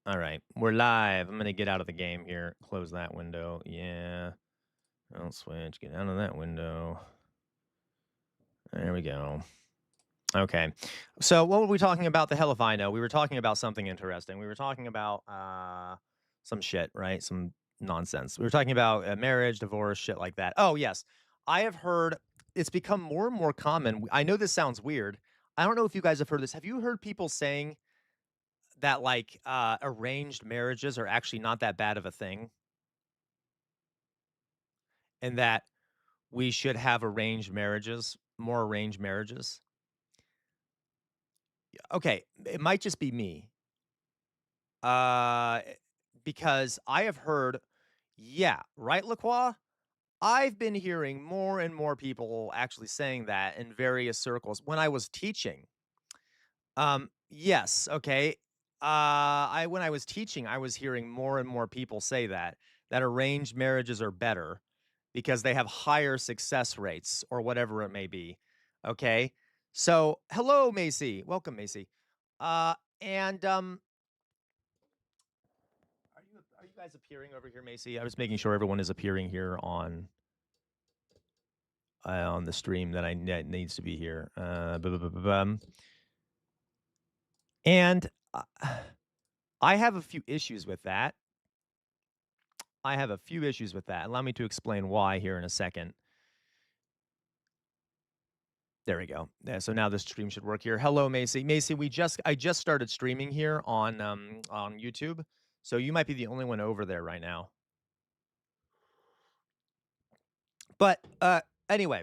All right, we're live. I'm gonna get out of the game here. Close that window. Yeah. I'll switch. Get out of that window. There we go. Okay. So what were we talking about? The hell if I know. We were talking about something interesting. We were talking about some shit, right? Some nonsense. We were talking about marriage, divorce, shit like that. Oh yes, I have heard it's become more and more common. I know this sounds weird. I don't know if you guys have heard this. Have you heard people saying that like arranged marriages are actually not that bad of a thing, and that we should have arranged marriages, more arranged marriages? Okay, it might just be me. Uh, because I have heard, yeah, right, Lacroix? I've been hearing more and more people actually saying that in various circles when I was teaching. Yes, okay. I when I was teaching, I was hearing more and more people say that arranged marriages are better because they have higher success rates or whatever it may be. Okay. So, hello, Macy. Welcome, Macy. And are you guys appearing over here, Macy? I was making sure everyone is appearing here on the stream that needs to be here. And I have a few issues with that. I have a few issues with that. Allow me to explain why here in a second. There we go. Yeah, so now this stream should work here. Hello, Macy. Macy, I just started streaming here on YouTube, so you might be the only one over there right now. But anyway,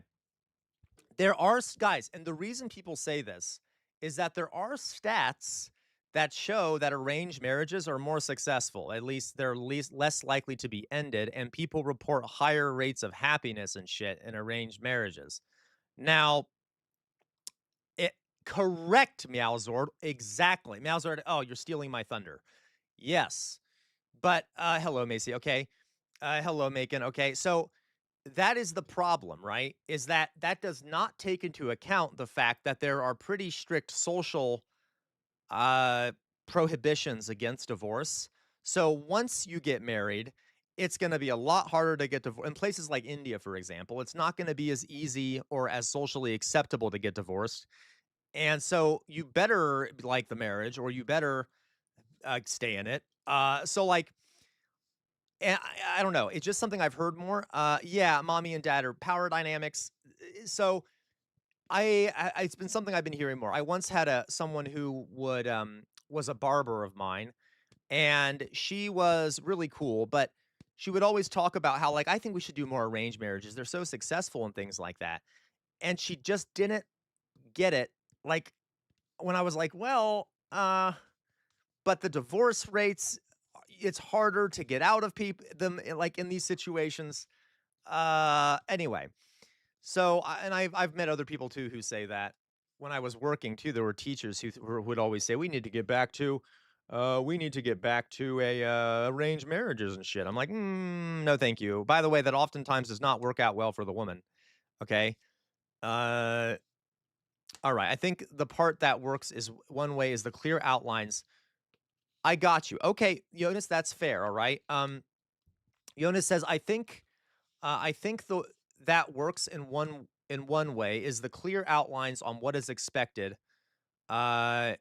there are guys, and the reason people say this is that there are stats that show that arranged marriages are more successful. At least they're least less likely to be ended, and people report higher rates of happiness and shit in arranged marriages. Now, it correct, Meowzord. Exactly. Meowzord, oh, you're stealing my thunder. Yes. But hello, Macy. Okay. Hello, Macon. Okay. So that is the problem, right? Is that that does not take into account the fact that there are pretty strict social uh prohibitions against divorce. So once you get married, it's going to be a lot harder to get divorced. In places like India, for example, it's not going to be as easy or as socially acceptable to get divorced. And so you better like the marriage or you better stay in it. So like and I don't know. It's just something I've heard more. Yeah, mommy and dad are power dynamics. So it's been something I've been hearing more. I once had someone who would was a barber of mine, and she was really cool, but she would always talk about how like I think we should do more arranged marriages. They're so successful and things like that. And she just didn't get it. Like when I was like, well, but the divorce rates, it's harder to get out of people them like in these situations. Anyway, so and I've met other people too who say that. When I was working too, there were teachers who would always say we need to get back to a arranged marriages and shit. I'm like, no, thank you. By the way, that oftentimes does not work out well for the woman. Okay. Uh, all right. I think the part that works is one way is the clear outlines. I got you. Okay, Jonas, that's fair. All right. Jonas says, I think the that works in one way is the clear outlines on what is expected uh,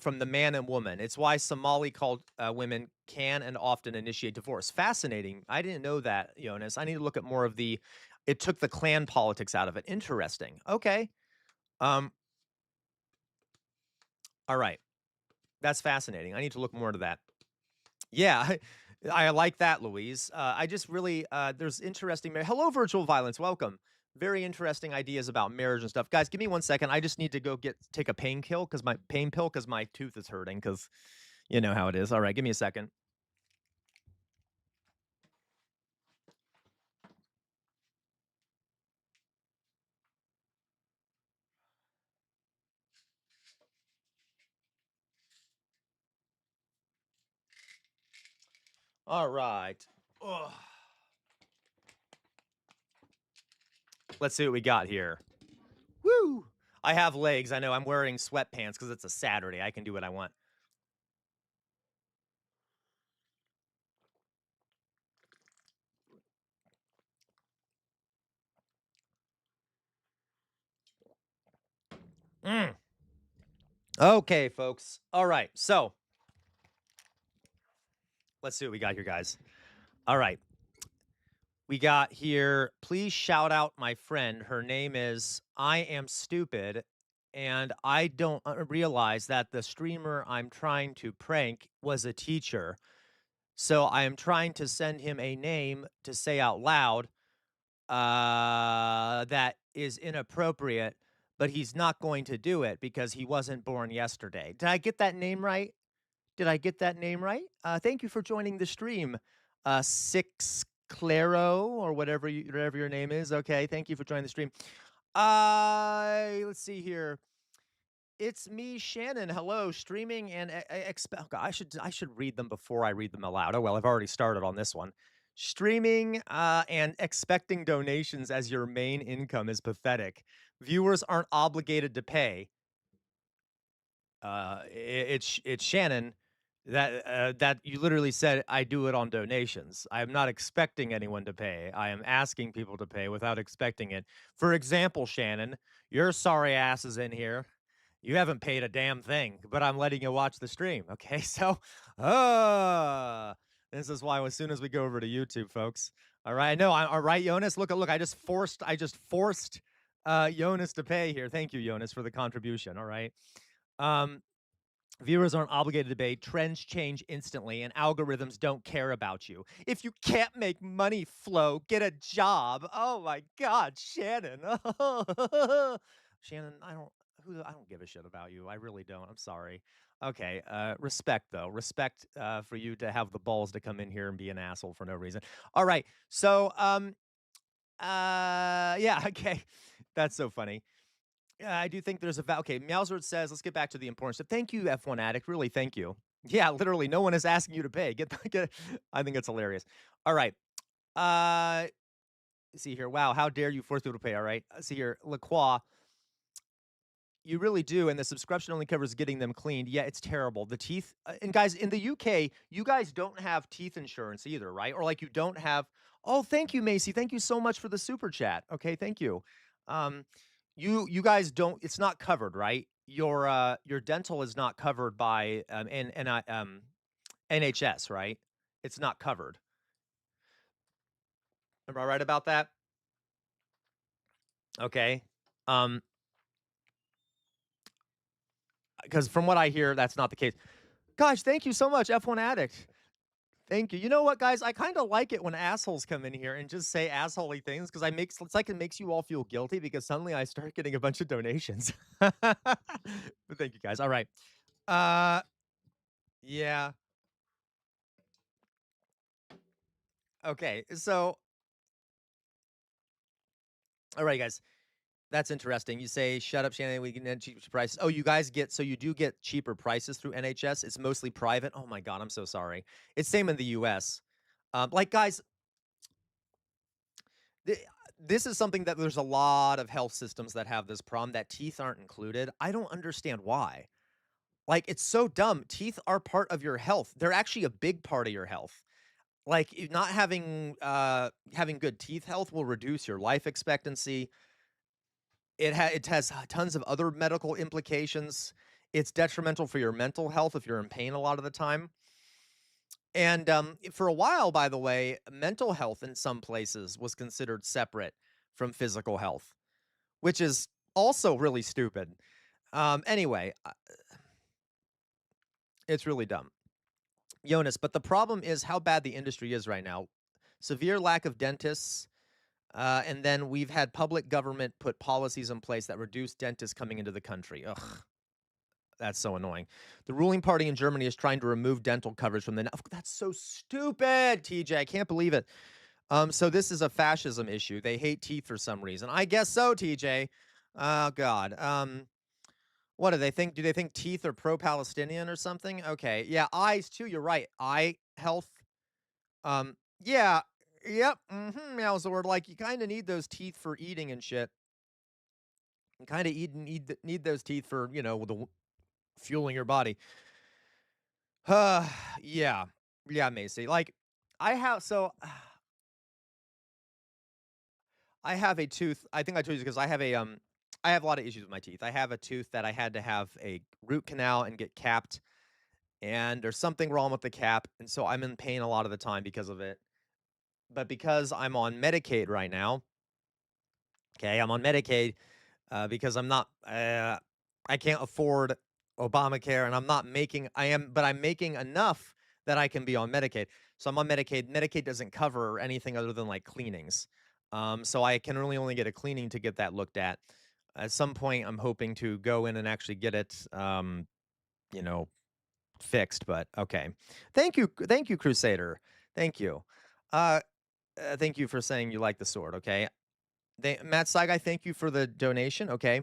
from the man and woman. It's why Somali called women can and often initiate divorce. Fascinating. I didn't know that, Jonas. I need to look at more of the. It took the clan politics out of it. Interesting. Okay. Um. All right. That's fascinating. I need to look more into that. Yeah, I like that, Louise. I just really there's interesting. Hello, virtual violence. Welcome. Very interesting ideas about marriage and stuff, guys. Give me 1 second. I just need to go take a pain pill because my tooth is hurting. Because you know how it is. All right, give me a second. All right. Ugh. Let's see what we got here. Woo! I have legs. I know. I'm wearing sweatpants because it's a Saturday. I can do what I want. Mm. Okay, folks. All right. So let's see what we got here, guys. All right. We got here. Please shout out my friend. Her name is I Am Stupid. And I don't realize that the streamer I'm trying to prank was a teacher. So I am trying to send him a name to say out loud that is inappropriate, but he's not going to do it because he wasn't born yesterday. Did I get that name right? Did I get that name right? Thank you for joining the stream, Six Claro or whatever your name is. Okay, thank you for joining the stream. Let's see here. It's me, Shannon. Hello, streaming and oh, God, I should read them before I read them aloud. Oh well, I've already started on this one. Streaming and expecting donations as your main income is pathetic. Viewers aren't obligated to pay. It's Shannon that you literally said I do it on donations. I am not expecting anyone to pay. I am asking people to pay without expecting it. For example, Shannon, your sorry ass is in here. You haven't paid a damn thing, but I'm letting you watch the stream. Okay, so this is why as soon as we go over to YouTube, folks. All right, no, all right, Jonas. Look. I just forced Jonas to pay here. Thank you, Jonas, for the contribution. All right. Um, Viewers aren't obligated to pay. Trends change instantly, and algorithms don't care about you. If you can't make money flow, get a job. Oh my God, Shannon. Shannon, I don't give a shit about you. I really don't. I'm sorry. Okay. Respect though. Respect for you to have the balls to come in here and be an asshole for no reason. All right. So yeah. Okay. That's so funny. Yeah, I do think there's a okay, Meowsword says, "Let's get back to the important stuff." Thank you, F1 Addict. Really, thank you. Yeah, literally, no one is asking you to pay. Get. I think it's hilarious. All right. Uh, see here. Wow, how dare you force people to pay? All right. See here, LaCroix. You really do, and the subscription only covers getting them cleaned. Yeah, it's terrible. The teeth, and guys in the UK, you guys don't have teeth insurance either, right? Or like you don't have. Oh, thank you, Macy. Thank you so much for the super chat. Okay, thank you. Um, you guys don't. It's not covered, right? Your dental is not covered by NHS, right? It's not covered. Am I right about that? Okay. Um, because from what I hear, that's not the case. Gosh, thank you so much, F1 Addict. Thank you. You know what, guys? I kind of like it when assholes come in here and just say assholey things because it's like it makes you all feel guilty because suddenly I start getting a bunch of donations. But thank you, guys. All right. Uh, yeah. Okay. So, all right, guys. That's interesting. You say, "Shut up, Shannon. We can get cheaper prices." Oh, you do get cheaper prices through NHS. It's mostly private. Oh my God, I'm so sorry. It's same in the US. Like, guys, th- this is something that there's a lot of health systems that have this problem that teeth aren't included. I don't understand why. Like, it's so dumb. Teeth are part of your health. They're actually a big part of your health. Like, not having good teeth health will reduce your life expectancy. It has tons of other medical implications. It's detrimental for your mental health if you're in pain a lot of the time. And for a while, by the way, mental health in some places was considered separate from physical health, which is also really stupid. Anyway, it's really dumb. Jonas, but the problem is how bad the industry is right now. Severe lack of dentists, and then we've had public government put policies in place that reduce dentists coming into the country. Ugh, that's so annoying. The ruling party in Germany is trying to remove dental coverage from the. That's so stupid, TJ. I can't believe it. So this is a fascism issue. They hate teeth for some reason. I guess so, TJ. Oh God. What do they think? Do they think teeth are pro-Palestinian or something? Okay. Yeah, eyes too. You're right. Eye health. Yeah. Yep. Yeah, was the word. Like you kind of need those teeth for eating and shit. You kind of need those teeth for fueling your body. Yeah. Yeah, Macy. Like I have so I have a tooth. I think I told you because I have I have a lot of issues with my teeth. I have a tooth that I had to have a root canal and get capped, and there's something wrong with the cap, and so I'm in pain a lot of the time because of it. But because I'm on Medicaid right now, okay, I'm on Medicaid because I can't afford Obamacare, and I'm not making, but I'm making enough that I can be on Medicaid. So I'm on Medicaid. Medicaid doesn't cover anything other than like cleanings. So I can really only get a cleaning to get that looked at. At some point, I'm hoping to go in and actually get it, you know, fixed. But okay, thank you, Crusader, thank you, uh, thank you for saying you like the sword. Okay, Matt Saigai, thank you for the donation. Okay,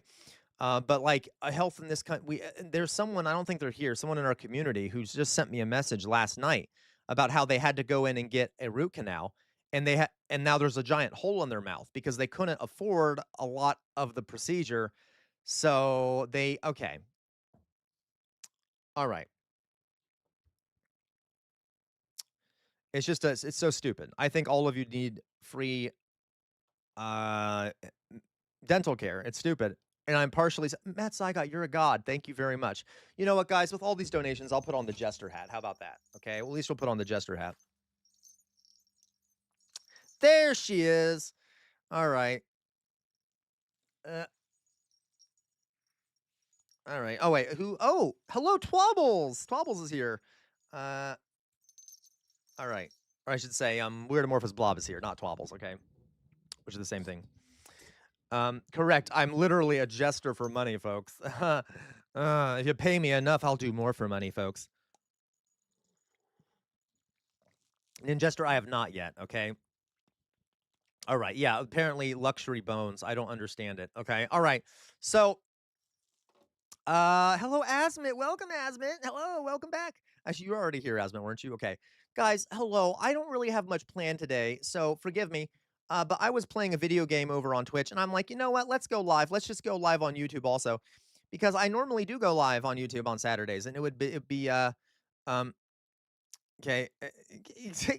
but like a health in this country, there's someone, I don't think they're here, someone in our community who's just sent me a message last night about how they had to go in and get a root canal, and and now there's a giant hole in their mouth because they couldn't afford a lot of the procedure. So okay, all right. It's so stupid. I think all of you need free uh dental care. It's stupid. And I'm partially Matt Saigot, you're a god. Thank you very much. You know what, guys? With all these donations, I'll put on the jester hat. How about that? Okay. Well, at least we'll put on the jester hat. There she is. All right. Uh, all right. Oh wait, who? Oh, hello, Twobbles. Twobbles is here. Uh, all right. Or I should say, Weirdomorphous Blob is here, not Twobbles. Okay, which is the same thing. Correct. I'm literally a jester for money, folks. If you pay me enough, I'll do more for money, folks. Ninjester, I have not yet, okay? All right, yeah, apparently luxury bones. I don't understand it, okay? All right, so, hello, Asmit. Welcome, Asmit. Hello, welcome back. Actually, you were already here, Asmit, weren't you? Okay. Guys, hello. I don't really have much planned today, so forgive me. But I was playing a video game over on Twitch, and I'm like, you know what? Let's go live. Let's just go live on YouTube also, because I normally do go live on YouTube on Saturdays, and um, okay,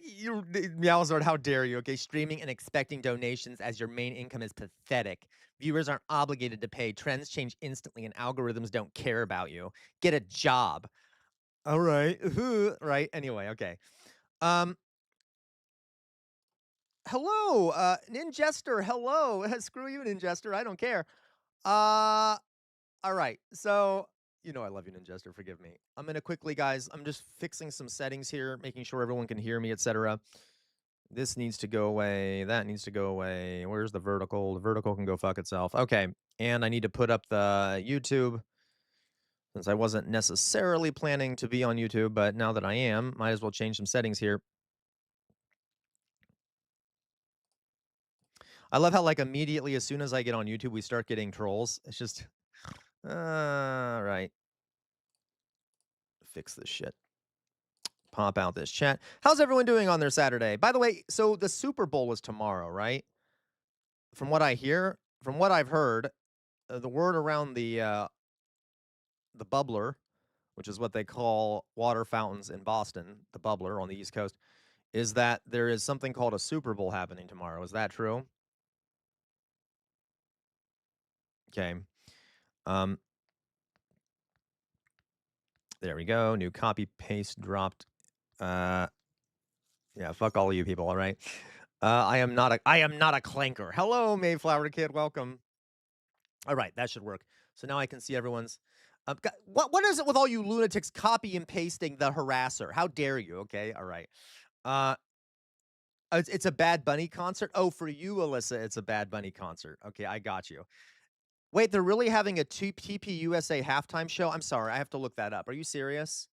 you Meowsword, how dare you? Okay, streaming and expecting donations as your main income is pathetic. Viewers aren't obligated to pay. Trends change instantly, and algorithms don't care about you. Get a job. All right, right. Anyway, okay. Um, hello, Ninjester. Hello, screw you, Ninjester. I don't care. Uh, all right. So you know I love you, Ninjester. Forgive me. I'm gonna quickly, guys. I'm just fixing some settings here, making sure everyone can hear me, etc. This needs to go away. That needs to go away. Where's the vertical? The vertical can go fuck itself. Okay. And I need to put up the YouTube since I wasn't necessarily planning to be on YouTube, but now that I am, might as well change some settings here. I love how like immediately as soon as I get on YouTube, we start getting trolls. It's just, right. Fix this shit. Pop out this chat. How's everyone doing on their Saturday? By the way, so the Super Bowl is tomorrow, right? From what I hear, from what I've heard, the word around the bubbler, which is what they call water fountains in Boston, the bubbler on the East Coast, is that there is something called a Super Bowl happening tomorrow. Is that true? Okay. Um, there we go. New copy paste dropped. Yeah, fuck all of you people. All right. I am not a clanker. Hello, Mayflower Kid. Welcome. All right, that should work. So now I can see everyone's. What is it with all you lunatics copy and pasting the harasser? How dare you? Okay, all right. It's a Bad Bunny concert. Oh, for you, Alyssa, it's a Bad Bunny concert. Okay, I got you. Wait, they're really having a TP USA halftime show? I'm sorry, I have to look that up. Are you serious?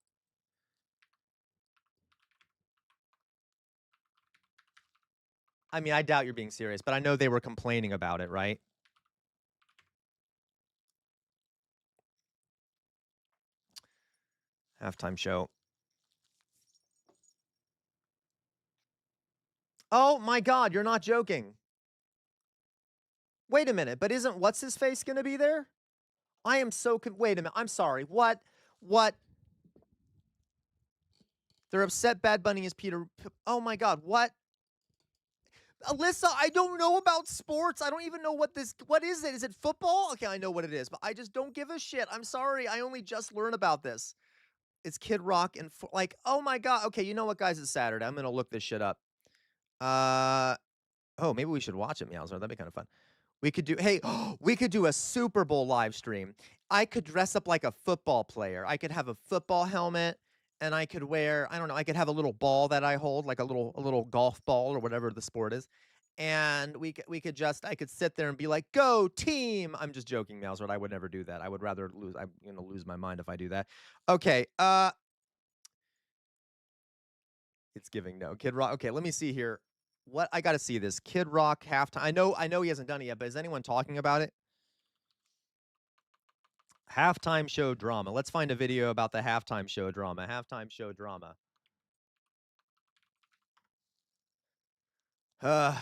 I mean, I doubt you're being serious, but I know they were complaining about it, right? Halftime show. Oh my God, you're not joking. Wait a minute, but isn't what's his face going to be there? I am so wait a minute. I'm sorry. What? What? They're upset Bad Bunny is Peter. Oh my God. What? Alyssa, I don't know about sports. I don't even know what is it? Is it football? Okay, I know what it is, but I just don't give a shit. I'm sorry. I only just learned about this. It's Kid Rock and like, oh my God. Okay, you know what, guys? It's Saturday. I'm gonna look this shit up. Uh oh, maybe we should watch it, Meowser. That'd be kind of fun. We could do hey, we could do a Super Bowl live stream. I could dress up like a football player. I could have a football helmet and I could wear, I don't know, I could have a little ball that I hold, like a little golf ball or whatever the sport is. And we could just I could sit there and be like, "Go team." I'm just joking, Mouse. I would never do that. I would rather lose. I'm gonna lose my mind if I do that. Okay, it's giving no. Kid Rock. Okay, let me see here. What I gotta see this. Kid Rock halftime. I know he hasn't done it yet, but is anyone talking about it? Halftime show drama. Let's find a video about the halftime show drama. Halftime show drama. Uh,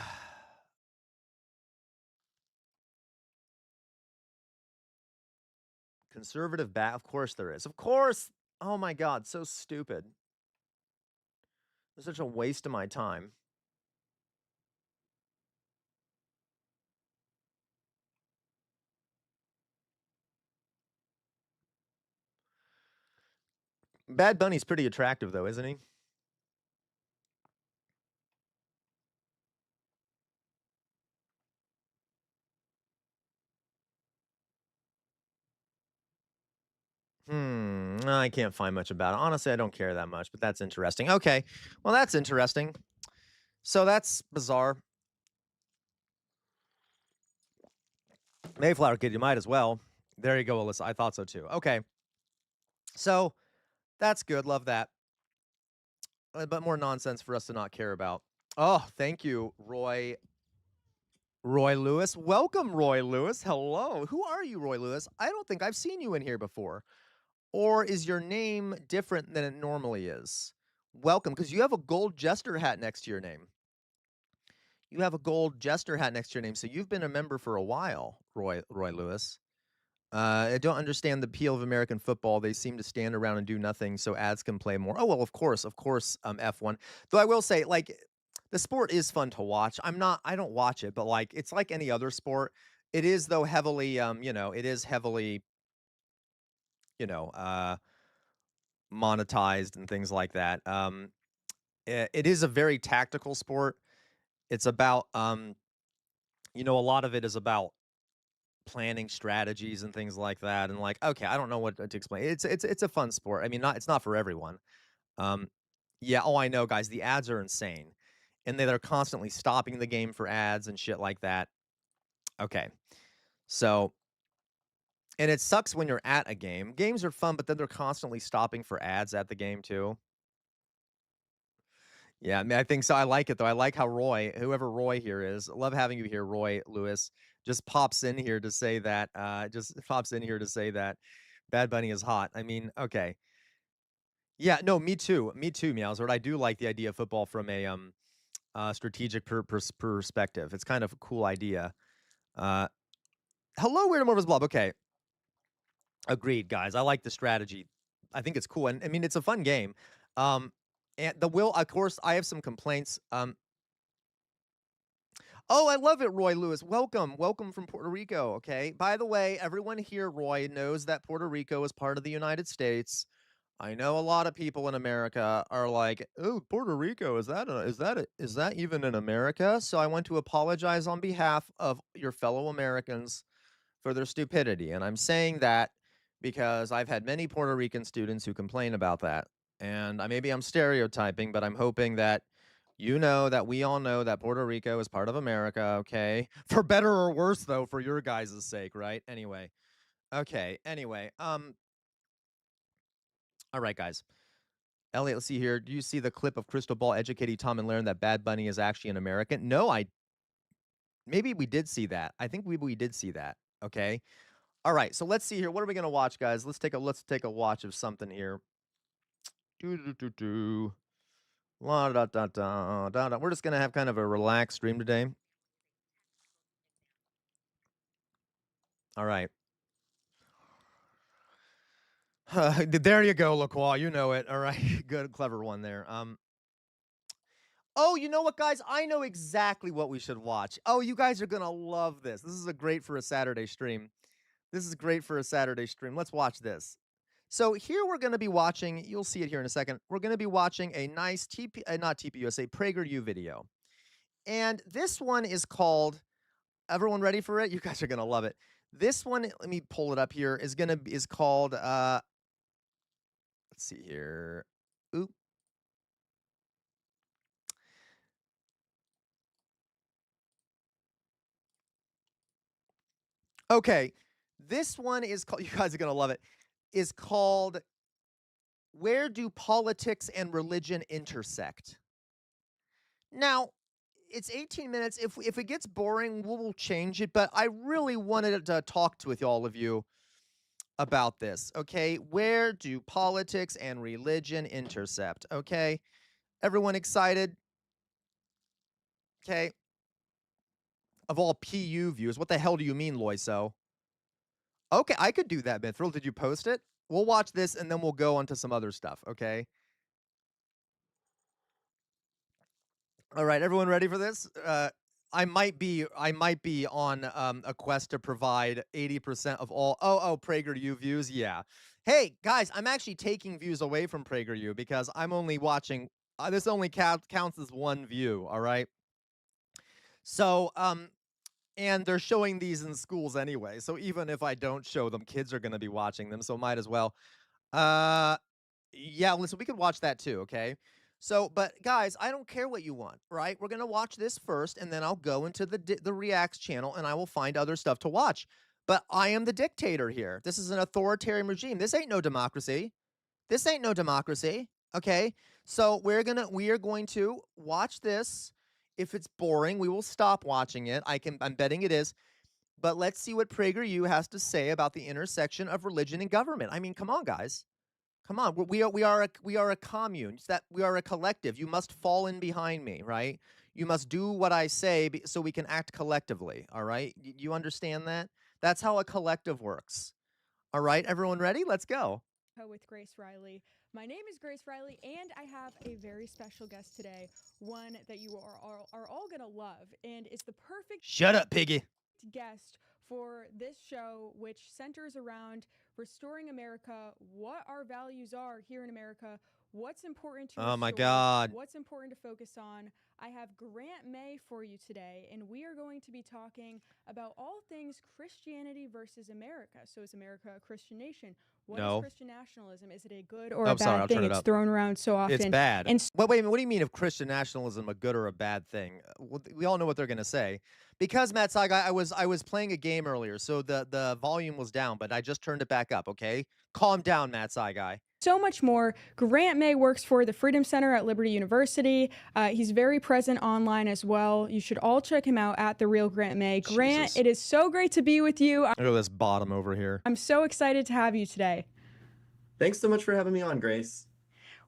conservative bat. Of course there is. Of course. Oh my God, so stupid. It's such a waste of my time. Bad Bunny's pretty attractive though, isn't he? I can't find much about it. Honestly, I don't care that much, but that's interesting. Okay. Well, that's interesting. So that's bizarre. Mayflower Kid, you might as well. There you go, Alyssa. I thought so too. Okay. So that's good. Love that. But more nonsense for us to not care about. Oh, thank you, Roy. Roy Lewis. Welcome, Roy Lewis. Hello. Who are you, Roy Lewis? I don't think I've seen you in here before. Or is your name different than it normally is? Welcome, because you have a gold jester hat next to your name. You have a gold jester hat next to your name, so you've been a member for a while, Roy Lewis. I don't understand the appeal of American football. They seem to stand around and do nothing so ads can play more. Oh well, of course, F1. Though I will say, like, the sport is fun to watch. I don't watch it, but like it's like any other sport. It is though heavily, it is heavily, you know, monetized and things like that. It is a very tactical sport. It's about, a lot of it is about planning strategies and things like that. And like, okay, I don't know what to explain. It's a fun sport. I mean, it's not for everyone. Um, yeah. Oh, I know, guys. The ads are insane, and they're constantly stopping the game for ads and shit like that. Okay, so and it sucks when you're at a game. Games are fun, but then they're constantly stopping for ads at the game too. Yeah, I mean, I think so. I like it though. I like how whoever Roy here is, love having you here, Roy Lewis, just pops in here to say that. Bad Bunny is hot. I mean, okay, yeah, no, me too, Meowsword. I do like the idea of football from a strategic perspective. It's kind of a cool idea. Uh, hello, Weird Morvis Blob. Okay, agreed, guys. I like the strategy. I think it's cool, and I mean, it's a fun game. Um, and of course, I have some complaints. Oh, I love it, Roy Lewis. Welcome from Puerto Rico. Okay. By the way, everyone here, Roy, knows that Puerto Rico is part of the United States. I know a lot of people in America are like, "Oh, Puerto Rico, is that even in America?" So I want to apologize on behalf of your fellow Americans for their stupidity. And I'm saying that because I've had many Puerto Rican students who complain about that. And maybe I'm stereotyping, but I'm hoping that that we all know that Puerto Rico is part of America, okay? For better or worse, though, for your guys' sake, right? Anyway. Okay. Anyway. All right, guys. Elliot, let's see here. Do you see the clip of Crystal Ball educating Tom and learn that Bad Bunny is actually an American? No, maybe we did see that. I think we did see that. Okay. All right, so let's see here. What are we gonna watch, guys? Let's take a watch of something here. Do do do do. La da da da da da. We're just gonna have kind of a relaxed stream today. All right. There you go, LaCroix. You know it. All right, good, clever one there. Oh, you know what, guys? I know exactly what we should watch. Oh, you guys are gonna love this. This is a great for a Saturday stream. This is great for a Saturday stream. Let's watch this. So here we're gonna be watching, you'll see it here in a second. We're gonna be watching a nice not TPUSA, PragerU video. And this one is called, everyone ready for it? You guys are gonna love it. This one, let me pull it up here, is called let's see here. Oop. Okay. This one is called, you guys are gonna love it, is called Where Do Politics and Religion Intersect? Now, it's 18 minutes. If it gets boring, we'll change it, but I really wanted to talk with all of you about this, okay? Where do politics and religion intercept, okay? Everyone excited? Okay. Of all PU views, what the hell do you mean, Loiso? Okay, I could do that, Mithril. Did you post it? We'll watch this and then we'll go on to some other stuff, okay? All right, everyone ready for this? I might be on a quest to provide 80% of all PragerU views. Yeah. Hey guys, I'm actually taking views away from PragerU because I'm only watching. This only counts as one view. All right. So and they're showing these in schools anyway. So even if I don't show them, kids are going to be watching them. So might as well. Uh, yeah, listen, we could watch that too, okay? So, but guys, I don't care what you want, right? We're gonna watch this first, and then I'll go into the Reacts channel, and I will find other stuff to watch. But I am the dictator here. This is an authoritarian regime. This ain't no democracy. This ain't no democracy. Okay. So we are going to watch this. If it's boring, we will stop watching it. I'm betting it is. But let's see what PragerU has to say about the intersection of religion and government. I mean, come on, guys. Come on, we are a commune. It's that we are a collective. You must fall in behind me, right? You must do what I say so we can act collectively. All right, you understand that? That's how a collective works. All right, everyone ready? Let's go. With Grace Riley. My name is Grace Riley, and I have a very special guest today, one that you are all going to love, and is the perfect Shut up, piggy. guest for this show, which centers around restoring America, what our values are here in America, what's important to Oh my restore, God. what's important to focus on. I have Grant May for you today, and we are going to be talking about all things Christianity versus America. So, is America a Christian nation? What is No. Christian nationalism? Is it a good or Oh, a sorry. bad I'll thing? turn it It's up. thrown around so It's often. bad. And Wait a minute. What do you mean if Christian nationalism a good or a bad thing? We all know what they're gonna say. Because Matt Saga, I was playing a game earlier, so the volume was down, but I just turned it back up. Okay, calm down, Matt Guy. so much more. Grant May works for the Freedom Center at Liberty University. He's very present online as well. You should all check him out at The Real Grant May. Grant, Jesus. it is so great to be with you. Look at this bottom over here. I'm so excited to have you today. Thanks so much for having me on, Grace.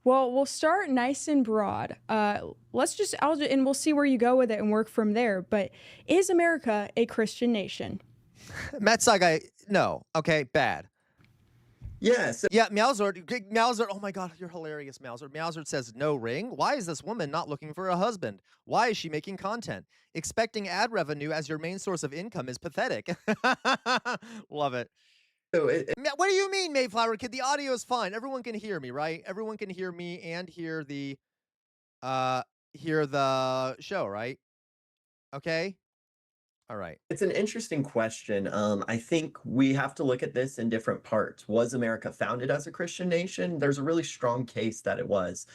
Well, we'll start nice and broad. And we'll see where you go with it and work from there. But is America a Christian nation? Matt Guy, no. Okay, bad. Yeah, so Yeah, Meowsert, oh my god, you're hilarious, Meowsert. Meowsert says, no ring? Why is this woman not looking for a husband? Why is she making content? Expecting ad revenue as your main source of income is pathetic. Love it. so it, What do you mean, Mayflower Kid? The audio is fine. Everyone can hear me, right? Everyone can hear me and hear the show, right? Okay? All right. it's an interesting question. I think we have to look at this in different parts. Was America founded as a Christian nation? There's a really strong case that it was.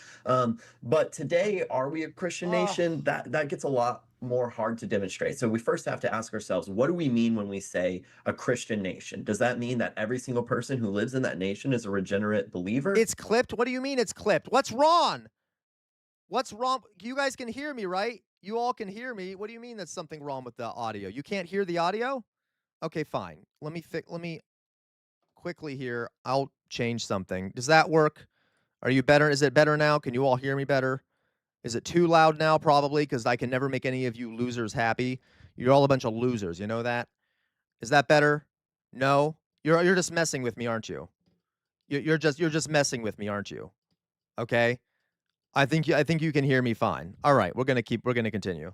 But today, are we a Christian nation? That gets a lot more hard to demonstrate. So we first have to ask ourselves, what do we mean when we say a Christian nation? Does that mean that every single person who lives in that nation is a regenerate believer? It's clipped? What do you mean it's clipped? What's wrong? What's wrong? You guys can hear me, right? You all can hear me. What do you mean there's something wrong with the audio? You can't hear the audio? Okay, fine. Let me quickly here. I'll change something. Does that work? Are you better? Is it better now? Can you all hear me better? Is it too loud now? Probably, because I can never make any of you losers happy. You're all a bunch of losers. You know that? Is that better? No? You're just messing with me, aren't you? You're just messing with me, aren't you? Okay? I think you can hear me fine. All right, we're gonna continue.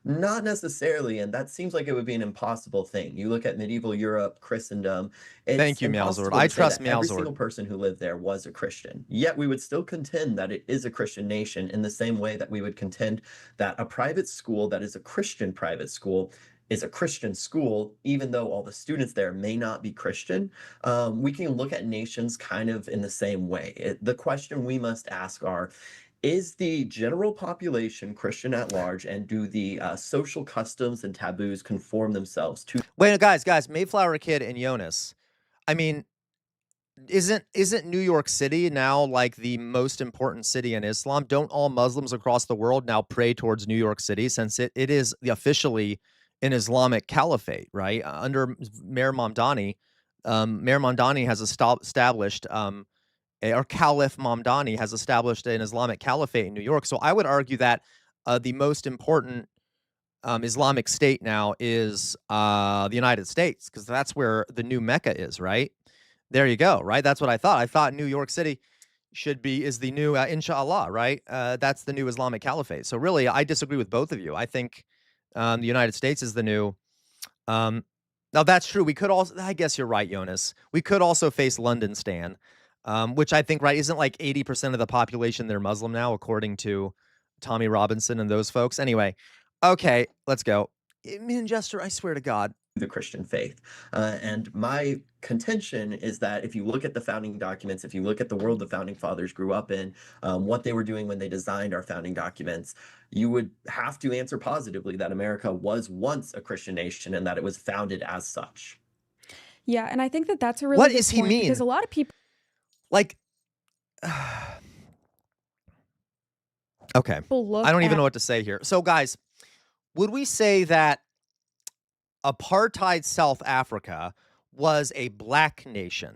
Not necessarily, and that seems like it would be an impossible thing. You look at medieval Europe, Christendom, it's Thank you, Meowsword. impossible I to say trust that every single Meowsword. person who lived there was a Christian. Yet we would still contend that it is a Christian nation in the same way that we would contend that a private school that is a Christian private school is a Christian school, even though all the students there may not be Christian. We can look at nations kind of in the same way. The question we must ask are, is the general population Christian at large, and do the social customs and taboos conform themselves to Wait, guys, Mayflower Kid and Jonas. I mean, isn't New York City now like the most important city in Islam? Don't all Muslims across the world now pray towards New York City since it is officially an Islamic caliphate, right? Under Mayor Mamdani has established or Caliph Mamdani has established an Islamic caliphate in New York. So I would argue that the most important Islamic state now is the United States because that's where the new Mecca is, right? There you go, right? That's what I thought. I thought New York City is the new inshallah, right? That's the new Islamic caliphate. So really, I disagree with both of you. I think the United States is the new. Um, Now that's true. We could also, I guess you're right, Jonas. We could also face London, Stan, which I think right isn't like 80% of the population they're Muslim now, according to Tommy Robinson and those folks. Anyway, okay, let's go. Me and Jester, I swear to God. the Christian faith. And my contention is that if you look at the founding documents, if you look at the world the founding fathers grew up in, what they were doing when they designed our founding documents, you would have to answer positively that America was once a Christian nation and that it was founded as such. Yeah, and I think that that's a really What good does he point because mean? a lot of people Like, okay, I look don't even at know what to say here. So, guys, would we say that apartheid South Africa was a black nation?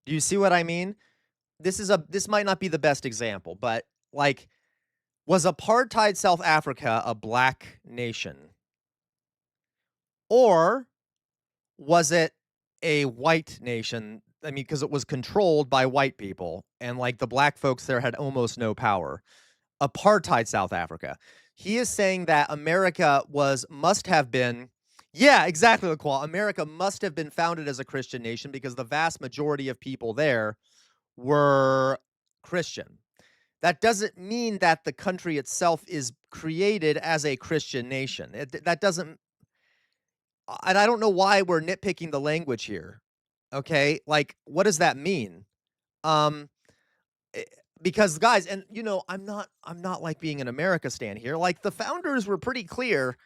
Do you see what I mean? This might not be the best example, but like, was apartheid South Africa a black nation? Or was it a white nation? I mean, because it was controlled by white people and like the black folks there had almost no power. Apartheid South Africa. He is saying that America must have been, yeah, exactly, LaQual. America must have been founded as a Christian nation because the vast majority of people there were Christian. That doesn't mean that the country itself is created as a Christian nation. That doesn't, and I don't know why we're nitpicking the language here. Okay, like what does that mean? Um, eh, because guys, and I'm not like being an America stan here. Like the founders were pretty clear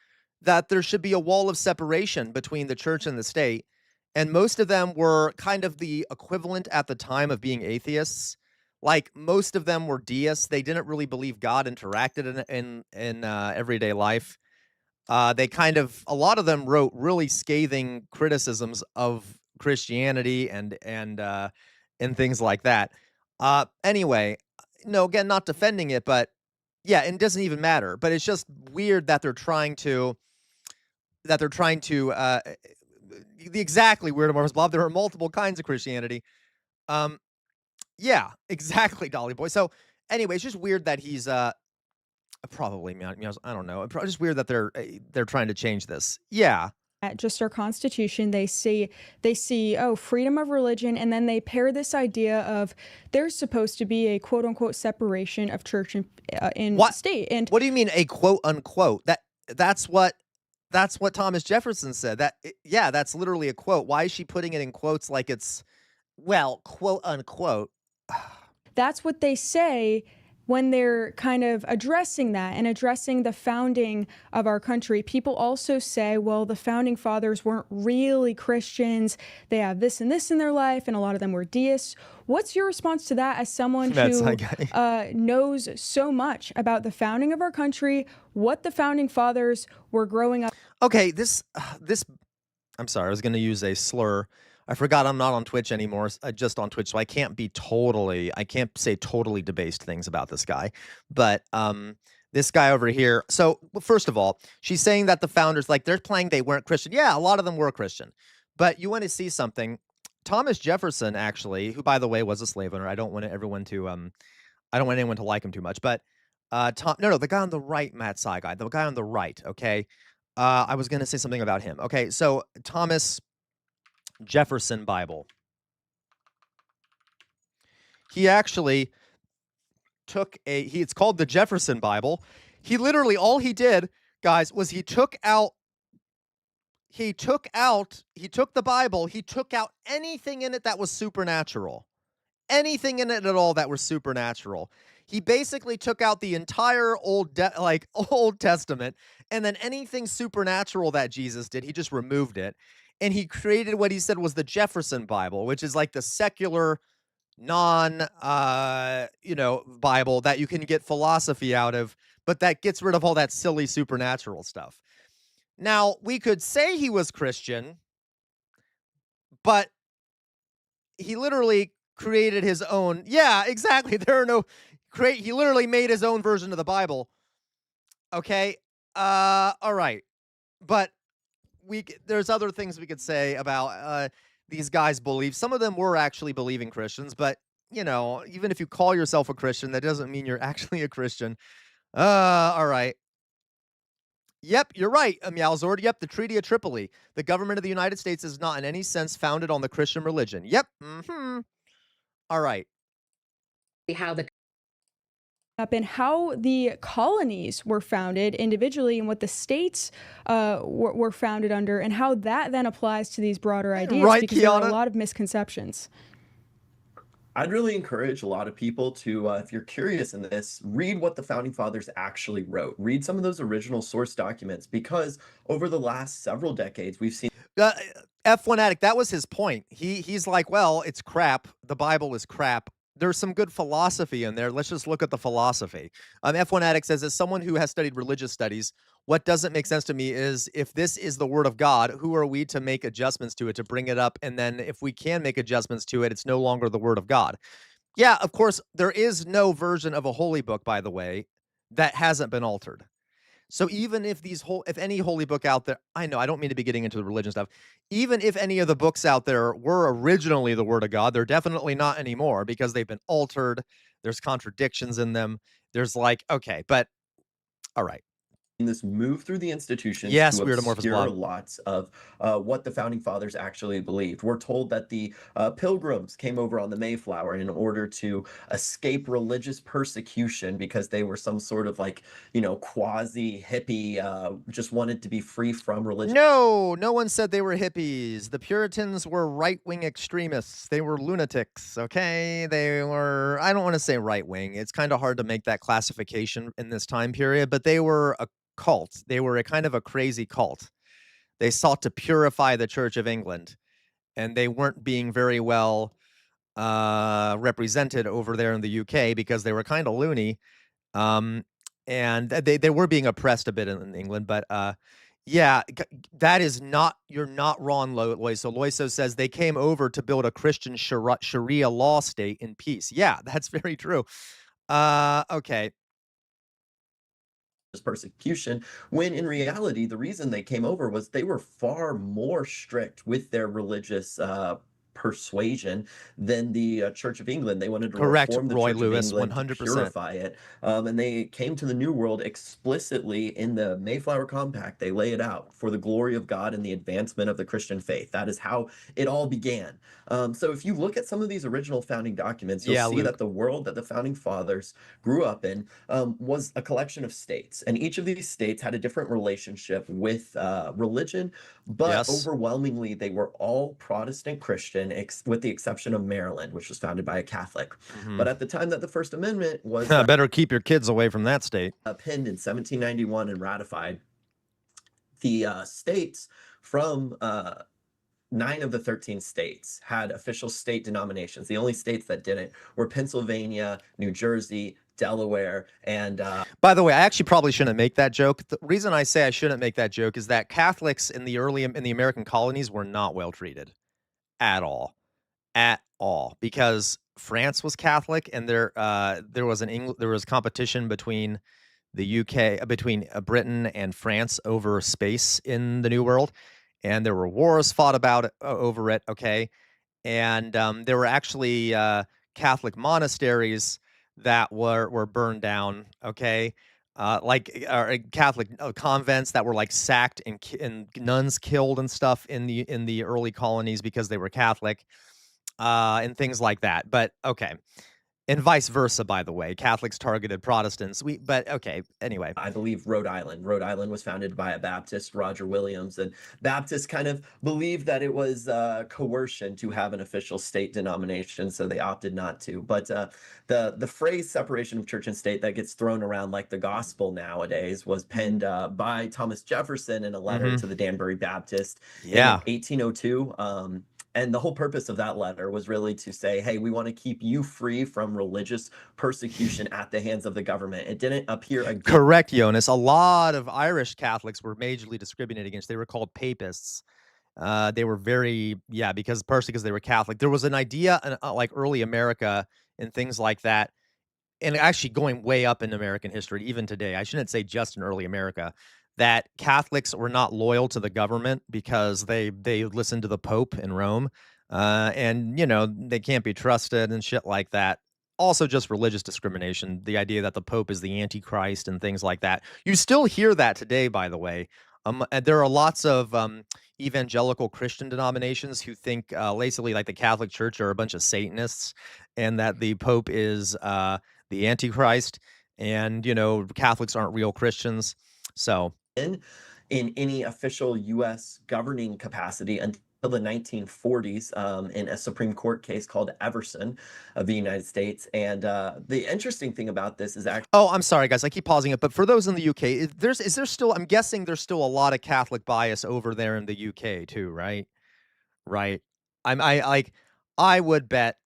that there should be a wall of separation between the church and the state, and most of them were kind of the equivalent at the time of being atheists. Like most of them were deists. They didn't really believe God interacted in everyday life. They kind of a lot of them wrote really scathing criticisms of Christianity and things like that. Anyway, no, again, not defending it, but yeah, it doesn't even matter. But it's just weird that they're trying to the exactly weird Morris Bob. There are multiple kinds of Christianity. Um, yeah, exactly, Dolly Boy. So anyway, it's just weird that he's probably I don't know. It's just weird that they're trying to change this. Yeah. at just our constitution, they see oh, freedom of religion, and then they pair this idea of there's supposed to be a quote unquote separation of church and What state. And what do you mean a quote unquote? That's what Thomas Jefferson said. Yeah, that's literally a quote. Why is she putting it in quotes like it's well, quote unquote? that's what they say when they're kind of addressing that and addressing the founding of our country. People also say, well, the founding fathers weren't really Christians. They have this and this in their life, and a lot of them were deists. What's your response to that as someone That's who like knows so much about the founding of our country, what the founding fathers were growing up? Okay, this I'm sorry, I was gonna use a slur. I forgot I'm not on Twitch anymore, just on Twitch, so I can't say totally debased things about this guy. But, this guy over here so, well, first of all, she's saying that the founders, like, they're playing they weren't Christian. Yeah, a lot of them were Christian. But you wanna see something, Thomas Jefferson, actually, who, by the way, was a slave owner. I don't want anyone to like him too much, but, no, the guy on the right, Matt Saigai, the guy on the right, okay? I was gonna say something about him. Okay, so Thomas Jefferson Bible. He actually it's called the Jefferson Bible. He literally all he did, guys, was he took the Bible, he took out anything in it that was supernatural. Anything in it at all that was supernatural. He basically took out the entire Old Testament, and then anything supernatural that Jesus did, he just removed it, and he created what he said was the Jefferson Bible, which is like the secular Bible that you can get philosophy out of, but that gets rid of all that silly supernatural stuff. Now, we could say he was Christian, but he literally created his own. Yeah, exactly. There are no create he literally made his own version of the Bible. Okay? All right. But there's other things we could say about these guys' beliefs. Some of them were actually believing Christians, but even if you call yourself a Christian, that doesn't mean you're actually a Christian. All right. Yep, you're right, Meowzord. Yep, the Treaty of Tripoli. The government of the United States is not in any sense founded on the Christian religion. Yep. All right. How the Up in how the colonies were founded individually and what the states were founded under, and how that then applies to these broader ideas, Right, because there are a Kiana? lot of misconceptions. I'd really encourage a lot of people to, if you're curious in this, read what the founding fathers actually wrote. Read some of those original source documents, because over the last several decades, we've seen Uh, F1 Addict, that was his point. He's like, well, it's crap. The Bible is crap. There's some good philosophy in there. Let's just look at the philosophy. F1 Addict says, as someone who has studied religious studies, what doesn't make sense to me is if this is the word of God, who are we to make adjustments to it, to bring it up? And then if we can make adjustments to it, it's no longer the word of God. Yeah, of course, there is no version of a holy book, by the way, that hasn't been altered. So even if if any holy book out there, I know I don't mean to be getting into the religion stuff. Even if any of the books out there were originally the word of God, they're definitely not anymore because they've been altered. There's contradictions in them. There's like, okay, but all right. this move through the institutions Yes, to Weirdomorphous obscure Blob. lots of what the founding fathers actually believed. We're told that the pilgrims came over on the Mayflower in order to escape religious persecution because they were some sort of quasi hippie, just wanted to be free from religion. No, no one said they were hippies. The Puritans were right-wing extremists. They were lunatics, okay? They were, I don't want to say right-wing. It's kind of hard to make that classification in this time period, but they were a cult. They were a kind of a crazy cult. They sought to purify the Church of England, and they weren't being very well represented over there in the UK because they were kind of loony. Um, and they were being oppressed a bit in England, but yeah, that is not you're not wrong, Loiso. Loiso says they came over to build a Christian Sharia law state in peace. Yeah, that's very true. Okay. Persecution, when in reality the reason they came over was they were far more strict with their religious persuasion than the Church of England. They wanted to Correct, reform the Roy Church of Lewis, England to 100%. purify it, and they came to the New World explicitly in the Mayflower Compact. They lay it out for the glory of God and the advancement of the Christian faith. That is how it all began. So if you look at some of these original founding documents, you'll Yeah, see that Luke. the world that the founding fathers grew up in was a collection of states, and each of these states had a different relationship with religion, but Yes. overwhelmingly they were all Protestant Christian, with the exception of Maryland, which was founded by a Catholic. Mhm. But at the time that the First Amendment was Better keep your kids away from that state. penned in 1791 and ratified, the states from 9 of the 13 states had official state denominations. The only states that didn't were Pennsylvania, New Jersey, Delaware, and By the way, I actually probably shouldn't make that joke. The reason I say I shouldn't make that joke is that Catholics in the American colonies were not well treated at all. At all, because France was Catholic and there was competition between the UK between Britain and France over space in the New World, and there were wars fought about it, over it, okay? and there were actually Catholic monasteries that were burned down. Okay, Catholic convents that were like sacked and nuns killed and stuff in the early colonies because they were Catholic, and things like that. But okay, and vice versa, by the way, Catholics targeted Protestants. But okay, anyway. I believe Rhode Island. Rhode Island was founded by a Baptist, Roger Williams, and Baptists kind of believed that it was coercion to have an official state denomination, so they opted not to. But the phrase "separation of church and state" that gets thrown around like the gospel nowadays was penned by Thomas Jefferson in a letter Mhm. to the Danbury Baptist in Yeah. 1802. And the whole purpose of that letter was really to say, hey, we want to keep you free from religious persecution at the hands of the government. It didn't appear again. Correct, Jonas. A lot of Irish Catholics were majorly discriminated against. They were called papists. They were very, yeah, because partially because they were Catholic. There was an idea in, like, early America and things like that, and actually going way up in American history, even today, I shouldn't say just in early America, that Catholics were not loyal to the government because they listened to the Pope in Rome, and they can't be trusted and shit like that. Also, just religious discrimination, the idea that the Pope is the Antichrist and things like that. You still hear that today, by the way. And there are lots of evangelical Christian denominations who think basically like the Catholic Church are a bunch of Satanists, and that the Pope is the Antichrist, and Catholics aren't real Christians. So In any official U.S. governing capacity until the 1940s, in a Supreme Court case called Everson of the United States. And the interesting thing about this is actually, oh, I'm sorry, guys. I keep pausing it, but for those in the UK, is there still? I'm guessing there's still a lot of Catholic bias over there in the UK too, right? Right. I like. I would bet.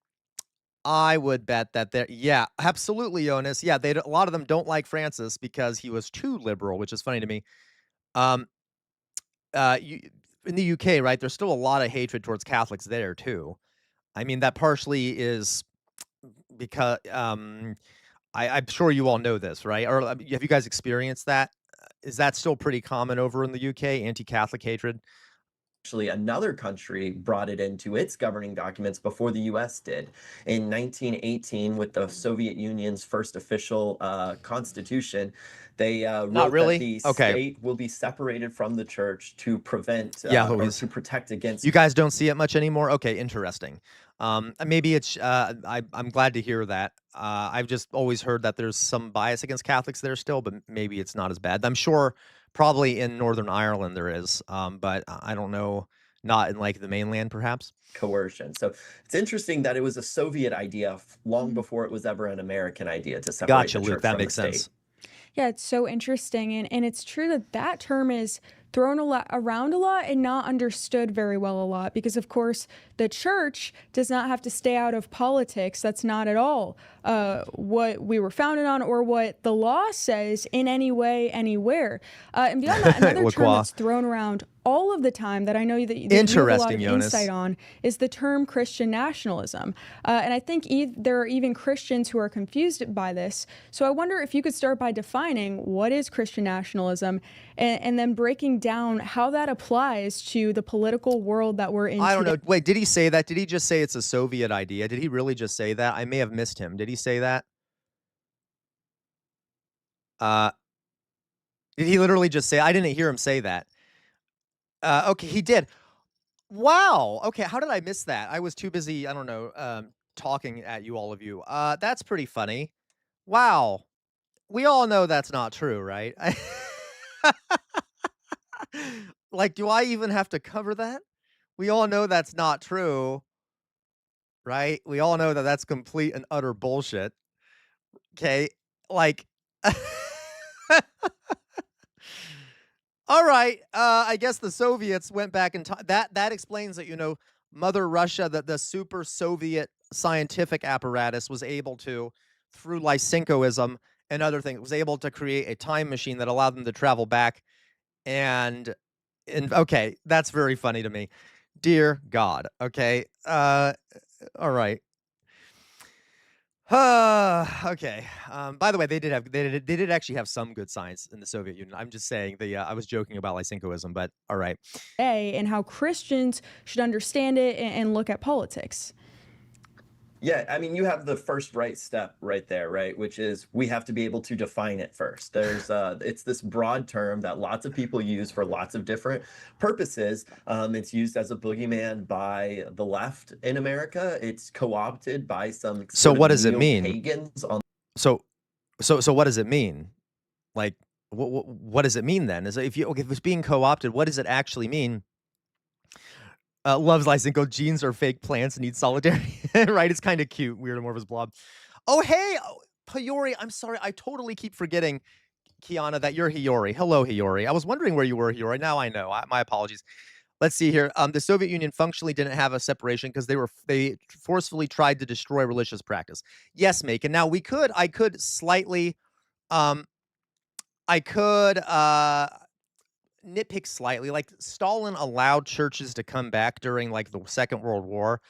I would bet that there. Yeah, absolutely, Jonas. Yeah, a lot of them don't like Francis because he was too liberal, which is funny to me. Um, you, in the UK, right? There's still a lot of hatred towards Catholics there too. I mean, that partially is because I'm sure you all know this, right? Or have you guys experienced that? Is that still pretty common over in the UK, anti-Catholic hatred? another country brought it into its governing documents before the US did. In 1918, with the Soviet Union's first official constitution, they Not wrote that really? the Okay. state will be separated from the church to prevent Yeah, or Louise. to protect against. You guys don't see it much anymore? Okay, interesting. Maybe I'm glad to hear that. I've just always heard that there's some bias against Catholics there still, but maybe it's not as bad. I'm sure probably in Northern Ireland there is, but I don't know, not in like the mainland perhaps. Coercion. So it's interesting that it was a Soviet idea long before it was ever an American idea to separate Gotcha, the Luke. church That from the makes state. Yeah, it's so interesting, and it's true that that term is thrown a lot around a lot and not understood very well a lot because, of course, the church does not have to stay out of politics. That's not at all what we were founded on or what the law says in any way, anywhere. And beyond that, another term LaCroix. that's thrown around all of the time that I know that you have a lot Interesting, of Jonas. insight on is the term Christian nationalism. And I think there are even Christians who are confused by this. So I wonder if you could start by defining what is Christian nationalism and then breaking down how that applies to the political world that we're in I don't today. know. Wait, did he say that? Did he just say it's a Soviet idea? Did he really just say that? I may have missed him. Did he say that? Uh, did he literally just say I didn't hear him say that. Okay, he did. Wow. Okay, how did I miss that? I was too busy, I don't know, talking at you all of you. That's pretty funny. Wow. We all know that's not true, right? Like, do I even have to cover that? We all know that's not true, right? We all know that that's complete and utter bullshit. Okay? Like all right. I guess the Soviets went back in time. That explains that, Mother Russia, the super Soviet scientific apparatus was able to, through Lysenkoism and other things, was able to create a time machine that allowed them to travel back. And okay, that's very funny to me. Dear God. Okay. All right. Okay. By the way, they did actually have some good science in the Soviet Union. I'm just saying I was joking about Lysenkoism, but all right. And how Christians should understand it and look at politics. Yeah, I mean, you have the first right step right there, right? Which is we have to be able to define it first. It's this broad term that lots of people use for lots of different purposes. It's used as a boogeyman by the left in America. It's co-opted by some So sort of what does it mean? neo-pagans on So what does it mean? Like what does it mean then? Is if you okay, if it's being co-opted, what does it actually mean? Loves Lysenko, jeans are fake plants, need solidarity. Right? It's kind of cute, weird amorphous blob. Oh, hey, oh, Hiyori. I'm sorry. I totally keep forgetting, Kiana, that you're Hiyori. Hello, Hiyori. I was wondering where you were, Hiyori. Now I know. My apologies. Let's see here. The Soviet Union functionally didn't have a separation because they forcefully tried to destroy religious practice. Yes, Macon. Now I could slightly um I could nitpick slightly. Like Stalin allowed churches to come back during like the Second World War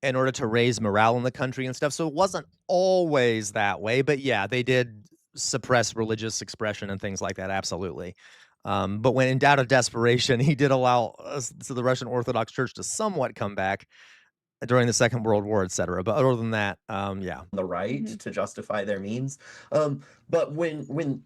in order to raise morale in the country and stuff. So it wasn't always that way, but yeah, they did suppress religious expression and things like that. Absolutely. But when in doubt of desperation, he did allow so the Russian Orthodox Church to somewhat come back during the Second World War, etc. But other than that, yeah. the right Mhm. to justify their means. But when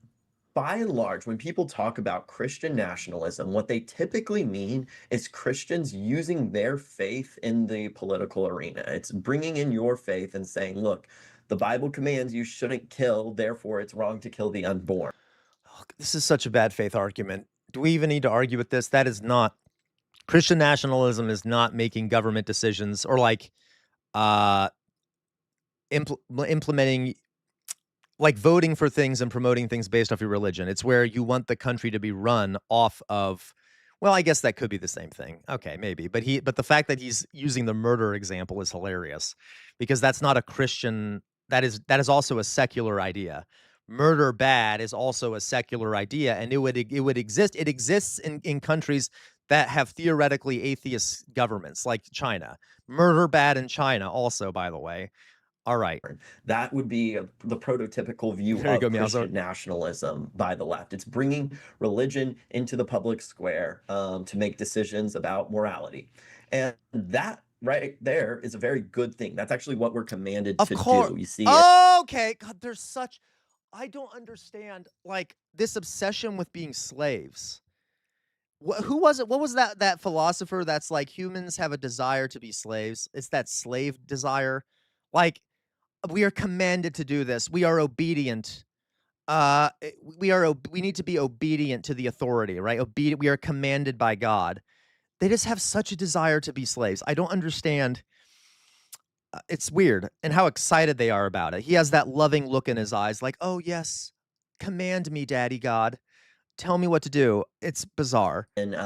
by and large, when people talk about Christian nationalism, what they typically mean is Christians using their faith in the political arena. It's bringing in your faith and saying, look, the Bible commands you shouldn't kill, therefore it's wrong to kill the unborn. Oh, this is such a bad faith argument. Do we even need to argue with this? That is not Christian nationalism is not making government decisions or like uh implementing like voting for things and promoting things based off your religion. It's where you want the country to be run off of well, I guess that could be the same thing. Okay, maybe. But the fact that he's using the murder example is hilarious because that's not a Christian that is also a secular idea. Murder bad is also a secular idea and it would exist. It exists in countries that have theoretically atheist governments like China. Murder bad in China also, by the way. All right. That would be the prototypical view There you go, of Meowzo. Christian nationalism by the left. It's bringing religion into the public square to make decisions about morality. And that right there is a very good thing. That's actually what we're commanded Of to course. do. You see it. Okay. God, there's such I don't understand like this obsession with being slaves. Who was it? What was that philosopher that's like humans have a desire to be slaves? It's that slave desire. Like we are commanded to do this. We are obedient. We need to be obedient to the authority, right? Obedient. We are commanded by God. They just have such a desire to be slaves. I don't understand. It's weird and how excited they are about it. He has that loving look in his eyes, like, "Oh yes, command me, Daddy God. Tell me what to do." It's bizarre. In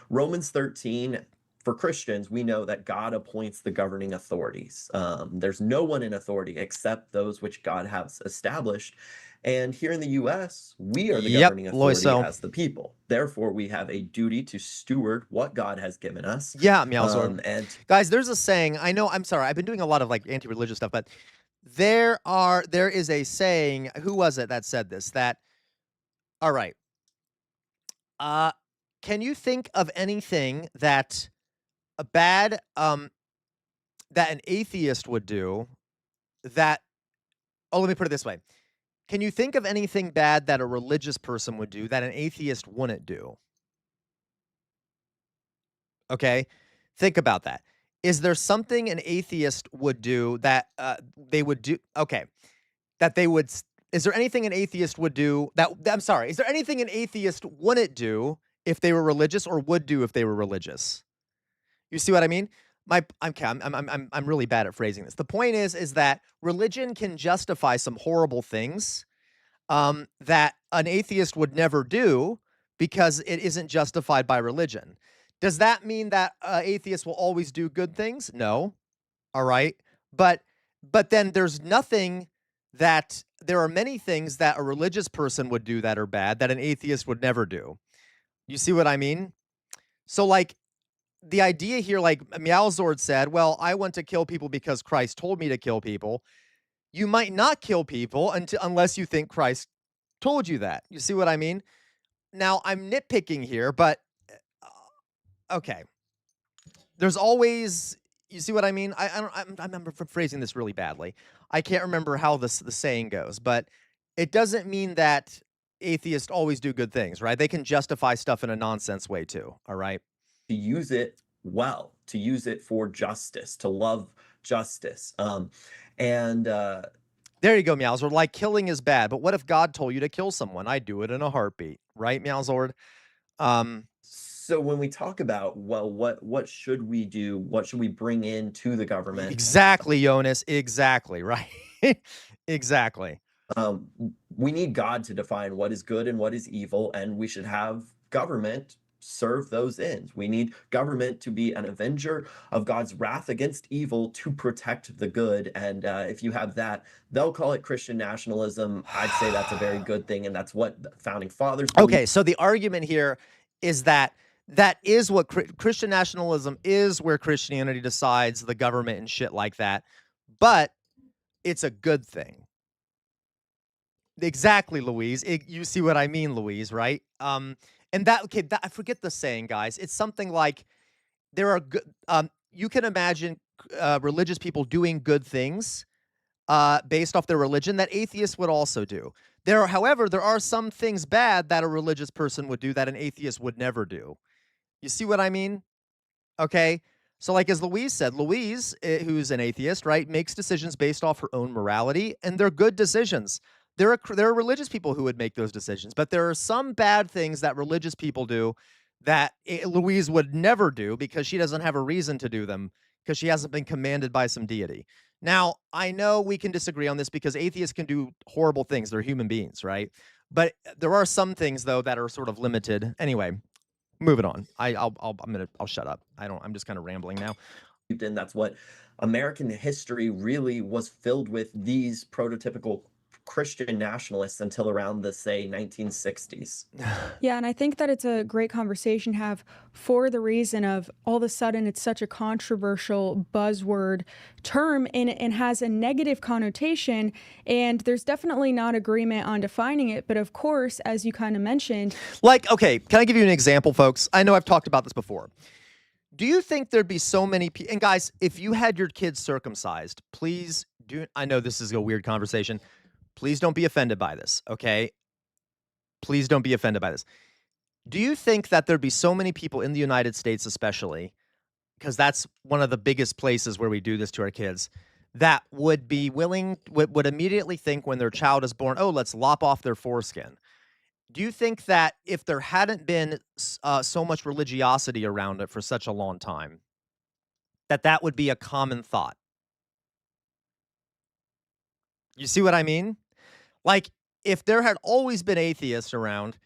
Romans 13, for Christians, we know that God appoints the governing authorities. There's no one in authority except those which God has established. And here in the US, we are the Yep, governing authority Loiso. as the people. Therefore, we have a duty to steward what God has given us. Yeah, Meowsword. And Guys, there's a saying. I know. I'm sorry. I've been doing a lot of like anti-religious stuff, but there is a saying. Who was it that said this? That all right. Uh, can you think of anything that a bad that an atheist would do that? Oh, let me put it this way. Can you think of anything bad that a religious person would do that an atheist wouldn't do? Okay, think about that. Is there something an atheist would do that they would do? Okay, that they would. Is there anything an atheist would do I'm sorry. Is there anything an atheist wouldn't do if they were religious, or would do if they were religious? You see what I mean? Okay, I'm really bad at phrasing this. The point is that religion can justify some horrible things that an atheist would never do because it isn't justified by religion. Does that mean that atheists will always do good things? No. All right. But then there's nothing that there are many things that a religious person would do that are bad that an atheist would never do. You see what I mean? So like the idea here, like Meowzord said, well, I want to kill people because Christ told me to kill people. You might not kill people unless you think Christ told you that. You see what I mean? Now, I'm nitpicking here, but okay. There's always, you see what I mean? I don't, I remember phrasing this really badly. I can't remember how the saying goes, but it doesn't mean that atheists always do good things, right? They can justify stuff in a nonsense way too. All right. To use it well, to use it for justice, to love justice. And There you go, Meowsword. Like killing is bad, but what if God told you to kill someone? I'd do it in a heartbeat, right, Meowsword? So when we talk about, well, what should we do? What should we bring into the government? Exactly, Jonas. Exactly, right? Exactly. Um, we need God to define what is good and what is evil, and we should have government serve those ends. We need government to be an avenger of God's wrath against evil to protect the good. And if you have that, they'll call it Christian nationalism. I'd say that's a very good thing, and that's what the founding fathers believed. Okay, so the argument here is that that is what Christian nationalism is, where Christianity decides the government and shit like that, but it's a good thing. Exactly, Louise. You see what I mean, Louise, right? And that, okay, that, I forget the saying, guys. It's something like there are good. You can imagine religious people doing good things based off their religion that atheists would also do. However, there are some things bad that a religious person would do that an atheist would never do. You see what I mean? Okay. So, like as Louise said, Louise, who's an atheist, right, makes decisions based off her own morality, and they're good decisions. There are religious people who would make those decisions, but there are some bad things that religious people do that Louise would never do because she doesn't have a reason to do them because she hasn't been commanded by some deity. Now, I know we can disagree on this because atheists can do horrible things. They're human beings, right? But there are some things though that are sort of limited. Anyway, moving on. I'll shut up. I'm just kind of rambling now. And that's what American history really was filled with, these prototypical Christian nationalists until around the, say, 1960s. Yeah, and I think that it's a great conversation to have for the reason of all of a sudden it's such a controversial buzzword term and has a negative connotation. And there's definitely not agreement on defining it. But of course, as you kind of mentioned, Like, okay, can I give you an example, folks? I know I've talked about this before. Do you think there'd be so many people? And guys, if you had your kids circumcised, please do. I know this is a weird conversation. Please don't be offended by this, okay? Please don't be offended by this. Do you think that there'd be so many people in the United States, especially, because that's one of the biggest places where we do this to our kids, that would be willing, would immediately think when their child is born, oh, let's lop off their foreskin? Do you think that if there hadn't been so much religiosity around it for such a long time, that that would be a common thought? You see what I mean? Like, if there had always been atheists around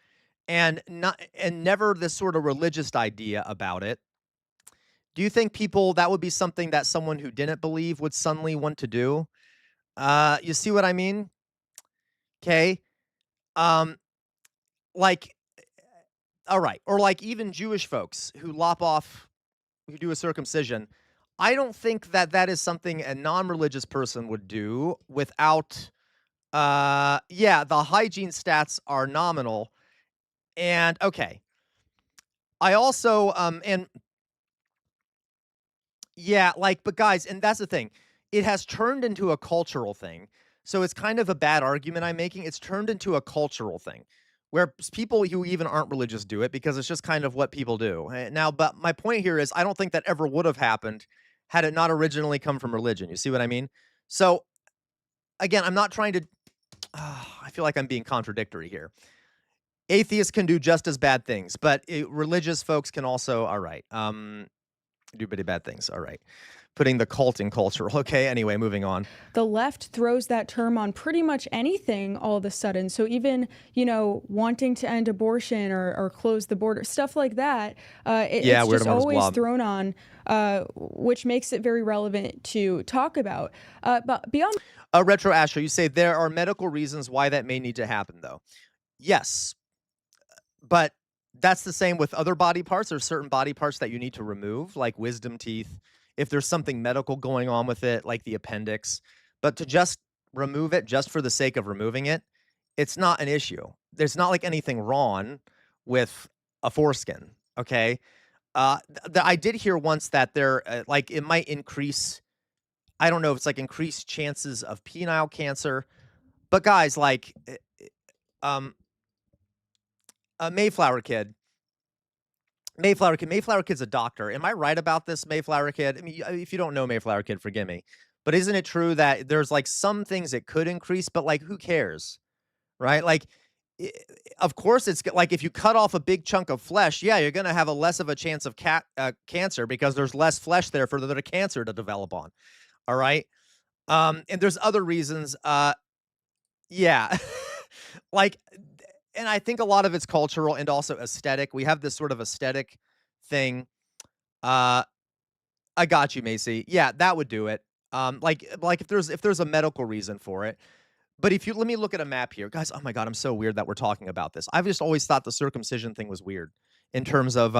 and never this sort of religious idea about it, do you think people that would be something that someone who didn't believe would suddenly want to do? You see what I mean? Okay. Um, like, all right, or like even Jewish folks who who do a circumcision. I don't think that that is something a non-religious person would do without. Yeah, the hygiene stats are nominal. And okay. I also and yeah, like but guys, and that's the thing. It has turned into a cultural thing. So it's kind of a bad argument I'm making. It's turned into a cultural thing where people who even aren't religious do it because it's just kind of what people do. Now, but my point here is I don't think that ever would have happened had it not originally come from religion. You see what I mean? So again, I'm not trying to I feel like I'm being contradictory here. Atheists can do just as bad things, but religious folks can also, all right, do pretty bad things. All right. Putting the cult in cultural. Okay, anyway, moving on. the left throws that term on pretty much anything all of a sudden. So even, wanting to end abortion or close the border, stuff like that, Yeah, it's weird just Mars always blob. thrown on, which makes it very relevant to talk about. But beyond Retro Astro, you say there are medical reasons why that may need to happen, though. Yes, but that's the same with other body parts. There's certain body parts that you need to remove, like wisdom teeth, if there's something medical going on with it, like the appendix. But to just remove it just for the sake of removing it, it's not an issue. There's not like anything wrong with a foreskin, okay? I did hear once that there, like, it might increase. I don't know if it's like increased chances of penile cancer, but guys, like, um, a Mayflower Kid's a doctor. Am I right about this, Mayflower Kid? I mean, if you don't know Mayflower Kid, forgive me. But isn't it true that there's like some things it could increase, but like who cares, right? Like, i- of course, like if you cut off a big chunk of flesh, yeah, you're going to have a less of a chance of cancer because there's less flesh there for the cancer to develop on. All right. And there's other reasons. Yeah. Like, and I think a lot of it's cultural and also aesthetic. We have this sort of aesthetic thing. Uh, I got you, Macy. Yeah, that would do it. Like if there's a medical reason for it. But if you let me look at a map here, guys. Oh my god, I'm so weird that we're talking about this. I've just always thought the circumcision thing was weird in terms of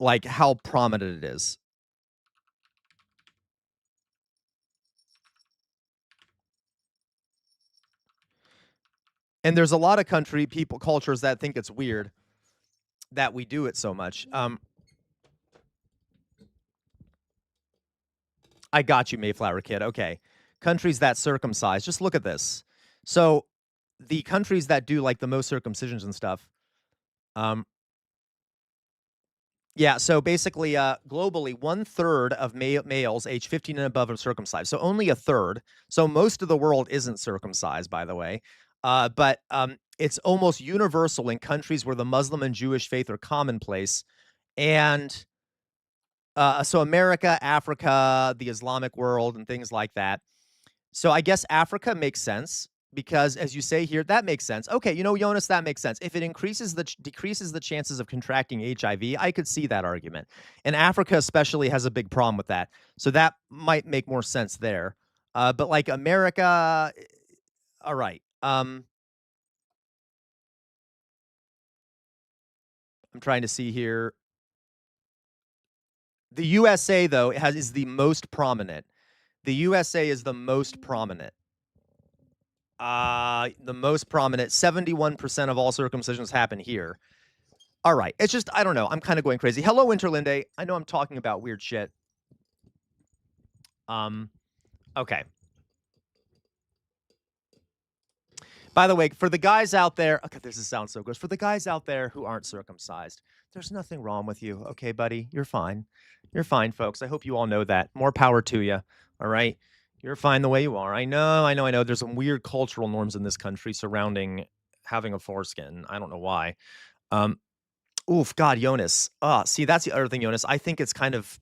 like how prominent it is. And there's a lot of cultures that think it's weird that we do it so much. I got you, Mayflower Kid. Okay. Countries that circumcise. Just look at this. So the countries that do like the most circumcisions and stuff, um, yeah, so basically, globally, 1/3 of males age 15 and above are circumcised. So only a third. So most of the world isn't circumcised, by the way. But it's almost universal in countries where the Muslim and Jewish faith are commonplace. And so America, Africa, the Islamic world, and things like that. So I guess Africa makes sense because, as you say here, that makes sense. Okay, Jonas, that makes sense. If it decreases the chances of contracting HIV, I could see that argument. And Africa especially has a big problem with that, so that might make more sense there. But like America, all right. I'm trying to see here. The USA though is the most prominent. The USA is the most prominent. The most prominent, 71% of all circumcisions happen here. All right. It's just, I don't know. I'm kind of going crazy. Hello, Winterlinde. I know I'm talking about weird shit. Okay. By the way, for the guys out there, okay, this sounds so gross. For the guys out there who aren't circumcised, there's nothing wrong with you. Okay, buddy? You're fine. You're fine, folks. I hope you all know that. More power to you. All right. You're fine the way you are. I know. There's some weird cultural norms in this country surrounding having a foreskin. I don't know why. Um, Oof, God, Jonas. See, that's the other thing, Jonas. I think it's kind of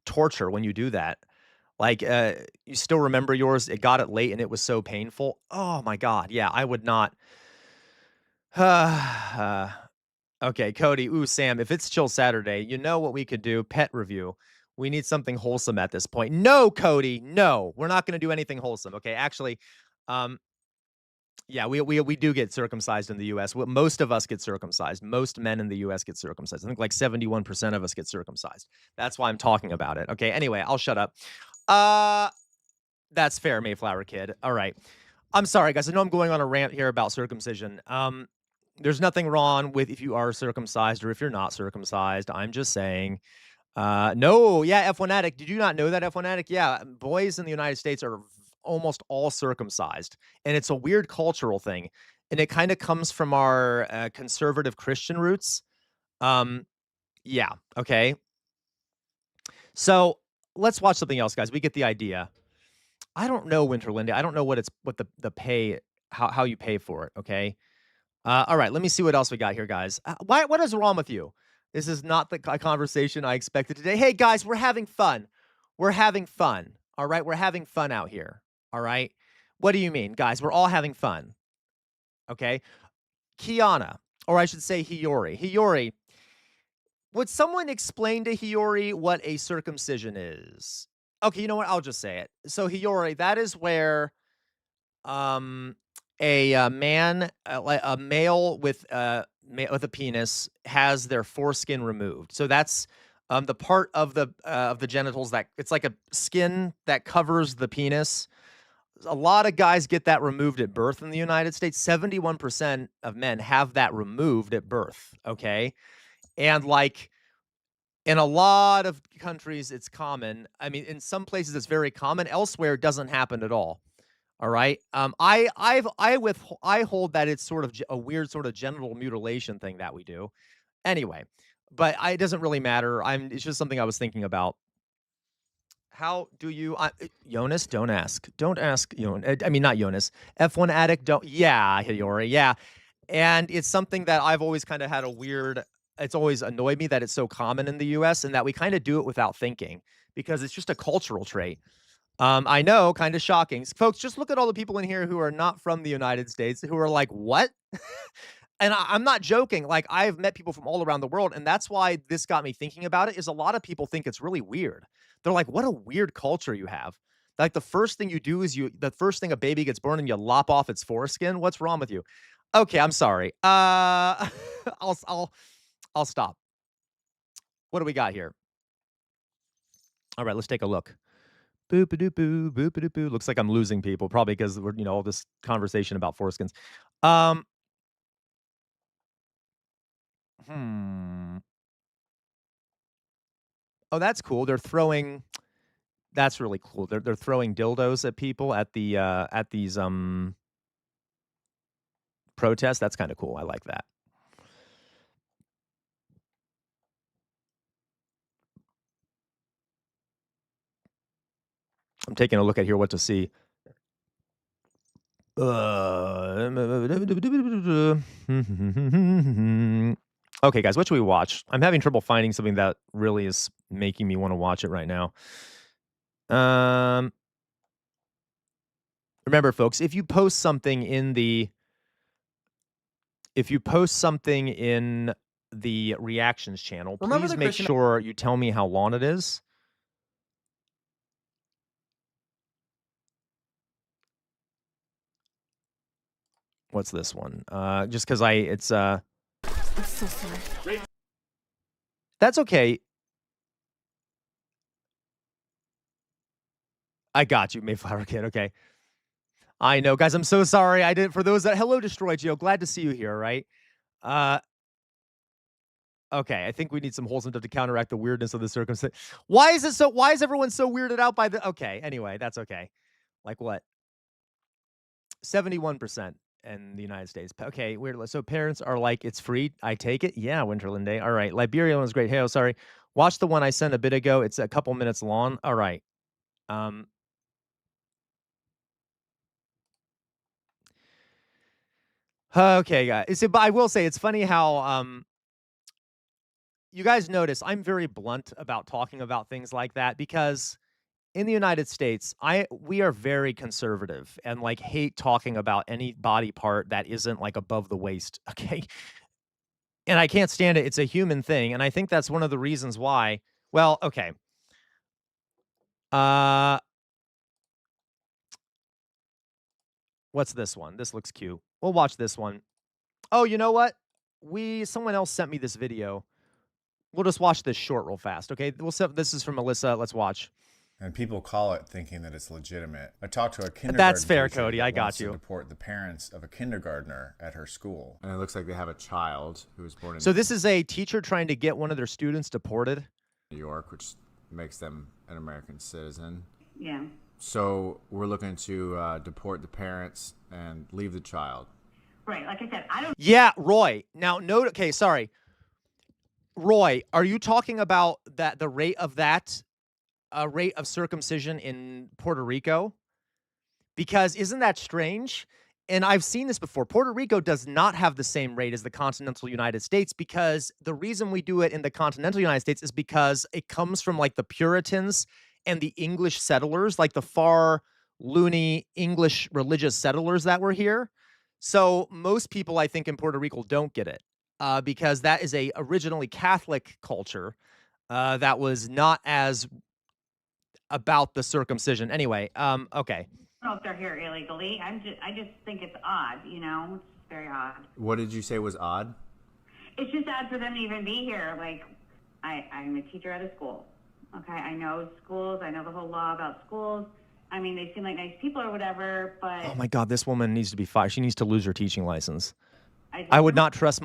torture when you do that. Like, you still remember yours? It got it late and it was so painful. Oh my God. Yeah, I would not. Okay, Cody. Ooh, Sam, if it's Chill Saturday, you know what we could do? Pet review. We need something wholesome at this point. No, Cody. No, we're not going to do anything wholesome. Okay, actually, um, yeah, we do get circumcised in the US. Most of us get circumcised. Most men in the US get circumcised. I think like 71% of us get circumcised. That's why I'm talking about it. Okay. Anyway, I'll shut up. Uh that's fair, Mayflower Kid. All right. I'm sorry, guys. I know I'm going on a rant here about circumcision. There's nothing wrong with if you are circumcised or if you're not circumcised. I'm just saying. No, yeah, F1 Addict. Did you not know that, F1 Addict? Yeah, boys in the United States are almost all circumcised, and it's a weird cultural thing, and it kind of comes from our conservative Christian roots. Um, yeah, okay. So let's watch something else, guys. We get the idea. I don't know, Winterlinda. I don't know what the pay how you pay for it. Okay. All right, let me see what else we got here, guys. What is wrong with you? This is not the conversation I expected today. Hey, guys, we're having fun. We're having fun. All right, we're having fun out here. All right. What do you mean, guys? We're all having fun. Okay. Kiana, or I should say Hiyori. Hiyori, would someone explain to Hiyori what a circumcision is? Okay, you know what? I'll just say it. So Hiyori, that is where um a male with with a penis has their foreskin removed. So that's the part of the genitals that it's like a skin that covers the penis. a lot of guys get that removed at birth in the United States. 71% of men have that removed at birth, okay? And, like, in a lot of countries, it's common. I mean, in some places, it's very common. Elsewhere, it doesn't happen at all. All right. I hold that it's sort of a weird sort of genital mutilation thing that we do. Anyway, but it doesn't really matter. It's just something I was thinking about. How do you, Jonas? Don't ask. Don't ask. I mean, not Jonas. F1 addict. Don't. Yeah, Hiyori. Yeah. And it's something that I've always kind of had a weird it's always annoyed me that it's so common in the US and that we kind of do it without thinking because it's just a cultural trait. I know, kind of shocking. Folks, just look at all the people in here who are not from the United States who are like, "What?" And I'm not joking. Like, I've met people from all around the world, and that's why this got me thinking about it, is a lot of people think it's really weird. They're like, "What a weird culture you have." Like, the first thing you do is the first thing a baby gets born and you lop off its foreskin. What's wrong with you? Okay, I'm sorry. I'll I'll I'll stop. What do we got here? All right, let's take a look. Boop-a-doop-boo, boop-a-doop-boo. Looks like I'm losing people, probably because we're, all this conversation about foreskins. Um, hmm. Oh, that's cool. That's really cool. They're throwing dildos at people at these protests. That's kind of cool. I like that. I'm taking a look at here what to see. Okay, guys, what should we watch? I'm having trouble finding something that really is making me want to watch it right now. Remember, folks, if you post something in the reactions channel, Remember please the make Christian sure you tell me how long it is. What's this one? Just because I'm so sorry. That's okay. I got you, Mayflower Kid. Okay. I know, guys. I'm so sorry. I did for those that hello, Destroy Geo. Glad to see you here. Right. Uh. Okay. I think we need some wholesome stuff to counteract the weirdness of the circumstance. Why is everyone so weirded out by the? Okay. Anyway, that's okay. Like what? 71% in the United States. Okay, weird. So parents are like, it's free. I take it. Yeah, Winterland Day. All right. Liberia one's great. Hey, oh, sorry. Watch the one I sent a bit ago. It's a couple minutes long. All right. Okay, guys. But I will say it's funny how you guys notice I'm very blunt about talking about things like that because in the United States, we are very conservative and like hate talking about any body part that isn't like above the waist. Okay. And I can't stand it. It's a human thing. And I think that's one of the reasons why. Well, okay. Uh what's this one? This looks cute. We'll watch this one. Oh, you know what? Someone else sent me this video. We'll just watch this short real fast, okay? This is from Melissa. Let's watch. and people call it thinking that it's legitimate. I talked to a kindergarten That's fair, teacher Cody. that I got wants to you. deport the parents of a kindergartner at her school, and it looks like they have a child who was born in So this is a teacher trying to get one of their students deported. New York, which makes them an American citizen. Yeah. So we're looking to deport the parents and leave the child. Right. Like I said, I don't. Yeah, Roy. Now, note. Okay, sorry. Roy, are you talking about the rate of rate of circumcision in Puerto Rico? Because isn't that strange? And I've seen this before. Puerto Rico does not have the same rate as the continental United States because the reason we do it in the continental United States is because it comes from like the Puritans and the English settlers, like the far loony English religious settlers that were here. So most people, I think, in Puerto Rico don't get it because that is a originally Catholic culture that was not as about the circumcision. Anyway, okay. I don't know if they're here illegally. I just think it's odd. It's very odd. What did you say was odd? It's just odd for them to even be here. Like, I'm a teacher at a school. Okay, I know schools. I know the whole law about schools. I mean, they seem like nice people or whatever, but Oh my God, this woman needs to be fired. She needs to lose her teaching license. I I just would not trust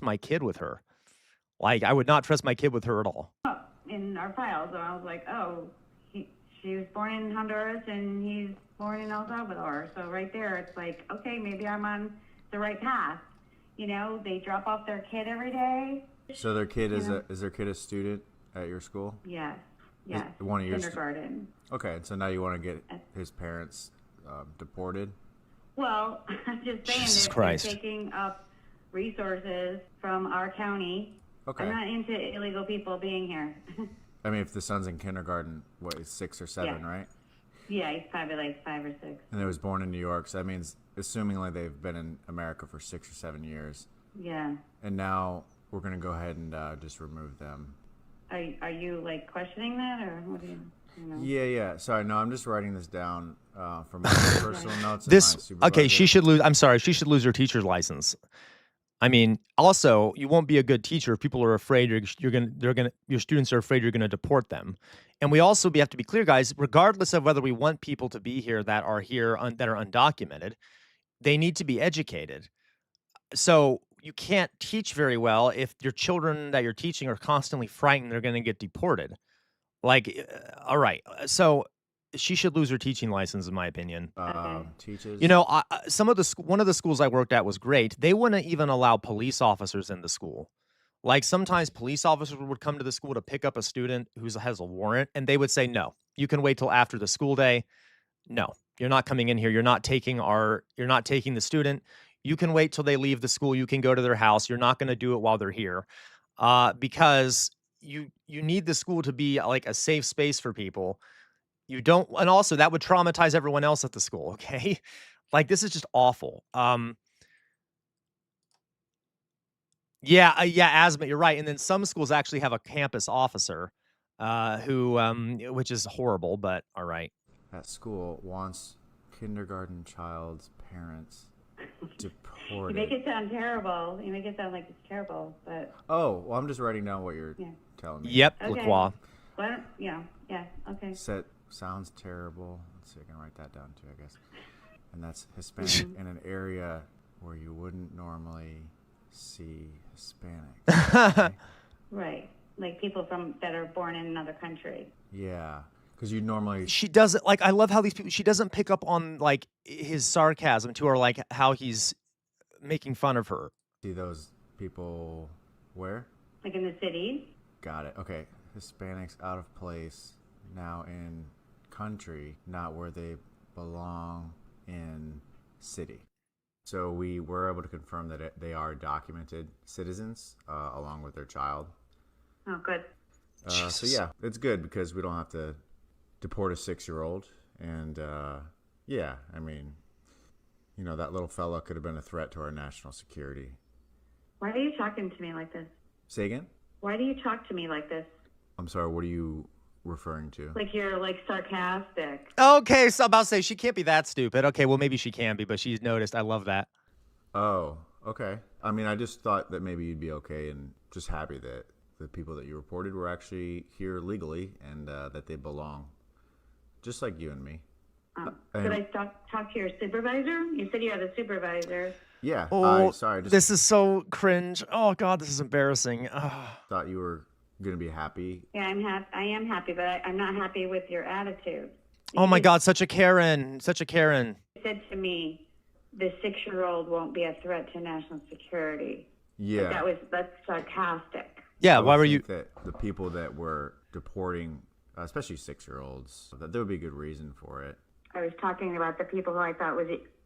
my kid with her. Like, I would not trust my kid with her at all. in our files, and I was like, oh, she was born in Honduras and he's born in El Salvador. So right there, it's like, okay, maybe I'm on the right path. You know, they drop off their kid every day. So their kid is their kid a student at your school? Yes, yes. One of your kindergarten. Okay, so now you want to get his parents deported? Well, I'm just saying Jesus that Christ. they're taking up resources from our county. Okay. I'm not into illegal people being here. I mean, if the son's in kindergarten, what, he's 6 or 7, Yeah. right? Yeah, he's probably like 5 or 6. And they was born in New York, so that means, assumingly, they've been in America for 6 or 7 years. Yeah. And now we're going to go ahead and just remove them. Are you like questioning that, or what do you know? Yeah. Sorry, no, I'm just writing this down from my personal notes. And This my okay, she supervisor. should lose. I'm sorry, she should lose her teacher's license. I mean, also, you won't be a good teacher if people are afraid your students are afraid you're gonna deport them. And we also have to be clear, guys. Regardless of whether we want people to be here that are that are undocumented, they need to be educated. So you can't teach very well if your children that you're teaching are constantly frightened they're going to get deported. Like, all right, so she should lose her teaching license, in my opinion. Teaches. You know, some of one of the schools I worked at was great. They wouldn't even allow police officers in the school. Like sometimes police officers would come to the school to pick up a student who has a warrant, and they would say, "No, you can wait till after the school day. No, you're not coming in here. You're not taking the student. You can wait till they leave the school. You can go to their house. You're not going to do it while they're here, because you need the school to be like a safe space for people. You don't, and also that would traumatize everyone else at the school. Okay, like this is just awful. Yeah, asthma. You're right. And then some schools actually have a campus officer, which is horrible. But all right. At school wants kindergarten child's parents deported. You make it sound terrible. You make it sound like it's terrible, but Oh, well, I'm just writing down what you're telling me. Yep, Okay. Lacroix. well, yeah, okay. Sounds terrible. Let's see, I can write that down too, I guess. And that's Hispanic in an area where you wouldn't normally see Hispanics. Okay? Right, like people that are born in another country. Yeah, because you normally She doesn't like. I love how these people. She doesn't pick up on like his sarcasm to her, like how he's making fun of her. see those people where? Like in the city. Got it. Okay, Hispanics out of place now in country, not where they belong in city. So we were able to confirm that they are documented citizens along with their child. Oh, good. So yeah, it's good because we don't have to deport a 6-year-old. And yeah, I mean, you know, that little fella could have been a threat to our national security. Why are you talking to me like this? Say again? Why do you talk to me like this? I'm sorry, what are you referring to? Like you're like sarcastic. Okay, so I'm about to say she can't be that stupid. Okay, well maybe she can be, but she's noticed. I love that. Oh, okay. I mean, I just thought that maybe you'd be okay and just happy that the people that you reported were actually here legally and that they belong. Just like you and me. Could I talk to your supervisor? You said you are the supervisor. Yeah. Oh, Sorry, I just this is so cringe. Oh God, this is embarrassing. Ugh. thought you were going to be happy. Yeah, I am happy, but I'm not happy with your attitude. Oh my God, such a Karen, such a Karen. You said to me, the 6-year-old won't be a threat to national security. Yeah. That's sarcastic. Yeah, I would why were think you? that the people that were deporting, especially 6-year-olds, that there would be a good reason for it. I was talking about the people who I thought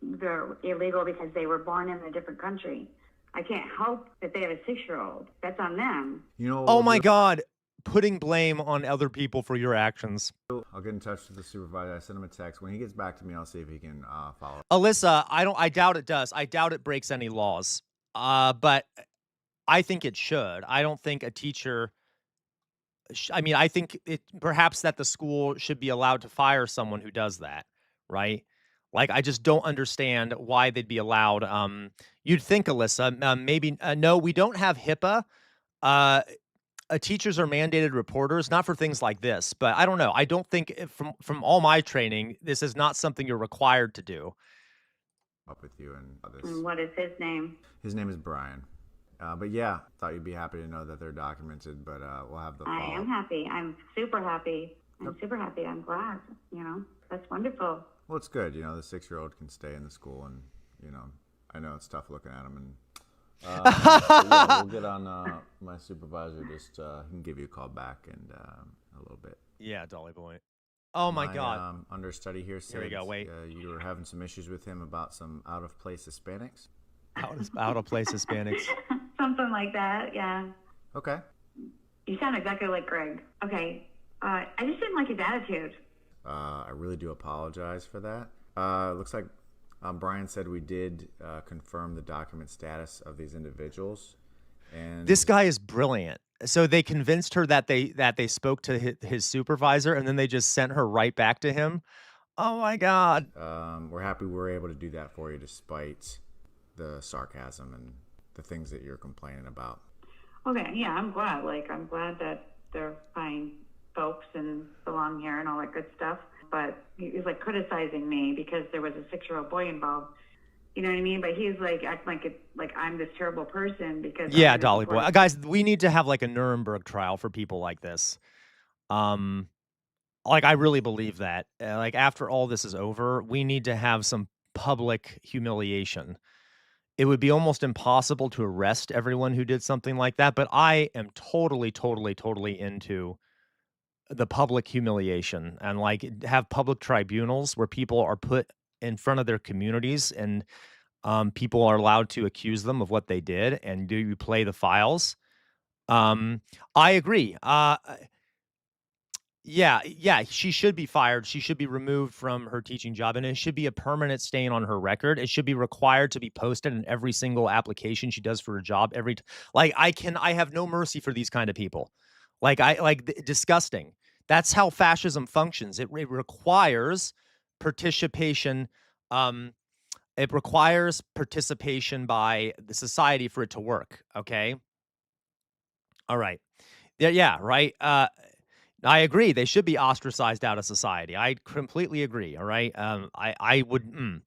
they're illegal because they were born in a different country. I can't help that they have a 6-year-old. That's on them. You know. Oh my God, putting blame on other people for your actions. I'll get in touch with the supervisor. I send him a text. When he gets back to me, I'll see if he can follow. Alyssa, I doubt it does. I doubt it breaks any laws. But I think it should. I don't think a teacher. I mean, I think perhaps that the school should be allowed to fire someone who does that, right? Like, I just don't understand why they'd be allowed. You'd think, Alyssa, maybe no, we don't have HIPAA. teachers are mandated reporters, not for things like this, but I don't know. I don't think from all my training, this is not something you're required to do. Up with you and And this. what is his name? His name is Brian. But yeah, thought you'd be happy to know that they're documented, but we'll have the I follow-up. am happy. I'm super happy. I'm super happy. I'm glad. That's wonderful. Well, it's good. The 6-year-old can stay in the school, and I know it's tough looking at him. And yeah, we'll get on my supervisor. Just he can give you a call back in a little bit. Yeah, Dolly boy. Oh my God. Understudy here said we go, wait. You were having some issues with him about some out of place Hispanics. Out of place Hispanics. Something like that, yeah. Okay. You sound exactly like Greg. Okay. I just didn't like his attitude. I really do apologize for that. Looks like Brian said we did confirm the document status of these individuals, and This guy is brilliant. So they convinced her that they spoke to his supervisor, and then they just sent her right back to him. Oh my God. we're happy we're able to do that for you, despite the sarcasm and the things that you're complaining about. Okay, yeah, I'm glad. I'm glad that they're fine folks and belong here and all that good stuff. But he was criticizing me because there was a 6-year-old boy involved. You know what I mean? But he's acting like I'm this terrible person because Yeah, I'm Dolly boy. reporting- Guys, we need to have a Nuremberg trial for people like this. I really believe that. After all this is over, we need to have some public humiliation. It would be almost impossible to arrest everyone who did something like that, but I am totally, totally, totally into the public humiliation and have public tribunals where people are put in front of their communities and people are allowed to accuse them of what they did and do you play the files. I agree. Yeah, she should be fired. She should be removed from her teaching job, and it should be a permanent stain on her record. It should be required to be posted in every single application she does for her job. I have no mercy for these kind of people. Disgusting. That's how fascism functions. It requires participation. It requires participation by the society for it to work. Okay. All right. Yeah. Right. I agree. They should be ostracized out of society. I completely agree. All right. I would.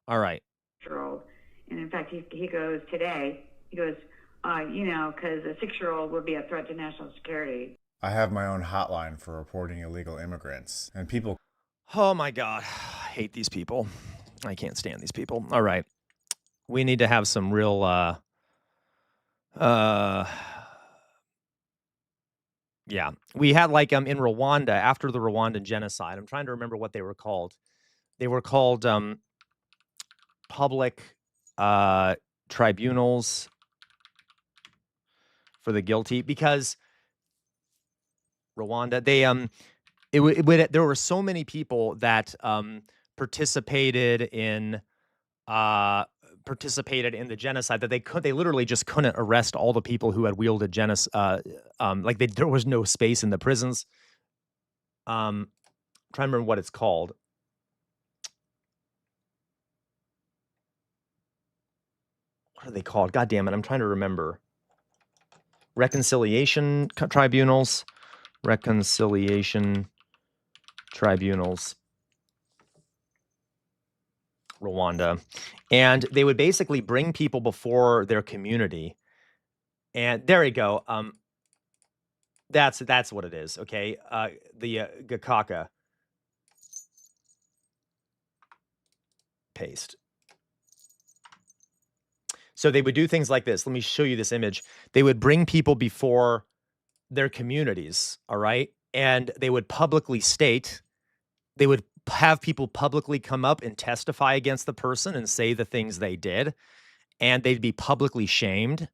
All right. year-old. And in fact, he goes today, because a 6-year-old would be a threat to national security. I have my own hotline for reporting illegal immigrants, and people. Oh my God. I hate these people. I can't stand these people. All right. We need to have some real, yeah. We had in Rwanda, after the Rwandan genocide, I'm trying to remember what they were called. They were called, public, tribunals for the guilty, because Rwanda, there were so many people that, participated in the genocide that they literally just couldn't arrest all the people who had wielded genocide. There was no space in the prisons. Trying to remember what it's called. What are they called? God damn it! I'm trying to remember. Reconciliation tribunals. Reconciliation tribunals. Rwanda. And they would basically bring people before their community. And there you go. That's what it is. Okay. The Gakaka. Paste. So they would do things like this. Let me show you this image. They would bring people before their communities, all right? And they would publicly state, they would have people publicly come up and testify against the person and say the things they did, and they'd be publicly shamed,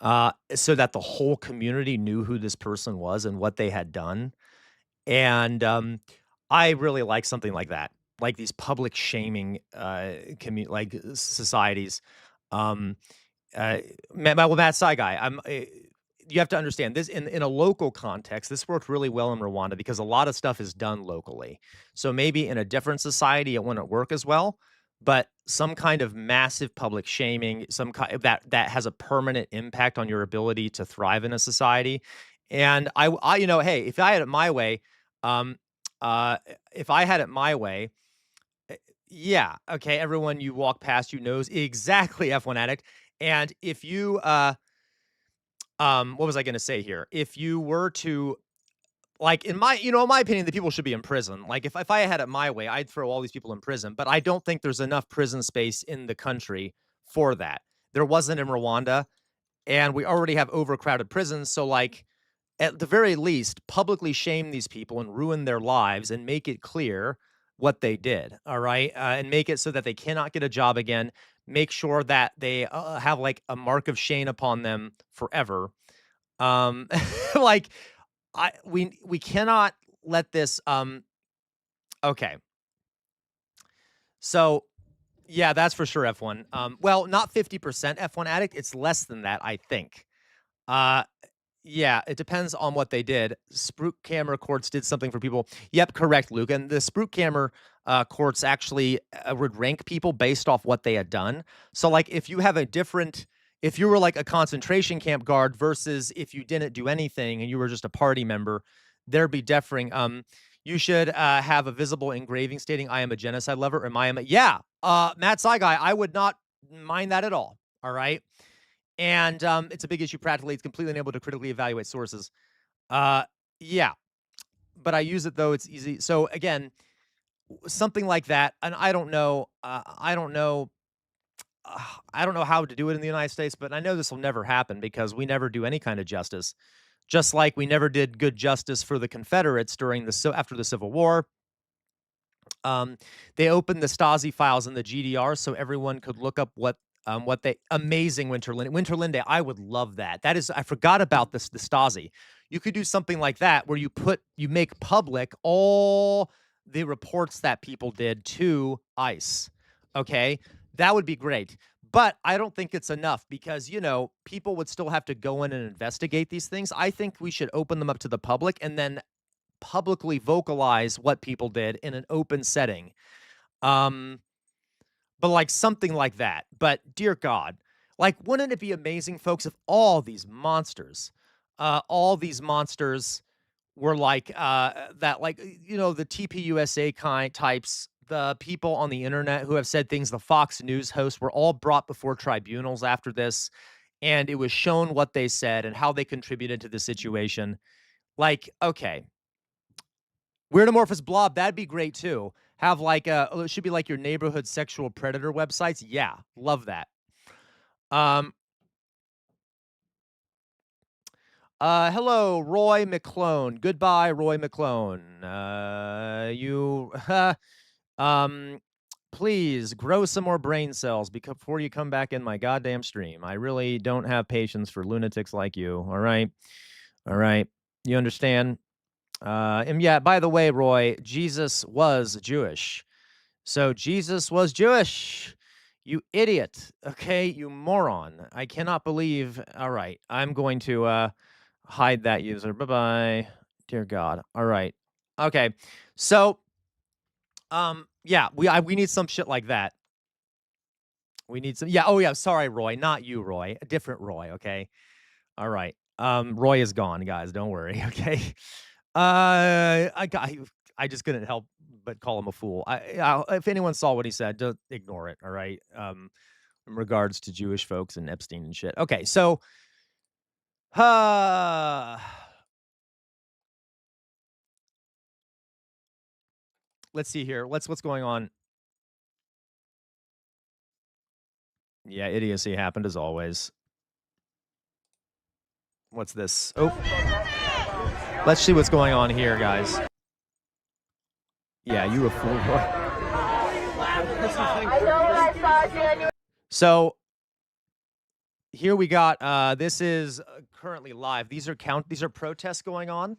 so that the whole community knew who this person was and what they had done. And I really like something like that, like these public shaming societies. Matt Saigai, you have to understand this in a local context. This worked really well in Rwanda because a lot of stuff is done locally. So maybe in a different society, it wouldn't work as well. But some kind of massive public shaming, some kind that has a permanent impact on your ability to thrive in a society, And hey, if I had it my way, um, if I had it my way, yeah, okay, everyone you walk past you knows exactly F1 addict. And if you, what was I going to say here? If you were to, like, in my opinion, the people should be in prison. Like, if I had it my way, I'd throw all these people in prison. But I don't think there's enough prison space in the country for that. There wasn't in Rwanda, and we already have overcrowded prisons. So, like, at the very least, publicly shame these people and ruin their lives and make it clear what they did. All right. And make it so that they cannot get a job again. Make sure that they have like a mark of shame upon them forever. Like, we cannot let this, okay. So, yeah, that's for sure, F1. Well, not 50% F1 addict. It's less than that, I think. Uh, Yeah, it depends on what they did. Spruik camera courts did something for people. Yep, correct, Luke. And the Spruik camera courts actually would rank people based off what they had done. So, like, if you have a different, if you were like a concentration camp guard versus if you didn't do anything and you were just a party member, there'd be differing. You should have a visible engraving stating "I am a genocide lover" or "I am a." Yeah, Matt Saigai, I would not mind that at all. All right. And it's a big issue practically. It's completely unable to critically evaluate sources. Uh, yeah, but I use it though. It's easy. So again, something like that. And I don't know. I don't know how to do it in the United States, but I know this will never happen because we never do any kind of justice. Just like we never did good justice for the Confederates during after the Civil War. They opened the Stasi files in the GDR so everyone could look up what they amazing Winterlinde. I would love that. That is, I forgot about this, the Stasi. You could do something like that where you make public all the reports that people did to ICE. Okay, that would be great. But I don't think it's enough because, people would still have to go in and investigate these things. I think we should open them up to the public and then publicly vocalize what people did in an open setting. But like something like that. But dear God, like, wouldn't it be amazing, folks, if all these monsters were like that, like, the TPUSA kind types, the people on the internet who have said things, the Fox News hosts were all brought before tribunals after this, and it was shown what they said and how they contributed to the situation. Like, okay, Weirdomorphous Blob, that'd be great too. Have like it should be like your neighborhood sexual predator websites. Yeah, love that. Hello, Roy McClone. Goodbye, Roy McClone. Please grow some more brain cells before you come back in my goddamn stream. I really don't have patience for lunatics like you. All right. You understand? And yeah, by the way, Roy, Jesus was Jewish. So Jesus was Jewish. You idiot. Okay, you moron. I cannot believe. All right, I'm going to hide that user. Bye-bye. Dear God. All right. Okay. So yeah, we need some shit like that. We need some. Yeah, oh yeah, sorry, Roy, not you, Roy. A different Roy, okay? All right. Roy is gone, guys. Don't worry, okay? I just couldn't help but call him a fool. If anyone saw what he said, don't ignore it. All right. In regards to Jewish folks and Epstein and shit. Okay, so, let's see here. What's going on? Yeah, idiocy happened as always. What's this? Oh, let's see what's going on here, guys. Yeah, you a fool. So here we got. This is currently live. These are protests going on.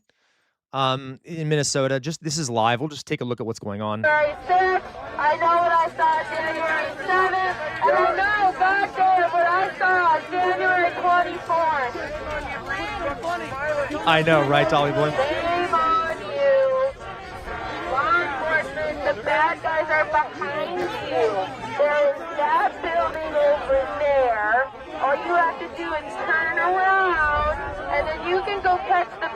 In Minnesota. This is live. We'll just take a look at what's going on. January 6th, I know what I saw January 7th, and I know back there what I saw January 24th. I know, right, Dolly Boy? Shame on you. Law enforcement, the bad guys are behind you. There is that building over there. All you have to do is turn around, and then you can go catch the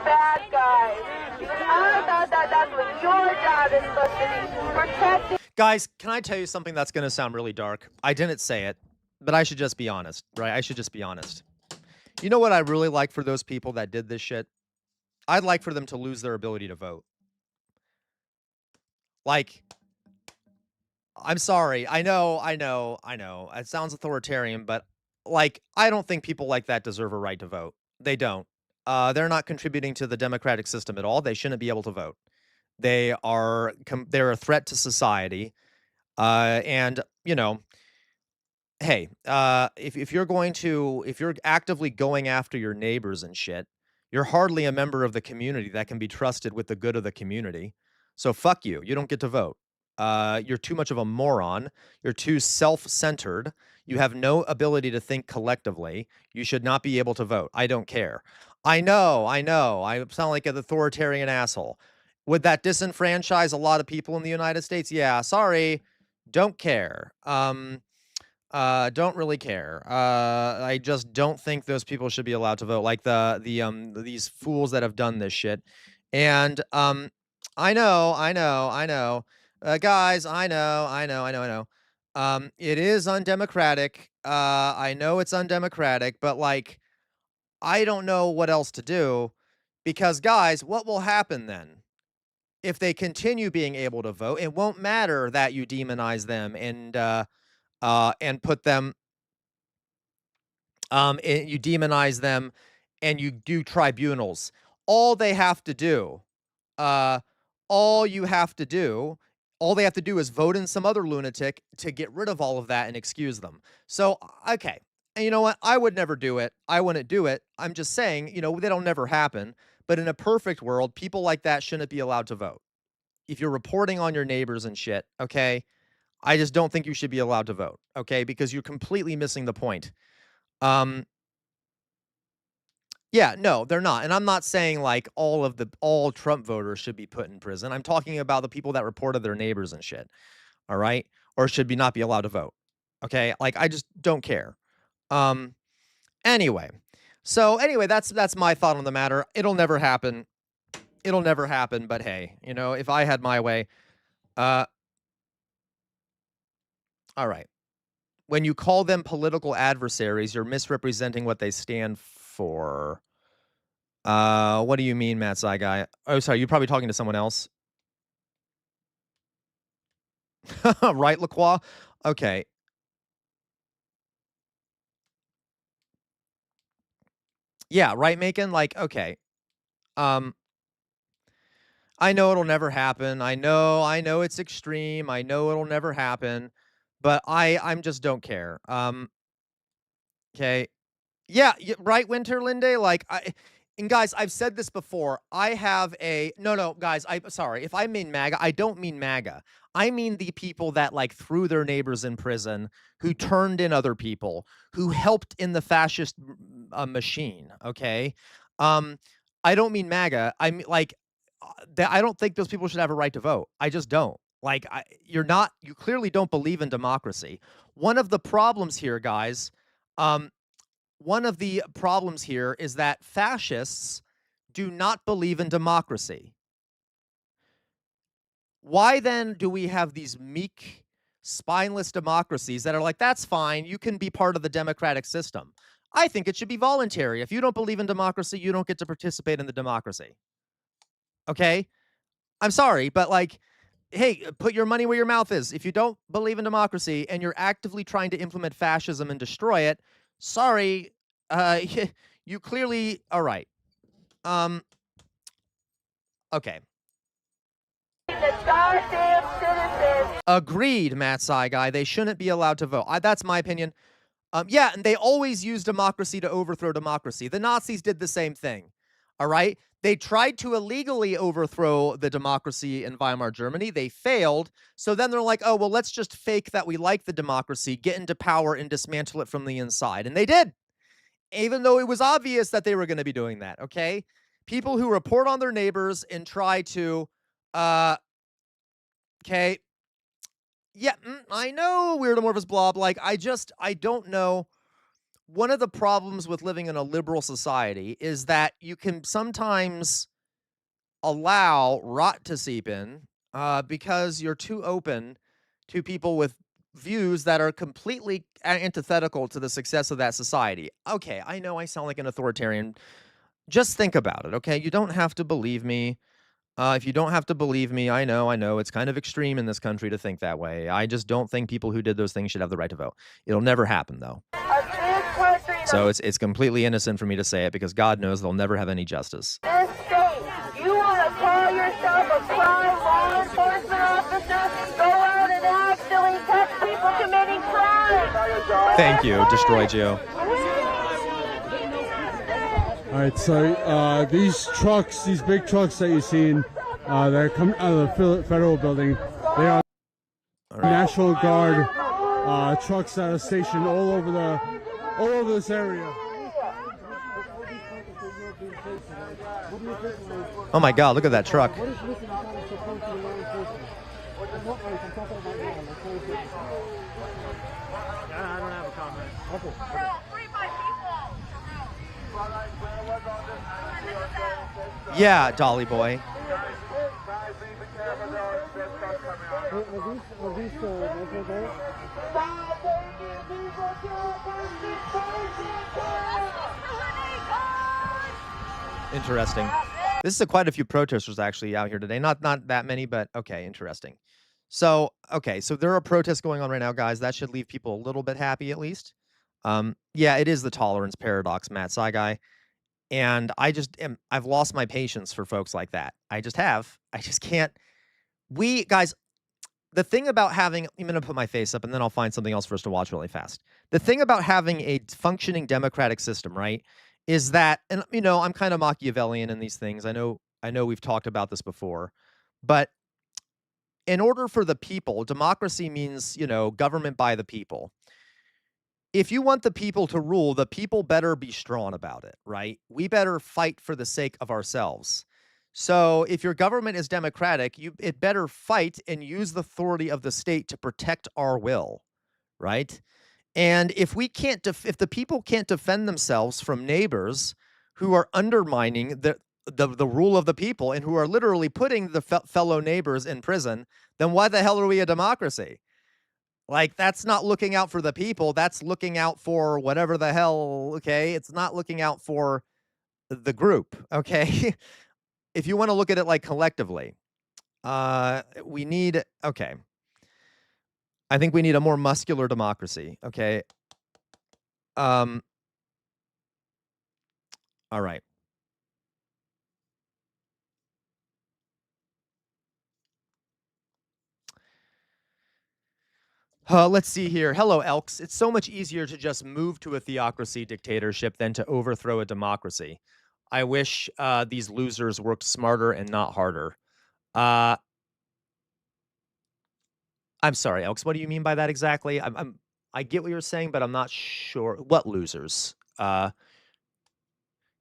Protecting. Guys, can I tell you something that's going to sound really dark? I didn't say it, but I should just be honest, right? I should just be honest. You know what I really like for those people that did this shit? I'd like for them to lose their ability to vote. Like, I'm sorry. I know. It sounds authoritarian, but like, I don't think people like that deserve a right to vote. They don't. They're not contributing to the democratic system at all. They shouldn't be able to vote. They're a threat to society. And you know, hey, if you're actively going after your neighbors and shit, you're hardly a member of the community that can be trusted with the good of the community. So fuck you. You don't get to vote. You're too much of a moron. You're too self-centered. You have no ability to think collectively. You should not be able to vote. I don't care. I know. I sound like an authoritarian asshole. Would that disenfranchise a lot of people in the United States? Yeah, sorry. Don't care. Don't really care. I just don't think those people should be allowed to vote, like these fools that have done this shit. And I know, guys, I know. It is undemocratic. I know it's undemocratic, but like, I don't know what else to do, because guys, what will happen then? If they continue being able to vote, it won't matter that you demonize them and put them you demonize them and you do tribunals. All they have to do, uh, all you have to do, all they have to do is vote in some other lunatic to get rid of all of that and excuse them. So, okay. And you know what? I would never do it. I wouldn't do it. I'm just saying, that'll never happen. But in a perfect world, people like that shouldn't be allowed to vote. If you're reporting on your neighbors and shit, okay? I just don't think you should be allowed to vote, okay? Because you're completely missing the point. Um, Yeah, no, they're not. And I'm not saying like all Trump voters should be put in prison. I'm talking about the people that reported their neighbors and shit. All right? Or should be not be allowed to vote. Okay? Like, I just don't care. Um anyway. So anyway, that's my thought on the matter. It'll never happen. It'll never happen, but hey, if I had my way, uh all right. When you call them political adversaries, you're misrepresenting what they stand for. What do you mean, Matt Guy? Oh, sorry, you're probably talking to someone else. Right, Lacroix? Okay. Yeah, right, Macon? Like, okay. Um, I know it'll never happen. I know it's extreme. I know it'll never happen, but I'm just don't care. Okay. Yeah, right, Winterlinde. Like, and guys, I've said this before. I have a no, guys. I sorry if I mean MAGA. I don't mean MAGA. I mean the people that like threw their neighbors in prison, who turned in other people, who helped in the fascist machine. Okay, um, I don't mean MAGA. I mean like, I don't think those people should have a right to vote. I just don't. Like, you clearly don't believe in democracy. One of the problems here, guys. Um, one of the problems here is that fascists do not believe in democracy. Why then do we have these meek, spineless democracies that are like, that's fine, you can be part of the democratic system? I think it should be voluntary. If you don't believe in democracy, you don't get to participate in the democracy. Okay? I'm sorry, but like, hey, put your money where your mouth is. If you don't believe in democracy and you're actively trying to implement fascism and destroy it, sorry, you clearly all right. Okay. The goddamn citizens. Agreed, Matt Guy. They shouldn't be allowed to vote. That's my opinion. Yeah, and they always use democracy to overthrow democracy. The Nazis did the same thing. All right? They tried to illegally overthrow the democracy in Weimar Germany. They failed. So then they're like, oh, well, let's just fake that we like the democracy, get into power, and dismantle it from the inside. And they did, even though it was obvious that they were going to be doing that. Okay? People who report on their neighbors and try to, okay. Yeah, I know, weirdomorphous blob. Like, I don't know. One of the problems with living in a liberal society is that you can sometimes allow rot to seep in, because you're too open to people with views that are completely antithetical to the success of that society. Okay, I know I sound like an authoritarian. Just think about it, okay? You don't have to believe me. If you don't have to believe me, I know, it's kind of extreme in this country to think that way. I just don't think people who did those things should have the right to vote. It'll never happen, though. A big country So it's completely innocent for me to say it because God knows they'll never have any justice. this state. You want to call yourself a crime law enforcement officer? Go out and actually catch people committing crime. Thank you, Destroyed You. All right, so these trucks, these big trucks that you've seen, they're coming out of the federal building. They are National Guard trucks that are stationed all over this area. Oh my God, look at that truck. I don't have a comment. Yeah, Dolly Boy. Interesting. This is quite a few protesters actually out here today. Not that many, but okay, interesting. So there are protests going on right now, guys. That should leave people a little bit happy at least. Yeah, it is the tolerance paradox, Matt Saigai. And I've lost my patience for folks like that. I just have. I just can't. Guys, the thing about having, I'm going to put my face up and then I'll find something else for us to watch really fast. The thing about having a functioning democratic system, right, is that, and I'm kind of Machiavellian in these things. I know we've talked about this before, but in order for the people, democracy means, government by the people. If you want the people to rule, the people better be strong about it, right? We better fight for the sake of ourselves. So if your government is democratic, it better fight and use the authority of the state to protect our will, right? And if the people can't defend themselves from neighbors who are undermining the rule of the people and who are literally putting the fellow neighbors in prison, then why the hell are we a democracy? Like, that's not looking out for the people. That's looking out for whatever the hell, okay? It's not looking out for the group, okay? If you want to look at it like collectively, we need, okay. I think we need a more muscular democracy, okay? All right. Let's see here. Hello, Elks. It's so much easier to just move to a theocracy dictatorship than to overthrow a democracy. I wish these losers worked smarter and not harder. I'm sorry, Elks. What do you mean by that exactly? I get what you're saying, but I'm not sure. What losers?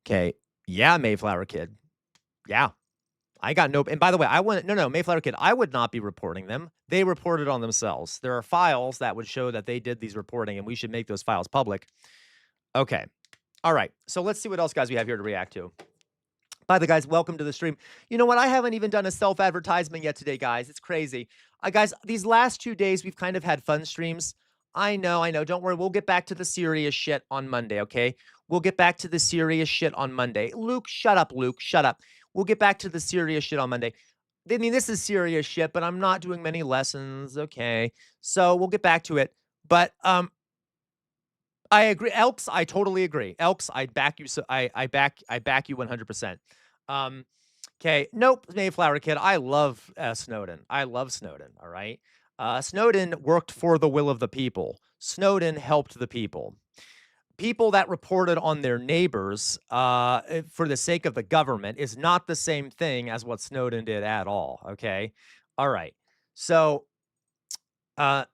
Okay. Yeah, Mayflower Kid. Yeah. I got no, and by the way, Mayflower Kid, I would not be reporting them. They reported on themselves. There are files that would show that they did these reporting, and we should make those files public. Okay. All right. So let's see what else, guys, we have here to react to. By the way, guys, welcome to the stream. You know what? I haven't even done a self-advertisement yet today, guys. It's crazy. Guys, these last 2 days, we've kind of had fun streams. I know. Don't worry. We'll get back to the serious shit on Monday, okay? We'll get back to the serious shit on Monday. Luke, shut up, Luke. Shut up. We'll get back to the serious shit on Monday. I mean, this is serious shit, but I'm not doing many lessons, okay? So we'll get back to it. But I agree. Elks, I totally agree. Elks, I back you. So I back you 100%. Okay. Nope. Mayflower Kid. I love Snowden. I love Snowden. All right. Snowden worked for the will of the people. Snowden helped the people. People that reported on their neighbors for the sake of the government is not the same thing as what Snowden did at all. Okay. All right. So, okay.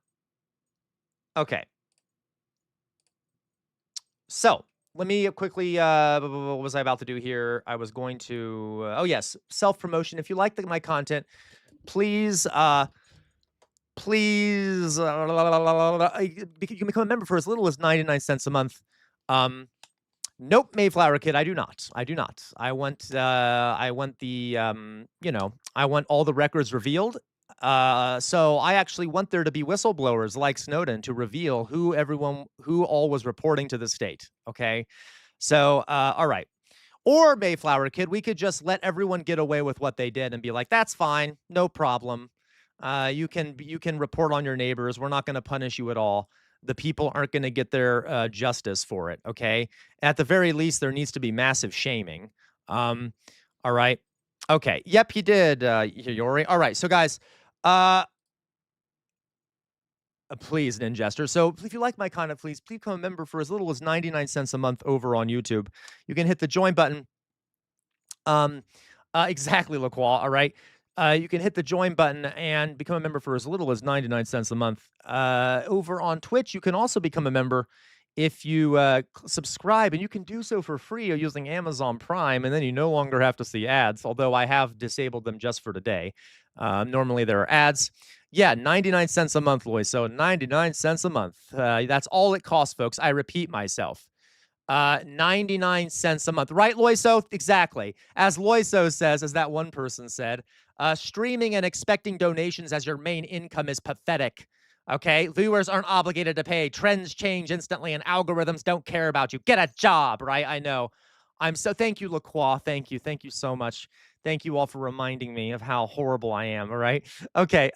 So let me quickly, what was I about to do here? I was going to, oh yes, self-promotion. If you like my content, please, you can become a member for as little as 99 cents a month. Nope, Mayflower Kid, I do not. I do not. I want I want all the records revealed. So I actually want there to be whistleblowers like Snowden to reveal who all was reporting to the state. Okay. So, all right. Or Mayflower Kid, we could just let everyone get away with what they did and be like, that's fine, no problem. You can report on your neighbors. We're not going to punish you at all. The people aren't going to get their justice for it. Okay. At the very least, there needs to be massive shaming. All right. Okay. Yep, he did, Yori. All right. So, guys, uh, please, Ninjester. So, if you like my content, please become a member for as little as 99 cents a month over on YouTube. You can hit the join button. Exactly, LaQual. All right. You can hit the join button and become a member for as little as 99 cents a month. Over on Twitch, you can also become a member if you subscribe, and you can do so for free or using Amazon Prime, and then you no longer have to see ads, although I have disabled them just for today. Normally there are ads. Yeah, 99 cents a month, Loy. So 99 cents a month. That's all it costs, folks. I repeat myself. 99 cents a month. Right, Loiso? Exactly. As Loiso says, as that one person said, streaming and expecting donations as your main income is pathetic. Okay? Viewers aren't obligated to pay. Trends change instantly and algorithms don't care about you. Get a job, right? I know. Thank you, LaCroix. Thank you. Thank you so much. Thank you all for reminding me of how horrible I am. All right. Okay.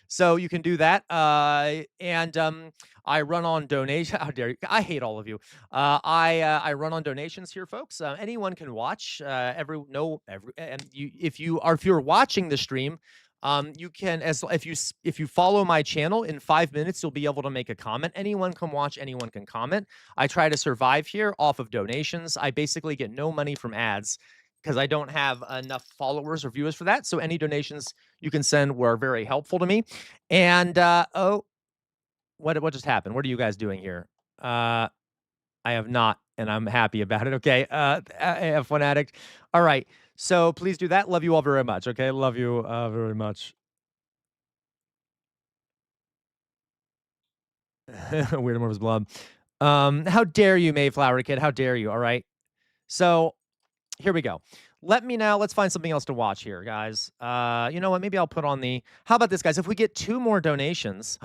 So you can do that. And I run on donation. How dare you? I hate all of you. I run on donations here, folks. Anyone can watch. And if you're watching the stream, you can if you follow my channel in 5 minutes, you'll be able to make a comment. Anyone can watch. Anyone can comment. I try to survive here off of donations. I basically get no money from ads because I don't have enough followers or viewers for that. So any donations you can send were very helpful to me. And what just happened? What are you guys doing here? I have not, and I'm happy about it. Okay. F1 Addict. All right. So please do that. Love you all very much. Okay. Love you very much. Weird Morpheus Blob. How dare you, Mayflower Kid? How dare you? All right. So here we go. Let's find something else to watch here, guys. You know what? Maybe I'll put on how about this, guys? If we get 2 more donations,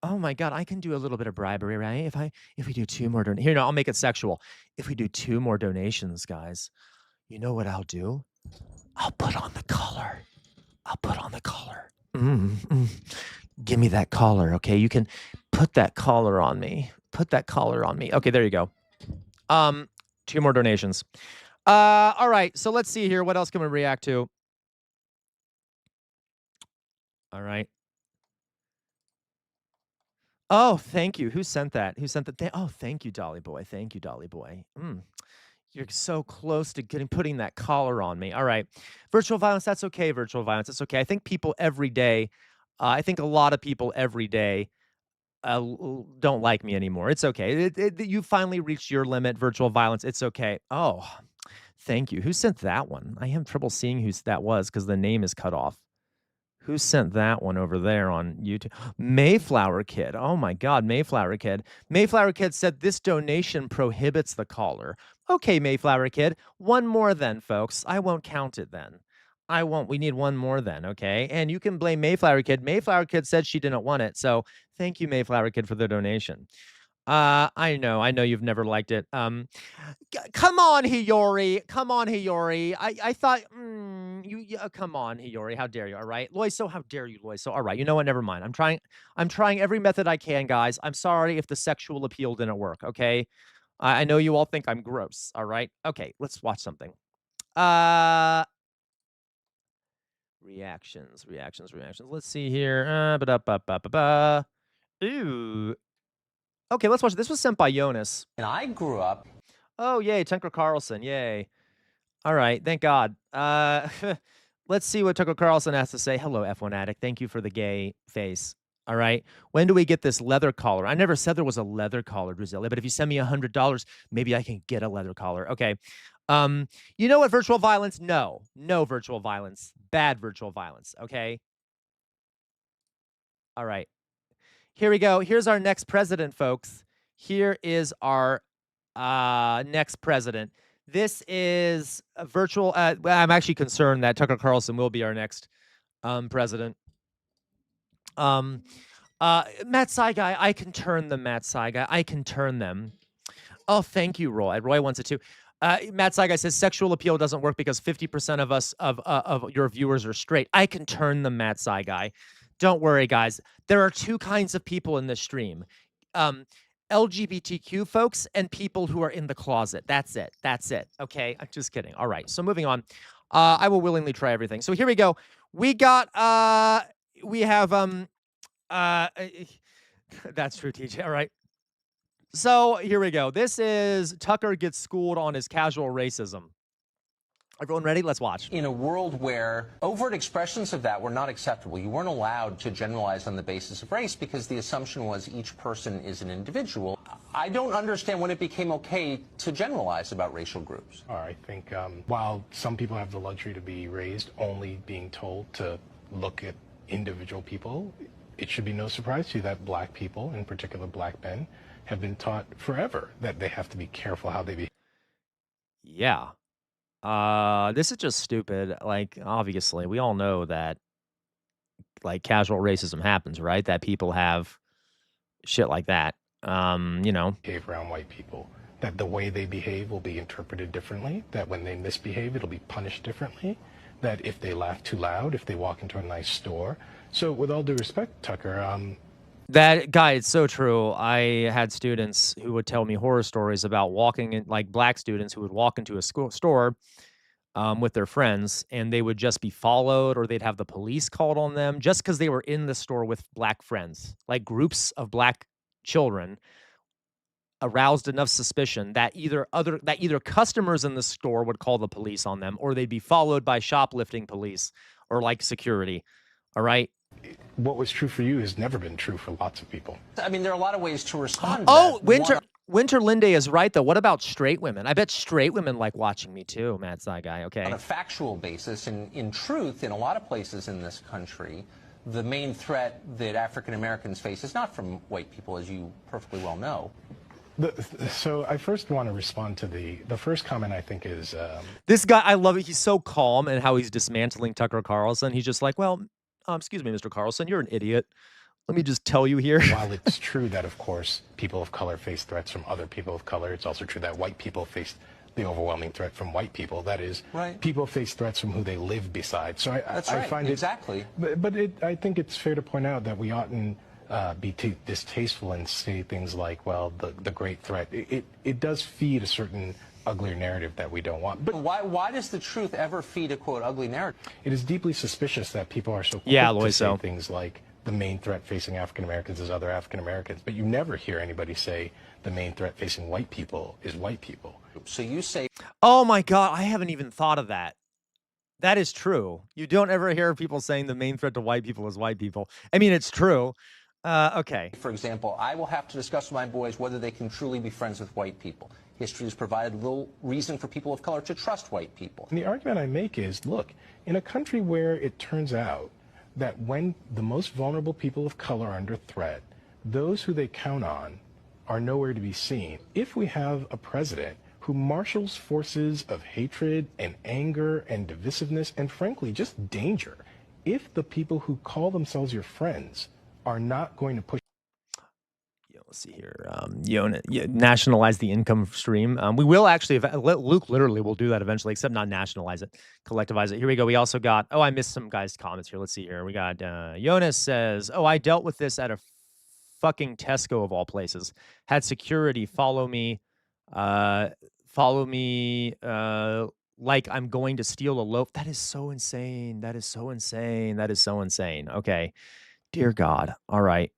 oh my God, I can do a little bit of bribery, right? If we do 2 more donations, here, no, I'll make it sexual. If we do 2 more donations, guys, you know what I'll do? I'll put on the collar. I'll put on the collar. Give me that collar, okay? You can put that collar on me. Put that collar on me. Okay, there you go. 2 more donations. All right, so let's see here. What else can we react to? All right. Oh, thank you. Who sent that? Who sent that? Oh, thank you, Dolly Boy. Thank you, Dolly Boy. You're so close to putting that collar on me. All right. Virtual violence, that's okay. Virtual violence, it's okay. I think people every day, I think a lot of people every day don't like me anymore. It's okay. You finally reached your limit, virtual violence. It's okay. Oh, thank you. Who sent that one? I have trouble seeing who that was because the name is cut off. Who sent that one over there on YouTube? Mayflower Kid. Oh my God, Mayflower Kid. Mayflower Kid said this donation prohibits the caller. Okay, Mayflower Kid. One more then, folks. I won't count it then. I won't. We need one more then, okay? And you can blame Mayflower Kid. Mayflower Kid said she didn't want it. So thank you, Mayflower Kid, for the donation. I know you've never liked it. Come on, Hiyori. Come on, Hiyori. I thought, come on, Hiyori. How dare you? All right, Loiso. How dare you, Loiso? All right, you know what? Never mind. I'm trying every method I can, guys. I'm sorry if the sexual appeal didn't work. Okay, I know you all think I'm gross. All right. Okay, let's watch something. Reactions. Let's see here. Ooh. Okay, let's watch. This was sent by Jonas. And I grew up. Oh, yay, Tucker Carlson. Yay. All right, thank God. Let's see what Tucker Carlson has to say. Hello, F1 Addict. Thank you for the gay face. All right. When do we get this leather collar? I never said there was a leather collar, Drusilla, but if you send me $100, maybe I can get a leather collar. Okay. You know what? Virtual violence? No virtual violence. Bad virtual violence. Okay. All right. Here we go. Here's our next president, folks. Here is our next president. This is a virtual. I'm actually concerned that Tucker Carlson will be our next president. Matt Saigai, I can turn them, Matt Saigai. I can turn them. Oh, thank you, Roy. Roy wants it too. Matt Saigai says sexual appeal doesn't work because 50% of us, of your viewers are straight. I can turn them, Matt Saigai. Don't worry, guys. There are two kinds of people in this stream. LGBTQ folks and people who are in the closet. That's it. That's it. Okay. I'm just kidding. All right. So moving on. I will willingly try everything. So here we go. We got, we have, that's true, TJ. All right. So here we go. This is Tucker gets schooled on his casual racism. Everyone ready? Let's watch. In a world where overt expressions of that were not acceptable, you weren't allowed to generalize on the basis of race because the assumption was each person is an individual. I don't understand when it became okay to generalize about racial groups. I think while some people have the luxury to be raised only being told to look at individual people, it should be no surprise to you that black people, in particular black men, have been taught forever that they have to be careful how they behave. Yeah. This is just stupid. Like, obviously, we all know that, like, casual racism happens, right? That people have shit like that. You know. Behave around white people. That the way they behave will be interpreted differently. That when they misbehave, it'll be punished differently. That if they laugh too loud, if they walk into a nice store. So, with all due respect, Tucker, that guy, it's so true. I had students who would tell me horror stories about walking in, like black students who would walk into a store with their friends, and they would just be followed or they'd have the police called on them just because they were in the store with black friends. Like groups of black children aroused enough suspicion that either customers in the store would call the police on them or they'd be followed by shoplifting police or like security. All right. What was true for you has never been true for lots of people. I mean, there are a lot of ways to respond to Oh, that. Winter Linde is right, though. What about straight women? I bet straight women like watching me, too, Matt Saigai, okay? On a factual basis, and in truth, in a lot of places in this country, the main threat that African Americans face is not from white people, as you perfectly well know. So I first want to respond to the first comment. I think is this guy. I love it. He's so calm and how he's dismantling Tucker Carlson. He's just like, well, excuse me, Mr. Carlson, you're an idiot. Let me just tell you here. While it's true that, of course, people of color face threats from other people of color, it's also true that white people face the overwhelming threat from white people. That is, right. People face threats from who they live beside. So That's I right. find exactly. But I think it's fair to point out that we oughtn't be distasteful and say things like, well, the great threat. It does feed a certain uglier narrative that we don't want. But why does the truth ever feed a, quote, ugly narrative? It is deeply suspicious that people are so quick to say so. things like the main threat facing African Americans is other African Americans, but you never hear anybody say the main threat facing white people is white people. So you say... Oh, my God, I haven't even thought of that. That is true. You don't ever hear people saying the main threat to white people is white people. I mean, it's true. Okay. For example, I will have to discuss with my boys whether they can truly be friends with white people. History has provided little reason for people of color to trust white people. And the argument I make is, look, in a country where it turns out that when the most vulnerable people of color are under threat, those who they count on are nowhere to be seen. If we have a president who marshals forces of hatred and anger and divisiveness and, frankly, just danger, if the people who call themselves your friends are not going to push... Let's see here. Nationalize the income stream. We will actually, Luke literally will do that eventually, except not nationalize it, collectivize it. Here we go. We also got, I missed some guys' comments here. Let's see here. We got, Jonas says, I dealt with this at a fucking Tesco of all places. Had security follow me, like I'm going to steal a loaf. That is so insane. That is so insane. That is so insane. Okay. Dear God. All right.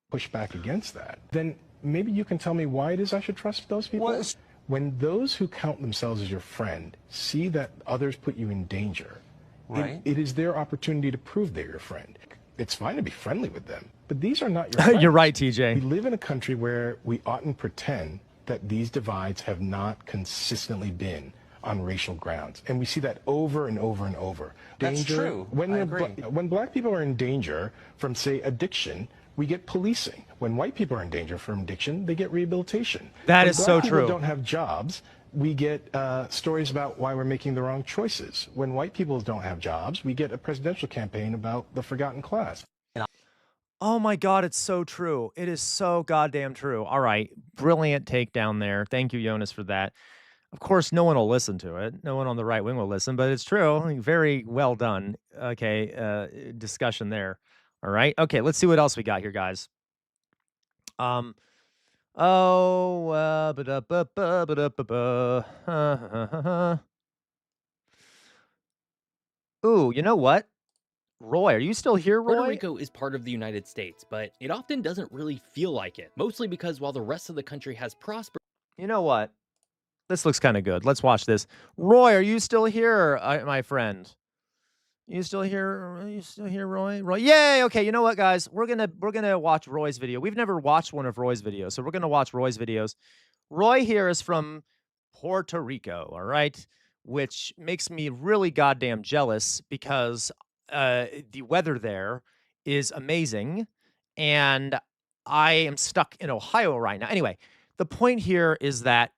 Push back against that, then maybe you can tell me why it is I should trust those people. When those who count themselves as your friend see that others put you in danger, right. it is their opportunity to prove they're your friend. It's fine to be friendly with them, but these are not your friends. You're right, TJ. We live in a country where we oughtn't pretend that these divides have not consistently been on racial grounds. And we see that over and over and over. That's true. When I agree. When black people are in danger from, say, addiction, we get policing. When white people are in danger from addiction, they get rehabilitation. That When is black so people true. don't have jobs, we get stories about why we're making the wrong choices. When white people don't have jobs, we get a presidential campaign about the forgotten class. Oh my God, it's so true. It is so goddamn true. All right. Brilliant takedown there. Thank you, Jonas, for that. Of course, no one will listen to it. No one on the right wing will listen, but it's true. Very well done. Okay. Discussion there. All right. Okay. Let's see what else we got here, guys. Oh, ba-da-ba-ba-ba-da-ba-ba. Ooh, you know what? Roy, are you still here, Roy? Puerto Rico is part of the United States, but it often doesn't really feel like it, mostly because while the rest of the country has prospered. You know what? This looks kind of good. Let's watch this. Roy, are you still here, my friend? You still here? Are you still here, Roy? Roy, yay! Okay, you know what, guys? We're gonna watch Roy's video. We've never watched one of Roy's videos, so we're gonna watch Roy's videos. Roy here is from Puerto Rico, all right, which makes me really goddamn jealous because the weather there is amazing, and I am stuck in Ohio right now. Anyway, the point here is that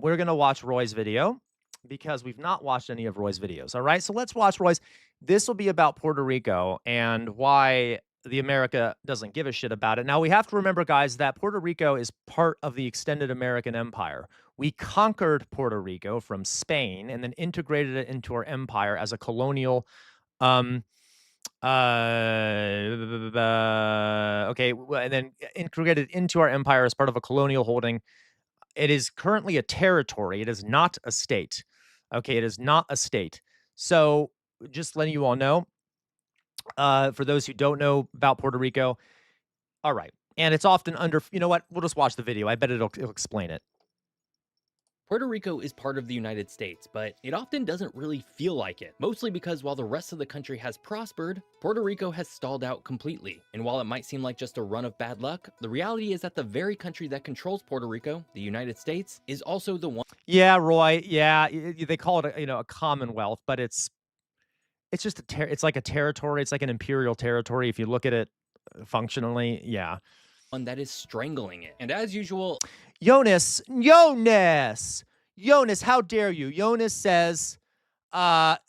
we're gonna watch Roy's video because we've not watched any of Roy's videos. All right, so let's watch Roy's. This will be about Puerto Rico and why the America doesn't give a shit about it. Now, we have to remember, guys, that Puerto Rico is part of the extended American empire. We conquered Puerto Rico from Spain and then integrated it into our empire as a colonial okay, and then integrated into our empire as part of a colonial holding. It is currently a territory. It is not a state. Okay, it is not a state. So just letting you all know, for those who don't know about Puerto Rico, all right. And it's often under, you know what? We'll just watch the video. I bet it'll explain it. Puerto Rico is part of the United States, but it often doesn't really feel like it, mostly because while the rest of the country has prospered, Puerto Rico has stalled out completely. And while it might seem like just a run of bad luck, the reality is that the very country that controls Puerto Rico, the United States, is also the one. Yeah, Roy. Yeah, they call it a commonwealth, but it's just it's like a territory. It's like an imperial territory if you look at it functionally. Yeah. One that is strangling it. And as usual, Jonas, how dare you? Jonas says,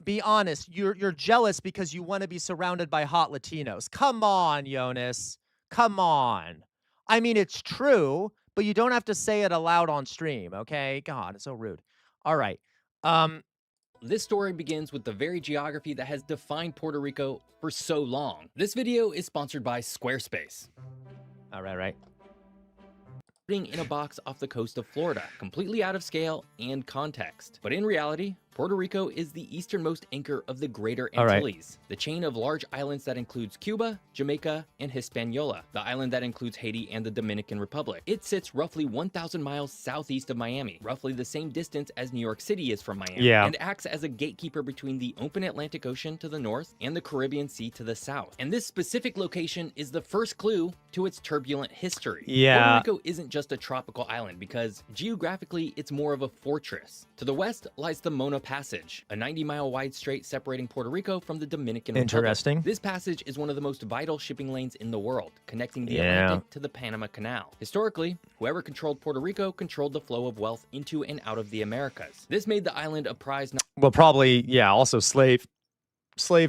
be honest, you're jealous because you want to be surrounded by hot Latinos. Come on, Jonas. Come on. I mean, it's true, but you don't have to say it aloud on stream, okay? God, it's so rude. All right. This story begins with the very geography that has defined Puerto Rico for so long. This video is sponsored by Squarespace. All right. In a box off the coast of Florida, completely out of scale and context. But in reality, Puerto Rico is the easternmost anchor of the Greater Antilles, the chain of large islands that includes Cuba, Jamaica, and Hispaniola, the island that includes Haiti and the Dominican Republic. It sits roughly 1,000 miles southeast of Miami, roughly the same distance as New York City is from Miami, and acts as a gatekeeper between the open Atlantic Ocean to the north and the Caribbean Sea to the south. And this specific location is the first clue to its turbulent history. Puerto Rico isn't just a tropical island because geographically it's more of a fortress. To the west lies the Mona Passage, a 90-mile wide strait separating Puerto Rico from the Dominican Republic. This passage is one of the most vital shipping lanes in the world, connecting the Atlantic to the Panama Canal. Historically, whoever controlled Puerto Rico controlled the flow of wealth into and out of the Americas. This made the island a prize. Well, probably, also slave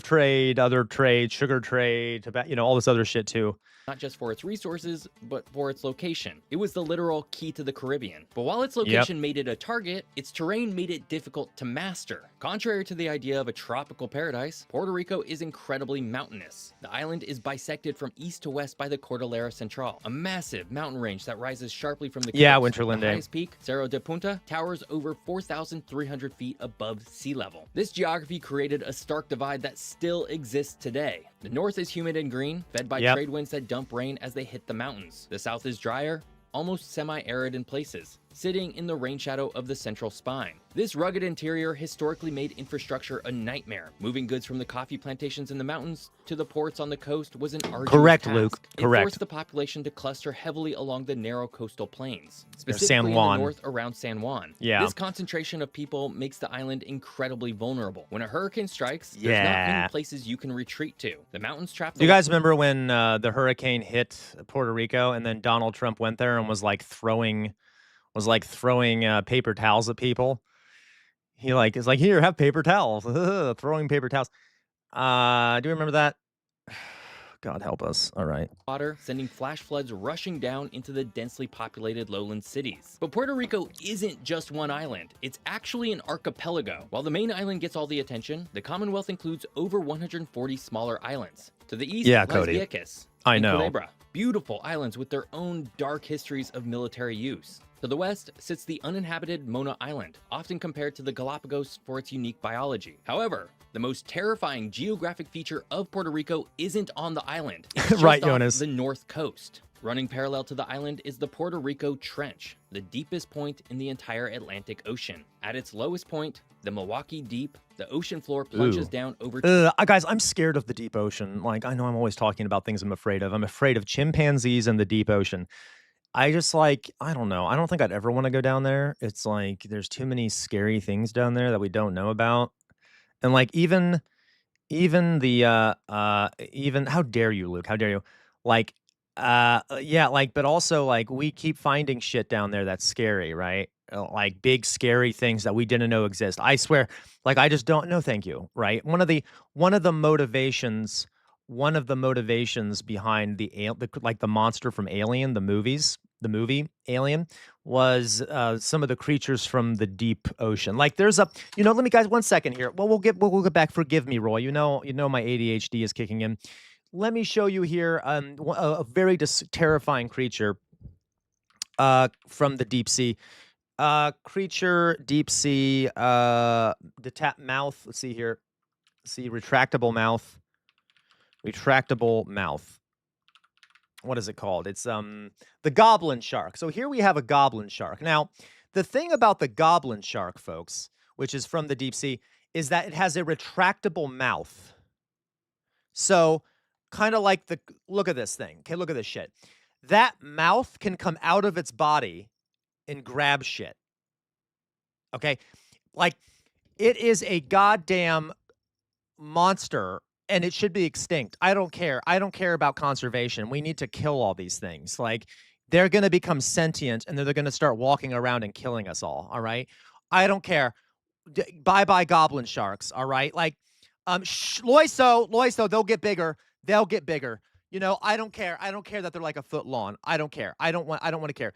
trade, other trade, sugar trade, tobacco, all this other shit too. Not just for its resources, but for its location. It was the literal key to the Caribbean. But while its location made it a target, its terrain made it difficult to master. Contrary to the idea of a tropical paradise, Puerto Rico is incredibly mountainous. The island is bisected from east to west by the Cordillera Central, a massive mountain range that rises sharply from the coast. Winterland. The highest peak, Cerro de Punta, towers over 4,300 feet above sea level. This geography created a stark divide that still exists today. The north is humid and green, fed by trade winds that dump rain as they hit the mountains. The south is drier, almost semi-arid in places. sitting in the rain shadow of the central spine. This rugged interior historically made infrastructure a nightmare. Moving goods from the coffee plantations in the mountains to the ports on the coast was an arduous Correct, task. Luke. It Correct. forced the population to cluster heavily along the narrow coastal plains, There's specifically San Juan. in the north around San Juan. Yeah. This concentration of people makes the island incredibly vulnerable. When a hurricane strikes, there's not Yeah. many places you can retreat to. The mountains trap the Do you guys remember when the hurricane hit Puerto Rico and then Donald Trump went there and was like throwing paper towels at people? He is like, here, have paper towels. Throwing paper towels. Do you remember that? God help us. All right. water, sending flash floods rushing down into the densely populated lowland cities. But Puerto Rico isn't just one island. It's actually an archipelago. While the main island gets all the attention, the Commonwealth includes over 140 smaller islands. To the east Yeah, lies Cody. Vieques I and know. Culebra, beautiful islands with their own dark histories of military use. To the west sits the uninhabited Mona Island, often compared to the Galapagos for its unique biology. However, the most terrifying geographic feature of Puerto Rico isn't on the island. It's just Right, off Jonas. the north coast. Running parallel to the island is the Puerto Rico Trench, the deepest point in the entire Atlantic Ocean. At its lowest point, the Milwaukee Deep, the ocean floor plunges Ooh. down over Guys, I'm scared of the deep ocean. Like, I know I'm always talking about things I'm afraid of. I'm afraid of chimpanzees and the deep ocean. I just I don't know. I don't think I'd ever want to go down there. It's like there's too many scary things down there that we don't know about. And like even even how dare you, Luke? How dare you? Like yeah, but also we keep finding shit down there that's scary, right? Like big scary things that we didn't know exist. I swear, I just don't know, thank you, right? One of the motivations behind the monster from Alien, the movie Alien, was some of the creatures from the deep ocean. Like there's a, let me guys 1 second here. Well, we'll get back. Forgive me, Roy. You know my ADHD is kicking in. Let me show you here a very terrifying creature from the deep sea. Creature, deep sea, mouth. Let's see here. See, retractable mouth. Retractable mouth. What is it called? It's the goblin shark. So here we have a goblin shark. Now, the thing about the goblin shark, folks, which is from the deep sea, is that it has a retractable mouth. So, kind of like look at this thing. Okay, look at this shit. That mouth can come out of its body and grab shit. Okay? It is a goddamn monster. And it should be extinct. I don't care. I don't care about conservation. We need to kill all these things. They're going to become sentient and they're going to start walking around and killing us all right? I don't care. Bye-bye goblin sharks, all right? Loiso, they'll get bigger. They'll get bigger. I don't care. I don't care that they're like a foot long. I don't care. I don't want to care.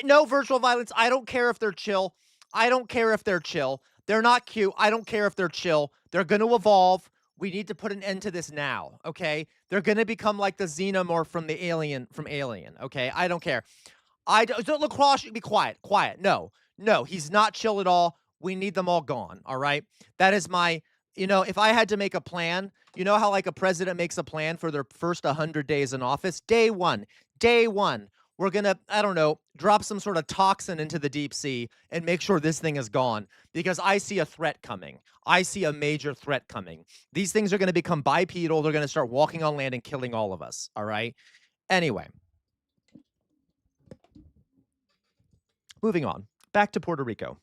No virtual violence. I don't care if they're chill. I don't care if they're chill. They're not cute. I don't care if they're chill. They're going to evolve. We need to put an end to this now, okay? They're going to become like the xenomorph from Alien, okay? I don't care. Don't lacrosse, be quiet. No, he's not chill at all. We need them all gone, all right? That is my, if I had to make a plan, how a president makes a plan for their first 100 days in office? Day one, we're going to, I don't know, drop some sort of toxin into the deep sea and make sure this thing is gone because I see a threat coming. I see a major threat coming. These things are going to become bipedal. They're going to start walking on land and killing all of us. All right. Anyway, moving on back to Puerto Rico.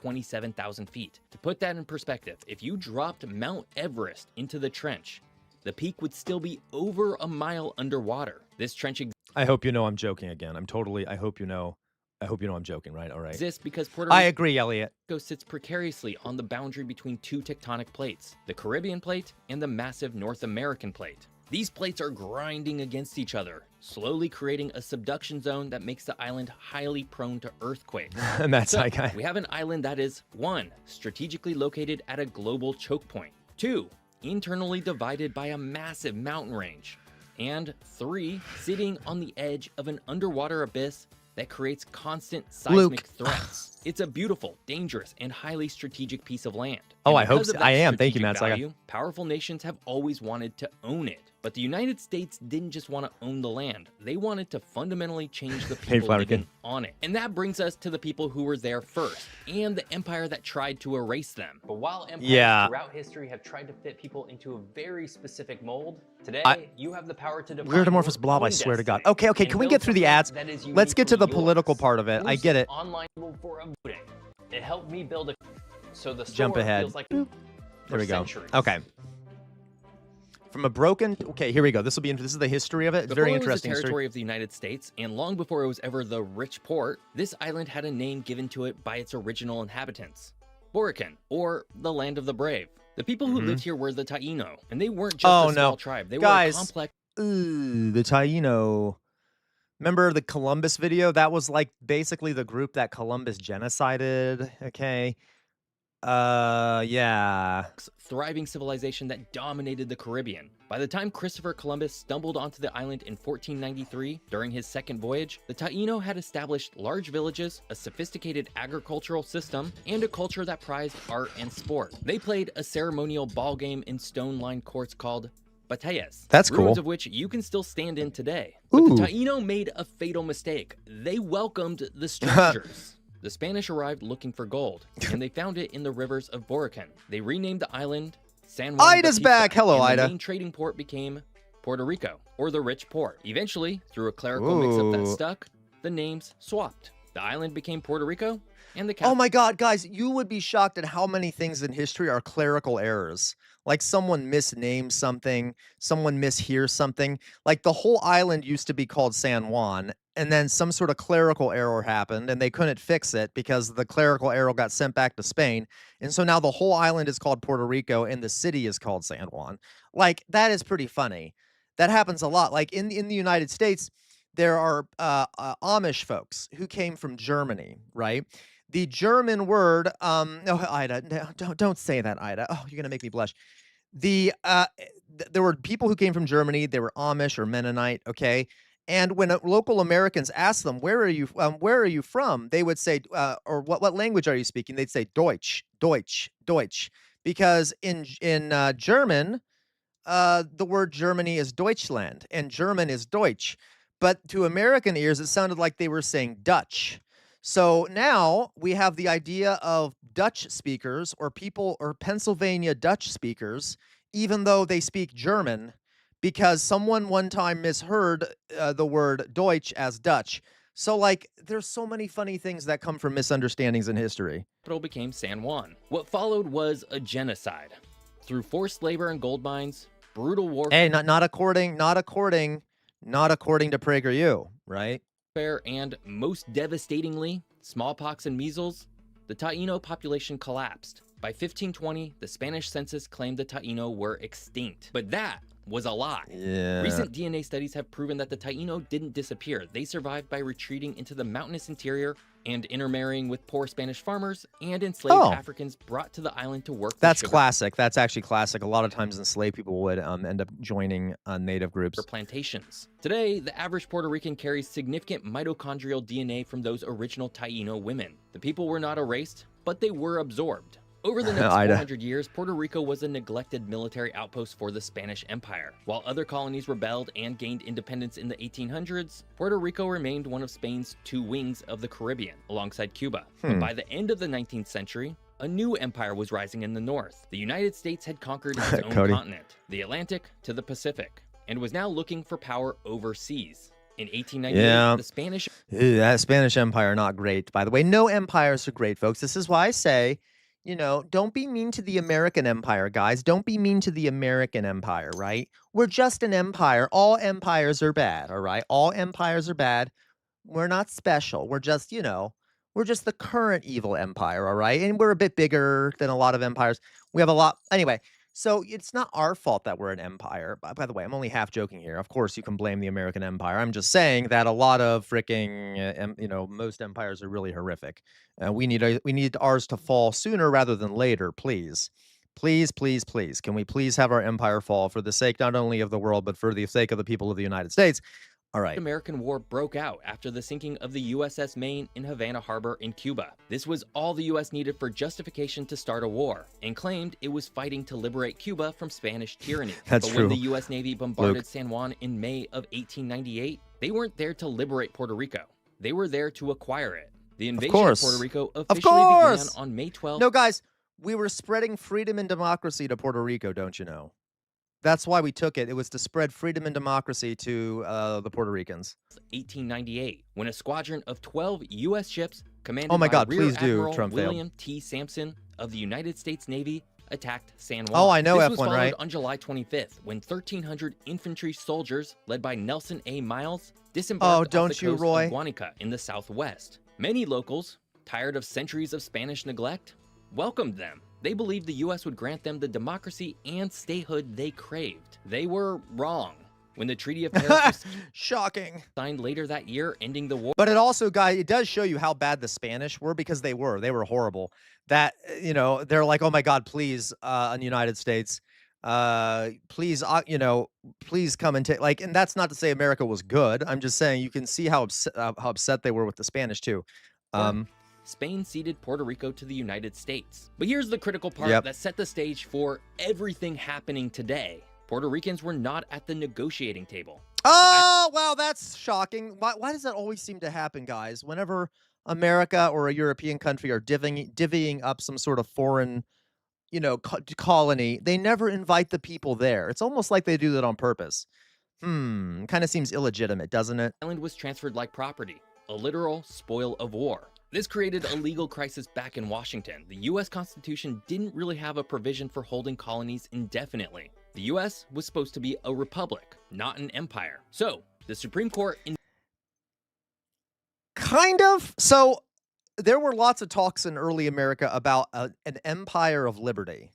27,000 feet. To put that in perspective, if you dropped Mount Everest into the trench, the peak would still be over a mile underwater. This trench I hope you know I'm joking again. I hope you know I'm joking, right? All right. exists because Puerto Rico I agree, Elliot. sits precariously on the boundary between two tectonic plates, the Caribbean plate and the massive North American plate. These plates are grinding against each other, slowly creating a subduction zone that makes the island highly prone to earthquakes. And that's So, like we have an island that is 1. Strategically located at a global choke point. 2. Internally divided by a massive mountain range. And 3. Sitting on the edge of an underwater abyss that creates constant seismic threats. It's a beautiful, dangerous, and highly strategic piece of land. Oh, And I hope because so. of that I am. Thank you, strategic Matt. It's like value, powerful nations have always wanted to own it. But the United States didn't just want to own the land. They wanted to fundamentally change the Hey, people Flower living Kid. on it. And that brings us to the people who were there first, and the empire that tried to erase them. But while empires Yeah. throughout history have tried to fit people into a very specific mold, today you have the power to define Weird amorphous your blob, I own swear to God. destiny Okay, and can we build get through the something ads? that is Let's get to the uniquely political yours. part of it. I get it. Online for a voting. It helped me build a so the Jump store ahead. feels like Boop. for There we go. centuries. Okay. From a broken. Okay, here we go. This will be. This is the history of it. It's Before very it was the interesting. territory of the United States, and long before it was ever the rich port, this island had a name given to it by its original inhabitants. Borican, or the Land of the Brave. The people who lived here were the Taino, and they weren't just a small tribe. They Guys, were a complex. Ooh, the Taino. Remember the Columbus video? That was like basically the group that Columbus genocided. Okay. Yeah. Thriving civilization that dominated the Caribbean. By the time Christopher Columbus stumbled onto the island in 1493 during his second voyage, the Taino had established large villages, a sophisticated agricultural system, and a culture that prized art and sport. They played a ceremonial ball game in stone-lined courts called batallas. That's ruins cool. of which you can still stand in today. But Ooh. the Taino made a fatal mistake. They welcomed the strangers. The Spanish arrived looking for gold, and they found it in the rivers of Borican. They renamed the island San Juan Ida's Bautista, back. Hello, and Ida. The main trading port became Puerto Rico, or the Rich Port. Eventually, through a clerical mix-up that Ooh. stuck, the names swapped. The island became Puerto Rico, and the Oh my God, guys, you would be shocked at how many things in history are clerical errors. Like someone misnames something, someone mishears something. Like the whole island used to be called San Juan, and then some sort of clerical error happened, and they couldn't fix it because the clerical error got sent back to Spain. And so now the whole island is called Puerto Rico, and the city is called San Juan. Like, that is pretty funny. That happens a lot. Like in the United States, there are Amish folks who came from Germany, right? The German word, no, Ida, no, don't say that, Ida. Oh, you're gonna make me blush. There were people who came from Germany. They were Amish or Mennonite, okay? And when local Americans asked them, where are you from? They would say, or what language are you speaking? They'd say Deutsch, Deutsch, Deutsch, because in German, the word Germany is Deutschland, and German is Deutsch. But to American ears, it sounded like they were saying Dutch. So now we have the idea of Dutch speakers or people or Pennsylvania Dutch speakers, even though they speak German, because someone one time misheard the word Deutsch as Dutch. So, like, there's so many funny things that come from misunderstandings in history. capital became San Juan. What followed was a genocide. Through forced labor and gold mines, brutal warfare, Hey, not according to PragerU, right? and most devastatingly, smallpox and measles, the Taino population collapsed. By 1520, the Spanish census claimed the Taino were extinct. But that was a lie. Yeah. Recent DNA studies have proven that the Taino didn't disappear. They survived by retreating into the mountainous interior and intermarrying with poor Spanish farmers and enslaved Africans brought to the island to work. That's classic. That's actually classic. A lot of times enslaved people would end up joining native groups. For plantations. Today, the average Puerto Rican carries significant mitochondrial DNA from those original Taino women. The people were not erased, but they were absorbed. Over the next 400 years, Puerto Rico was a neglected military outpost for the Spanish Empire. While other colonies rebelled and gained independence in the 1800s, Puerto Rico remained one of Spain's two wings of the Caribbean, alongside Cuba. But by the end of the 19th century, a new empire was rising in the north. The United States had conquered its own continent, the Atlantic to the Pacific, and was now looking for power overseas. In 1898, the Spanish... That Spanish Empire, not great, by the way. No empires are great, folks. This is why I say, you know, don't be mean to the American empire, guys. Don't be mean to the American empire, right? We're just an empire. All empires are bad, all right? All empires are bad. We're not special. We're just, you know, we're just the current evil empire, all right? And we're a bit bigger than a lot of empires. We have a lot. Anyway, so it's not our fault that we're an empire. By the way, I'm only half joking here. Of course, you can blame the American empire. I'm just saying that a lot of freaking, you know, most empires are really horrific. We need ours to fall sooner rather than later, please. Please, please, please. Can we please have our empire fall for the sake not only of the world, but for the sake of the people of the United States? All right. American War broke out after the sinking of the USS Maine in Havana Harbor in Cuba. This was all the US needed for justification to start a war, and claimed it was fighting to liberate Cuba from Spanish tyranny. That's but true. when the US Navy bombarded Luke. San Juan in May of 1898, they weren't there to liberate Puerto Rico. They were there to acquire it. The invasion of Puerto Rico officially began on May 12th. No, guys, we were spreading freedom and democracy to Puerto Rico, don't you know? That's why we took it. It was to spread freedom and democracy to the Puerto Ricans. 1898, when a squadron of 12 U.S. ships commanded Oh my by God, Rear please do, Admiral Trump failed. William T. Sampson of the United States Navy attacked San Juan. Oh, I know this F1, was followed right? on July 25th, when 1,300 infantry soldiers, led by Nelson A. Miles, disembarked off don't the you, coast Roy? of Guanica in the southwest. Many locals, tired of centuries of Spanish neglect, welcomed them. They believed the U.S. would grant them the democracy and statehood they craved. They were wrong. When the Treaty of Paris was shocking signed later that year, ending the war. But it also, guys, it does show you how bad the Spanish were, because they were horrible. That, you know, they're like, oh my God, please, in the United States, please, you know, please come and take, like, and that's not to say America was good. I'm just saying you can see how upset they were with the Spanish too. Spain ceded Puerto Rico to the United States. But here's the critical part that set the stage for everything happening today. Puerto Ricans were not at the negotiating table. Oh, wow, that's shocking. Why does that always seem to happen, guys? Whenever America or a European country are divvying up some sort of foreign, you know, colony, they never invite the people there. It's almost like they do that on purpose. Kind of seems illegitimate, doesn't it? The island was transferred like property, a literal spoil of war. This created a legal crisis back in Washington. The U.S. Constitution didn't really have a provision for holding colonies indefinitely. The U.S. was supposed to be a republic, not an empire. So, the Supreme Court... Kind of. So, there were lots of talks in early America about an empire of liberty.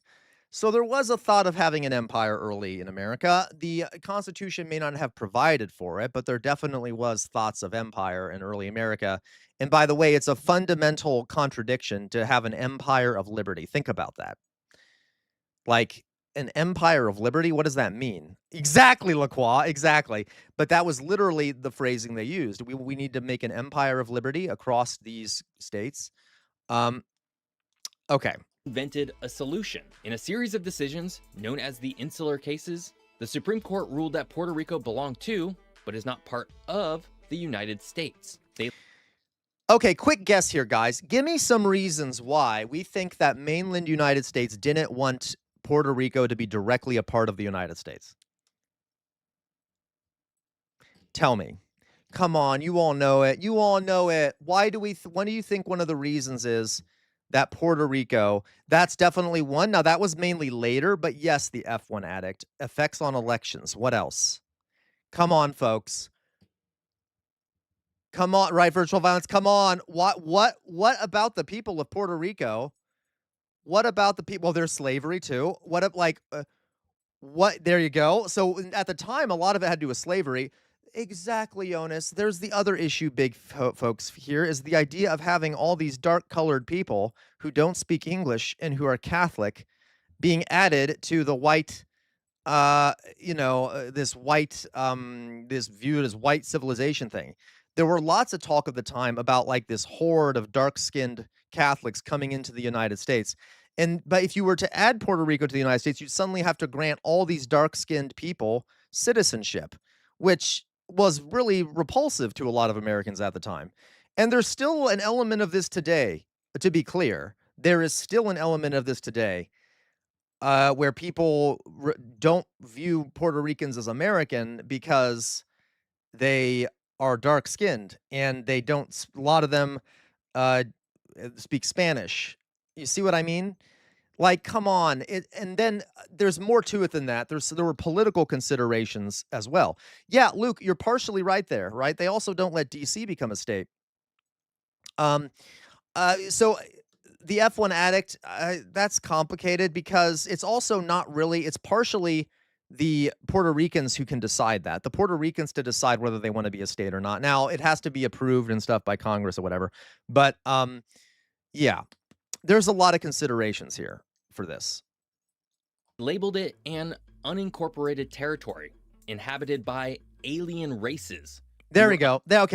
So there was a thought of having an empire early in America. The Constitution may not have provided for it, but there definitely was thoughts of empire in early America. And by the way, it's a fundamental contradiction to have an empire of liberty. Think about that. Like, an empire of liberty, what does that mean? Exactly, Lacroix, exactly. But that was literally the phrasing they used. We need to make an empire of liberty across these states. Okay. Invented a solution. In a series of decisions known as the Insular Cases, the Supreme Court ruled that Puerto Rico belonged to, but is not part of, the United States. Okay, quick guess here, guys. Give me some reasons why we think that mainland United States didn't want Puerto Rico to be directly a part of the United States. Tell me. Come on, you all know it. You all know it. Why do you think one of the reasons is that Puerto Rico, that's definitely one. Now, that was mainly later, but yes, the F1 addict. Effects on elections. What else? Come on, folks. Come on, right, virtual violence. Come on. What about the people of Puerto Rico? What about the people? Well, there's slavery too. There you go. So at the time, a lot of it had to do with slavery. Exactly, Jonas. There's the other issue, big folks, here is the idea of having all these dark-colored people who don't speak English and who are Catholic being added to the white, this viewed as white civilization thing. There were lots of talk of the time about like this horde of dark-skinned Catholics coming into the United States. But if you were to add Puerto Rico to the United States, you'd suddenly have to grant all these dark-skinned people citizenship, which was really repulsive to a lot of Americans at the time. And there's still an element of this today, to be clear. There is still an element of this today where people don't view Puerto Ricans as American because they are dark-skinned and a lot of them speak Spanish. You see what I mean? Like, come on. And then there's more to it than that. There were political considerations as well. Yeah, Luke, you're partially right there, right? They also don't let DC become a state. So the F1 addict, that's complicated because it's also not really, it's partially the Puerto Ricans who can decide that. The Puerto Ricans to decide whether they want to be a state or not. Now, it has to be approved and stuff by Congress or whatever. But yeah. There's a lot of considerations here for this. Labeled it an unincorporated territory inhabited by alien races. There we go. They're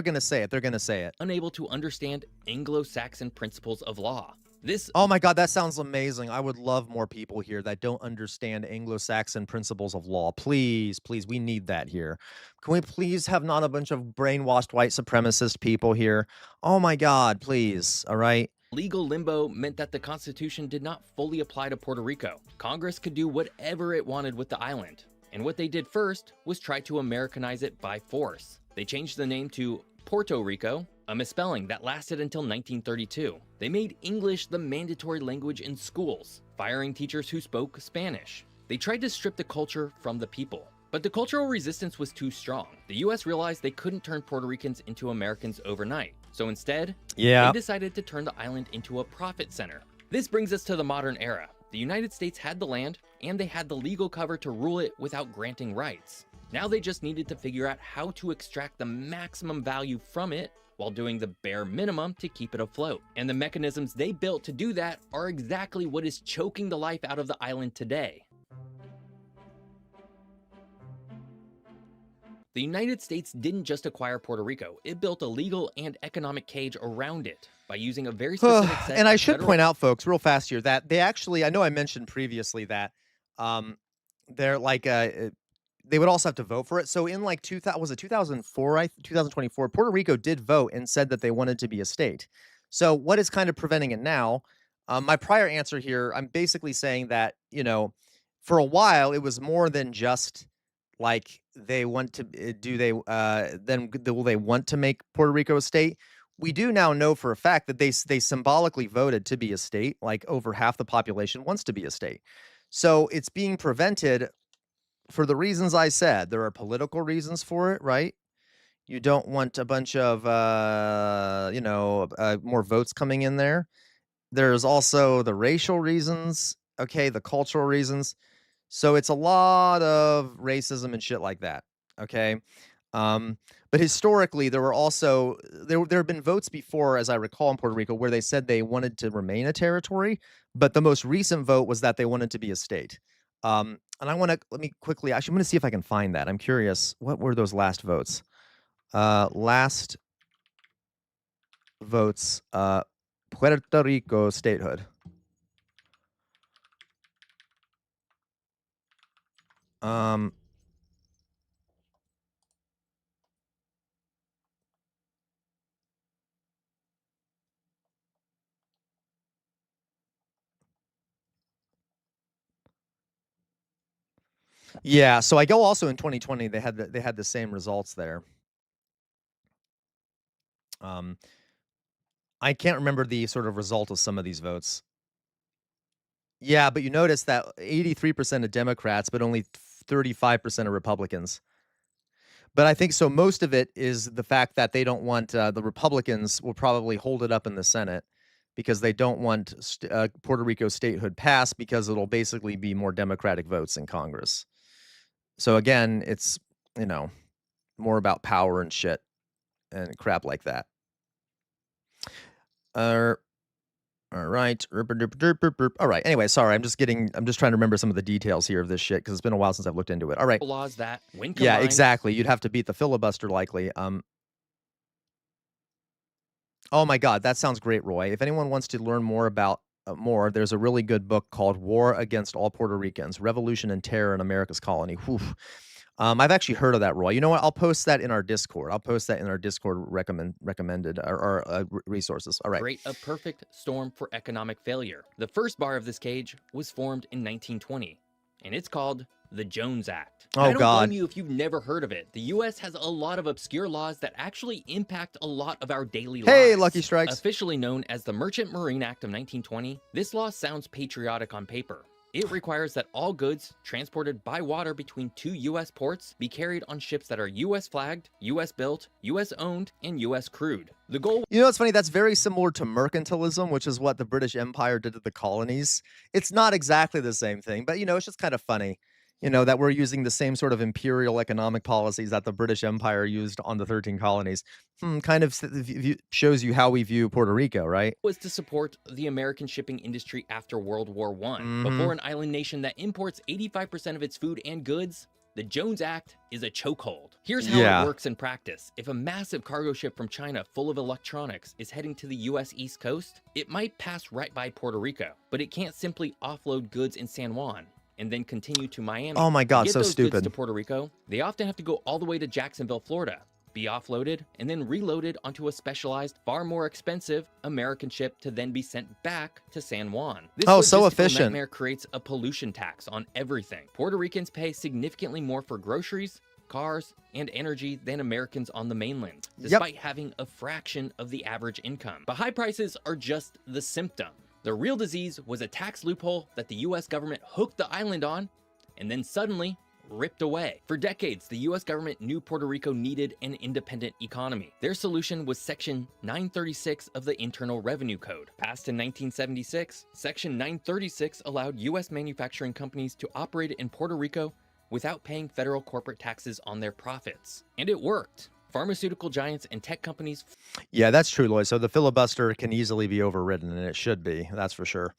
gonna say it. They're gonna say it. Unable to understand Anglo-Saxon principles of law. This Oh my God, that sounds amazing. I would love more people here that don't understand Anglo-Saxon principles of law. Please, please, we need that here. Can we please have not a bunch of brainwashed white supremacist people here? Oh my God, please. All right. legal limbo meant that the Constitution did not fully apply to Puerto Rico. Congress could do whatever it wanted with the island. And what they did first was try to Americanize it by force. They changed the name to Puerto Rico, a misspelling that lasted until 1932. They made English the mandatory language in schools, firing teachers who spoke Spanish. They tried to strip the culture from the people. But the cultural resistance was too strong. The US realized they couldn't turn Puerto Ricans into Americans overnight. So instead, they decided to turn the island into a profit center. This brings us to the modern era. The United States had the land, and they had the legal cover to rule it without granting rights. Now they just needed to figure out how to extract the maximum value from it while doing the bare minimum to keep it afloat. And the mechanisms they built to do that are exactly what is choking the life out of the island today. The United States didn't just acquire Puerto Rico, it built a legal and economic cage around it by using a very specific set And I of should federal point out, folks, real fast here, that they actually, I know I mentioned previously that they're like, they would also have to vote for it. So in like 2000, was it 2004, 2024, Puerto Rico did vote and said that they wanted to be a state. So what is kind of preventing it now? My prior answer here, I'm basically saying that, you know, for a while, it was more than just like they want to will they want to make Puerto Rico a state? We do now know for a fact that they symbolically voted to be a state. Like over half the population wants to be a state. So it's being prevented for the reasons I said. There are political reasons for it, right? You don't want a bunch of more votes coming in there. There's also the racial reasons, okay, the cultural reasons. So it's a lot of racism and shit like that, okay? But historically, there were also there have been votes before, as I recall, in Puerto Rico, where they said they wanted to remain a territory, but the most recent vote was that they wanted to be a state. And let me quickly, actually, I'm going to see if I can find that. I'm curious, what were those last votes? Last votes, Puerto Rico statehood. Yeah, so I go also in 2020, they had the same results there. I can't remember the sort of result of some of these votes. Yeah, but you notice that 83% of Democrats, but only 35% of Republicans. But I think so most of it is the fact that they don't want the Republicans will probably hold it up in the Senate because they don't want Puerto Rico statehood passed because it'll basically be more Democratic votes in Congress. So again, it's, you know, more about power and shit and crap like that. All right. All right. Anyway, sorry. I'm just trying to remember some of the details here of this shit because it's been a while since I've looked into it. All right. laws that, when combined, Yeah, exactly. You'd have to beat the filibuster likely. Oh my God, that sounds great, Roy. If anyone wants to learn more about there's a really good book called War Against All Puerto Ricans: Revolution and Terror in America's Colony. Whew. I've actually heard of that, Roy. You know what? I'll post that in our Discord. Recommended resources. All right. create a perfect storm for economic failure. The first bar of this cage was formed in 1920, and it's called the Jones Act. Oh, I don't God. blame you if you've never heard of it. The U.S. has a lot of obscure laws that actually impact a lot of our daily lives. Hey, Lucky Strikes. Officially known as the Merchant Marine Act of 1920, this law sounds patriotic on paper. It requires that all goods transported by water between two U.S. ports be carried on ships that are U.S. flagged, U.S. built, U.S. owned, and U.S. crewed. The goal... You know what's funny? That's very similar to mercantilism, which is what the British Empire did to the colonies. It's not exactly the same thing, but, you know, it's just kind of funny, you know, that we're using the same sort of imperial economic policies that the British Empire used on the 13 colonies. Kind of shows you how we view Puerto Rico, right? was to support the American shipping industry after World War I. Before an island nation that imports 85% of its food and goods, The Jones Act is a chokehold. Here's how Yeah. it works in practice. If a massive cargo ship from China full of electronics is heading to the US East Coast, it might pass right by Puerto Rico, but it can't simply offload goods in San Juan and then continue to Miami. Oh my God, to get so those goods stupid. to Puerto Rico, they often have to go all the way to Jacksonville, Florida, be offloaded, and then reloaded onto a specialized, far more expensive American ship to then be sent back to San Juan. This Oh, so logistical efficient. nightmare creates a pollution tax on everything. Puerto Ricans pay significantly more for groceries, cars, and energy than Americans on the mainland, despite having a fraction of the average income. But high prices are just the symptom. The real disease was a tax loophole that the US government hooked the island on and then suddenly ripped away. For decades, the US government knew Puerto Rico needed an independent economy. Their solution was Section 936 of the Internal Revenue Code. Passed in 1976, Section 936 allowed US manufacturing companies to operate in Puerto Rico without paying federal corporate taxes on their profits. And it worked. Pharmaceutical giants and tech companies Yeah, that's true, Lloyd. So the filibuster can easily be overridden, and it should be. That's for sure.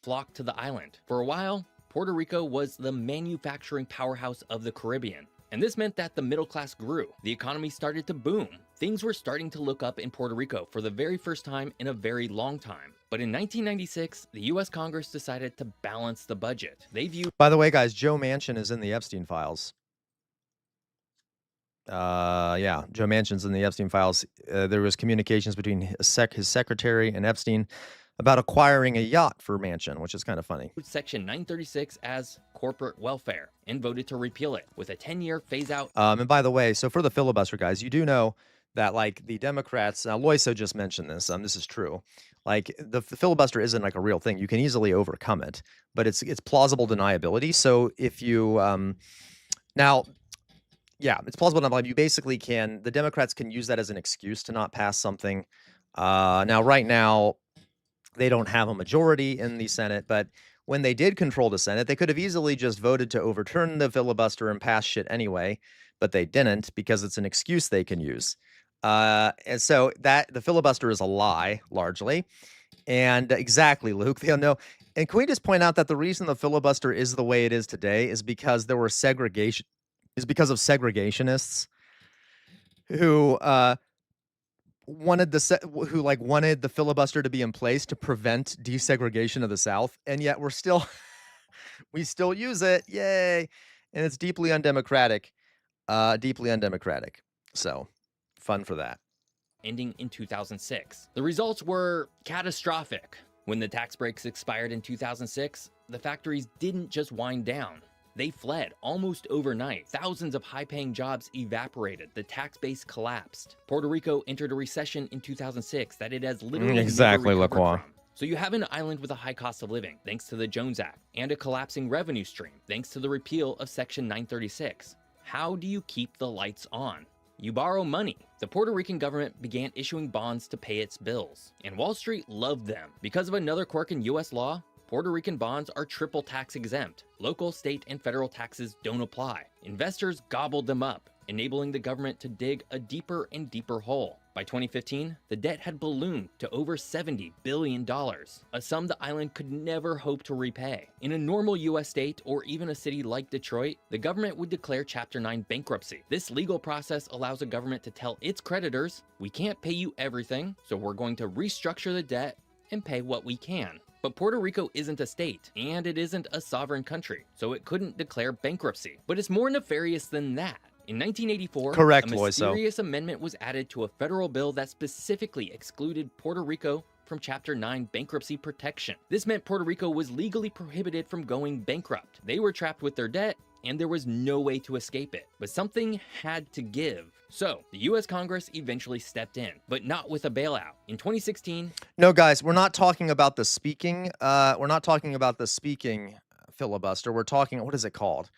flocked to the island. For a while, Puerto Rico was the manufacturing powerhouse of the Caribbean. And this meant that the middle class grew. The economy started to boom. Things were starting to look up in Puerto Rico for the very first time in a very long time. But in 1996, the US Congress decided to balance the budget. They viewed By the way, guys, Joe Manchin is in the Epstein files. Yeah, Joe Manchin's in the Epstein files. There was communications between his secretary and Epstein about acquiring a yacht for Manchin, which is kind of funny. Section 936 as corporate welfare and voted to repeal it with a 10-year phase-out. And by the way, so for the filibuster, guys, you do know that like the Democrats, now Loiso just mentioned this, this is true. Like the filibuster isn't like a real thing. You can easily overcome it, but it's plausible deniability. So if you now, yeah, it's plausible deniability. You basically can, the Democrats can use that as an excuse to not pass something. Now, right now, they don't have a majority in the Senate, but when they did control the Senate, they could have easily just voted to overturn the filibuster and pass shit anyway, but they didn't because it's an excuse they can use. And so that the filibuster is a lie, largely. And exactly, Luke, they'll know. And can we just point out that the reason the filibuster is the way it is today is because there were because of segregationists who wanted the filibuster to be in place to prevent desegregation of the South, and yet we still use it. Yay. And it's deeply undemocratic. So fun for that. Ending in 2006. The results were catastrophic. When the tax breaks expired in 2006, the factories didn't just wind down. They fled almost overnight. Thousands of high-paying jobs evaporated. The tax base collapsed. Puerto Rico entered a recession in 2006 that it has literally Exactly, never recovered Lacroix. from. So you have an island with a high cost of living, thanks to the Jones Act, and a collapsing revenue stream, thanks to the repeal of Section 936. How do you keep the lights on? You borrow money. The Puerto Rican government began issuing bonds to pay its bills, and Wall Street loved them. Because of another quirk in US law, Puerto Rican bonds are triple tax exempt. Local, state, and federal taxes don't apply. Investors gobbled them up, enabling the government to dig a deeper and deeper hole. By 2015, the debt had ballooned to over $70 billion, a sum the island could never hope to repay. In a normal US state or even a city like Detroit, the government would declare Chapter 9 bankruptcy. This legal process allows a government to tell its creditors, we can't pay you everything, so we're going to restructure the debt and pay what we can. But Puerto Rico isn't a state, and it isn't a sovereign country, so it couldn't declare bankruptcy. But it's more nefarious than that. In 1984, Correct, a Loiso. mysterious amendment was added to a federal bill that specifically excluded Puerto Rico from Chapter 9 bankruptcy protection. This meant Puerto Rico was legally prohibited from going bankrupt. They were trapped with their debt, and there was no way to escape it. But something had to give. So, the US Congress eventually stepped in, but not with a bailout. In 2016... No, guys, we're not talking about the speaking. We're not talking about the speaking filibuster. We're talking, what is it called?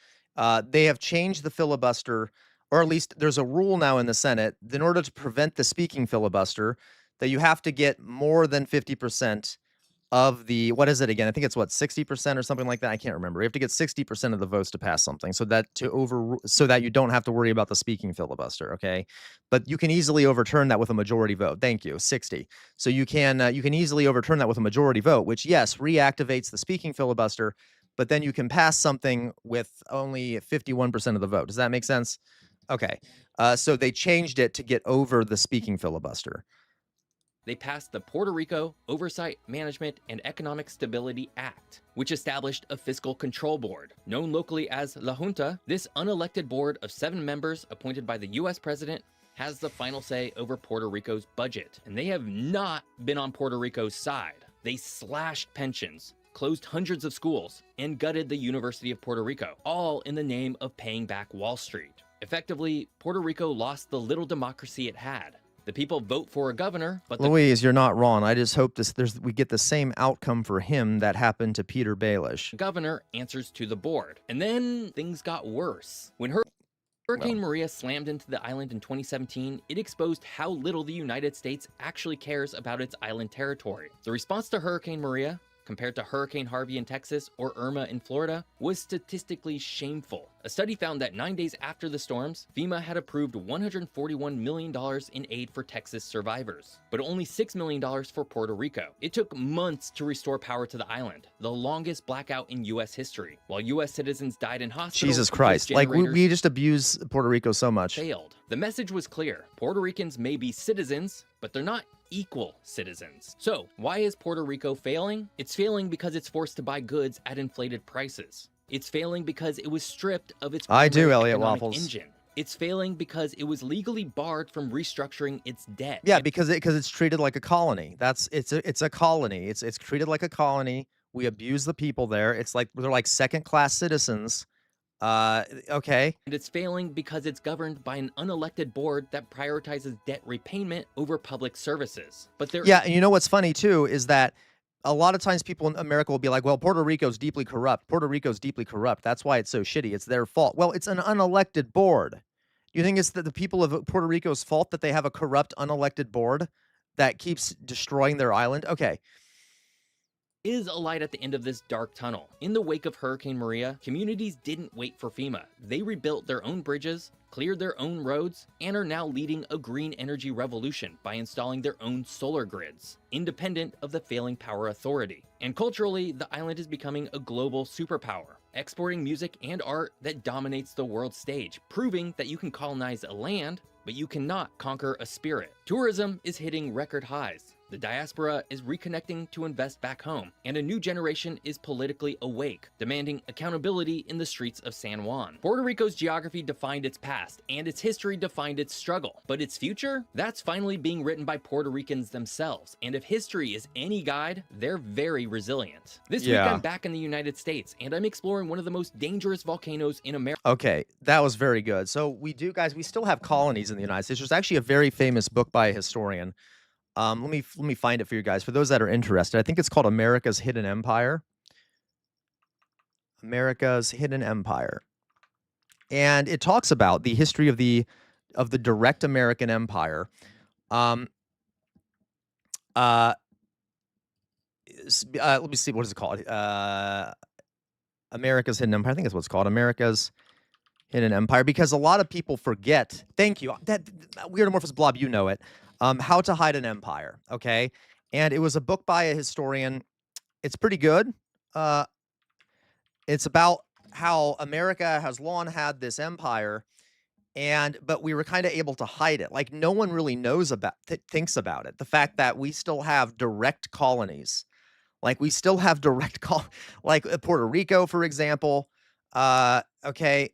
They have changed the filibuster, or at least there's a rule now in the Senate, in order to prevent the speaking filibuster, that you have to get more than 50% of the, what is it again? I think it's what, 60% or something like that. I can't remember. You have to get 60% of the votes to pass something so that you don't have to worry about the speaking filibuster. Okay. But you can easily overturn that with a majority vote. Thank you. 60. So you can easily overturn that with a majority vote, which yes, reactivates the speaking filibuster, but then you can pass something with only 51% of the vote. Does that make sense? Okay. So they changed it to get over the speaking filibuster. They passed the Puerto Rico Oversight, Management, and Economic Stability Act, which established a fiscal control board. Known locally as La Junta, this unelected board of 7 members appointed by the US president has the final say over Puerto Rico's budget. And they have not been on Puerto Rico's side. They slashed pensions, closed hundreds of schools, and gutted the University of Puerto Rico, all in the name of paying back Wall Street. Effectively, Puerto Rico lost the little democracy it had. The people vote for a governor, but Louise, you're not wrong. I just hope we get the same outcome for him that happened to Peter Baelish. Governor answers to the board. And then things got worse. When Hurricane Maria slammed into the island in 2017, it exposed how little the United States actually cares about its island territory. The response to Hurricane Maria, compared to Hurricane Harvey in Texas or Irma in Florida, was statistically shameful. A study found that 9 days after the storms, FEMA had approved $141 million in aid for Texas survivors, but only $6 million for Puerto Rico. It took months to restore power to the island, the longest blackout in U.S. history, while U.S. citizens died in hospitals. Jesus Christ. Like, we just abuse Puerto Rico so much. Failed. The message was clear. Puerto Ricans may be citizens, but they're not equal citizens. So, why is Puerto Rico failing? It's failing because it's forced to buy goods at inflated prices. It's failing because it was stripped of its I do, primary Elliot economic Waffles. engine. It's failing because it was legally barred from restructuring its debt. Yeah, because it's treated like a colony. It's a colony. It's treated like a colony. We abuse the people there. It's like they're like second-class citizens. Okay. And it's failing because it's governed by an unelected board that prioritizes debt repayment over public services. But Yeah, and you know what's funny too is that a lot of times people in America will be like, well, Puerto Rico's deeply corrupt. Puerto Rico's deeply corrupt. That's why it's so shitty. It's their fault. Well, it's an unelected board. You think it's the people of Puerto Rico's fault that they have a corrupt, unelected board that keeps destroying their island? Okay. Is a light at the end of this dark tunnel. In the wake of Hurricane Maria, communities didn't wait for FEMA. They rebuilt their own bridges, cleared their own roads, and are now leading a green energy revolution by installing their own solar grids, independent of the failing power authority. And culturally, the island is becoming a global superpower, exporting music and art that dominates the world stage, proving that you can colonize a land, but you cannot conquer a spirit. Tourism is hitting record highs. The diaspora is reconnecting to invest back home, and a new generation is politically awake, demanding accountability in the streets of San Juan. Puerto Rico's geography defined its past, and its history defined its struggle. But its future? That's finally being written by Puerto Ricans themselves, and if history is any guide, they're very resilient. This week I'm back in the United States, and I'm exploring one of the most dangerous volcanoes in America. Okay, that was very good. So we still have colonies in the United States. There's actually a very famous book by a historian. Let me find it for you guys. For those that are interested, I think it's called America's Hidden Empire. America's Hidden Empire. And it talks about the history of the direct American empire. Let me see, what is it called? America's Hidden Empire. I think that's what it's called. America's Hidden Empire, because a lot of people forget. Thank you. That Weird Amorphous Blob, you know it. How to Hide an Empire, okay? And it was a book by a historian. It's pretty good. It's about how America has long had this empire, but we were kind of able to hide it. Like, no one really knows thinks about it. The fact that we still have direct colonies. Like, we still have direct like Puerto Rico, for example. Okay.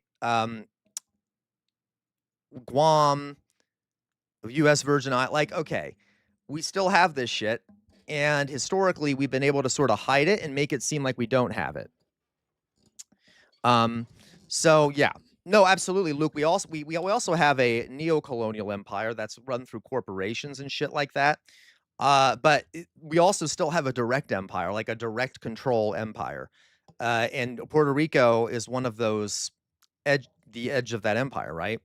Guam, U.S. Virgin Islands, like, okay, we still have this shit, and historically, we've been able to sort of hide it and make it seem like we don't have it. So yeah, no, absolutely, Luke. We also have a neo-colonial empire that's run through corporations and shit like that. But we also still have a direct empire, like a direct control empire, and Puerto Rico is one of those the edge of that empire, right?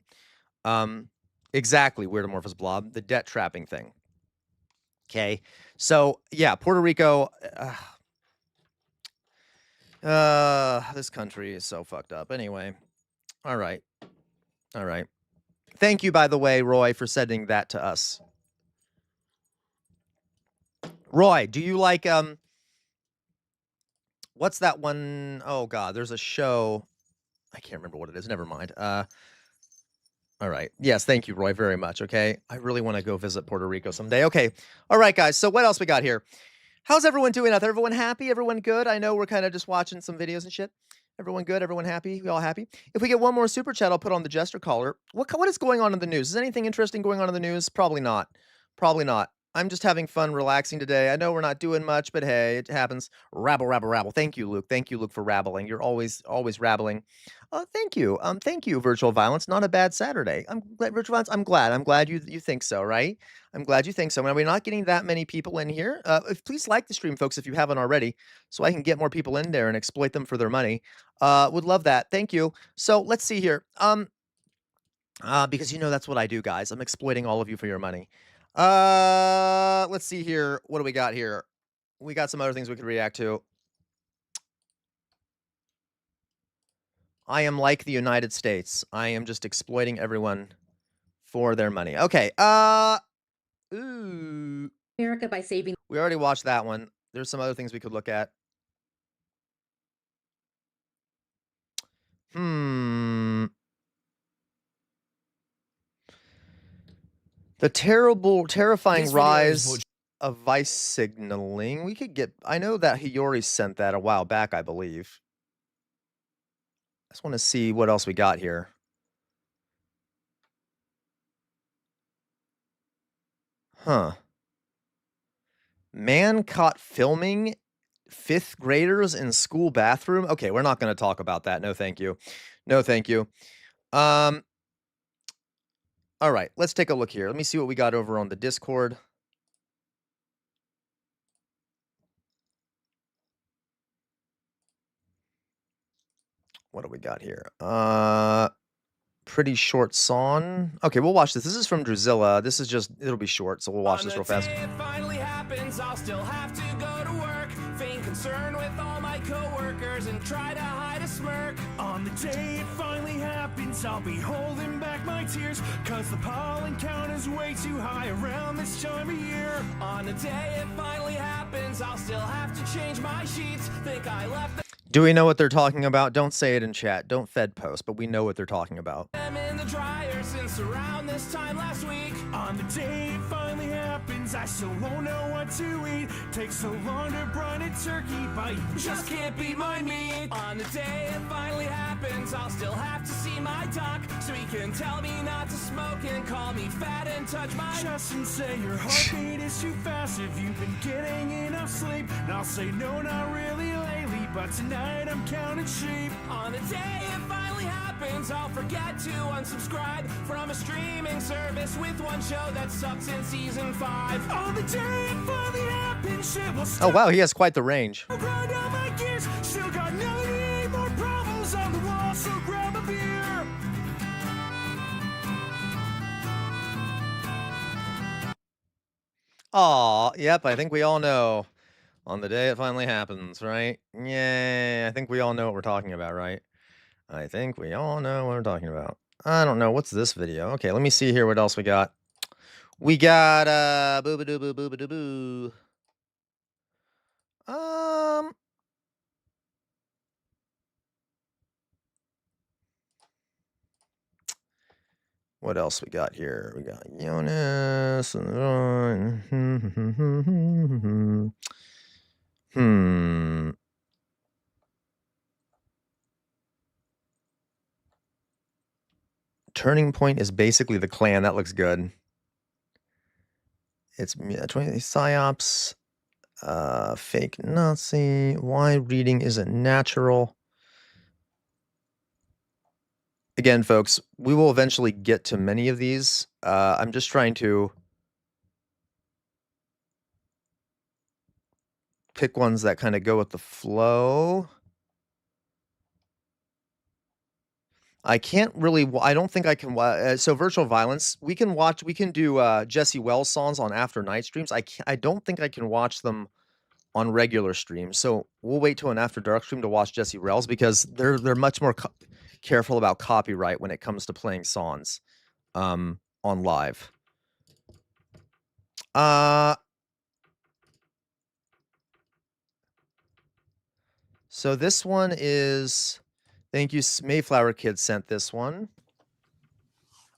Exactly, Weird Amorphous Blob, the debt trapping thing. Okay, so yeah, Puerto Rico. This country is so fucked up. Anyway, all right. Thank you, by the way, Roy, for sending that to us. Roy, do you like what's that one? Oh God, there's a show. I can't remember what it is. Never mind. All right. Yes, thank you, Roy, very much. Okay. I really want to go visit Puerto Rico someday. Okay. All right, guys. So what else we got here? How's everyone doing out there? Everyone happy? Everyone good? I know we're kind of just watching some videos and shit. Everyone good? Everyone happy? We all happy? If we get one more super chat, I'll put on the jester collar. What is going on in the news? Is anything interesting going on in the news? Probably not. Probably not. I'm just having fun, relaxing today. I know we're not doing much, but hey, it happens. Rabble, rabble, rabble. Thank you, Luke. Thank you, Luke, for rabbling. You're always rabbling. Thank you. Thank you, Virtual Violence. Not a bad Saturday. I'm glad, Virtual Violence. I'm glad. I'm glad you think so, right? I'm glad you think so. Now, we're not getting that many people in here. Please like the stream, folks, if you haven't already, so I can get more people in there and exploit them for their money. Would love that. Thank you. So let's see here. Because that's what I do, guys. I'm exploiting all of you for your money. Let's see here. What do we got here? We got some other things we could react to. I am like the United States. I am just exploiting everyone for their money. Okay. Ooh. America by saving. We already watched that one. There's some other things we could look at. The terrifying rise of vice signaling. We could get. I know that Hiyori sent that a while back, I believe. I just want to see what else we got here. Huh. Man caught filming 5th graders in school bathroom. Okay, we're not going to talk about that. No, thank you. No, thank you. All right, let's take a look here. Let me see what we got over on the Discord. What do we got here? Pretty short song. Okay, we'll watch this. This is from Druzilla. This is just, it'll be short, so we'll watch this real fast. It finally happens, I'll still have to go to work. Feign concern with all my coworkers and try to hide a smirk. On the day it finally happens, I'll be holding back my tears, cause the pollen count is way too high around this time of year. On the day it finally happens, I'll still have to change my sheets. Think I left Do we know what they're talking about? Don't say it in chat. Don't Fed post, but we know what they're talking about. them in the dryer since around this time last week. On the day it finally happens, I still won't know what to eat. Takes so long to brine a turkey, but you just can't be my meat. On the day it finally happens, I'll still have to see my doc, so he can tell me not to smoke and call me fat and touch my chest and say your heartbeat is too fast. If you've been getting enough sleep, and I'll say no, not really lately, but tonight I'm counting sheep. On the day it finally happens, I'll forget to unsubscribe from a streaming service with one show that sucks in season 5. On the day it finally happens, shit will Oh wow, he has quite the range. grind out my gears. Still got 98 more problems on the wall, so grab a beer. Aw, yep, I think we all know. On the day it finally happens, right? Yay, I think we all know what we're talking about, right? I think we all know what we're talking about. I don't know. What's this video? Okay, let me see here what else we got. We got, boo-ba-doo-boo, boo-ba-doo-boo. What else we got here? We got Jonas. Turning Point is basically the clan. That looks good. It's 20 psyops. Fake Nazi. Why reading isn't natural. Again, folks, we will eventually get to many of these. I'm just trying to pick ones that kind of go with the flow. I can't really. I don't think I can. So Virtual Violence, we can do Jesse Wells songs on after night streams. I don't think I can watch them on regular streams. So we'll wait till an after dark stream to watch Jesse Wells because they're much more careful about copyright when it comes to playing songs on live. So this one is, thank you, Mayflower Kid sent this one.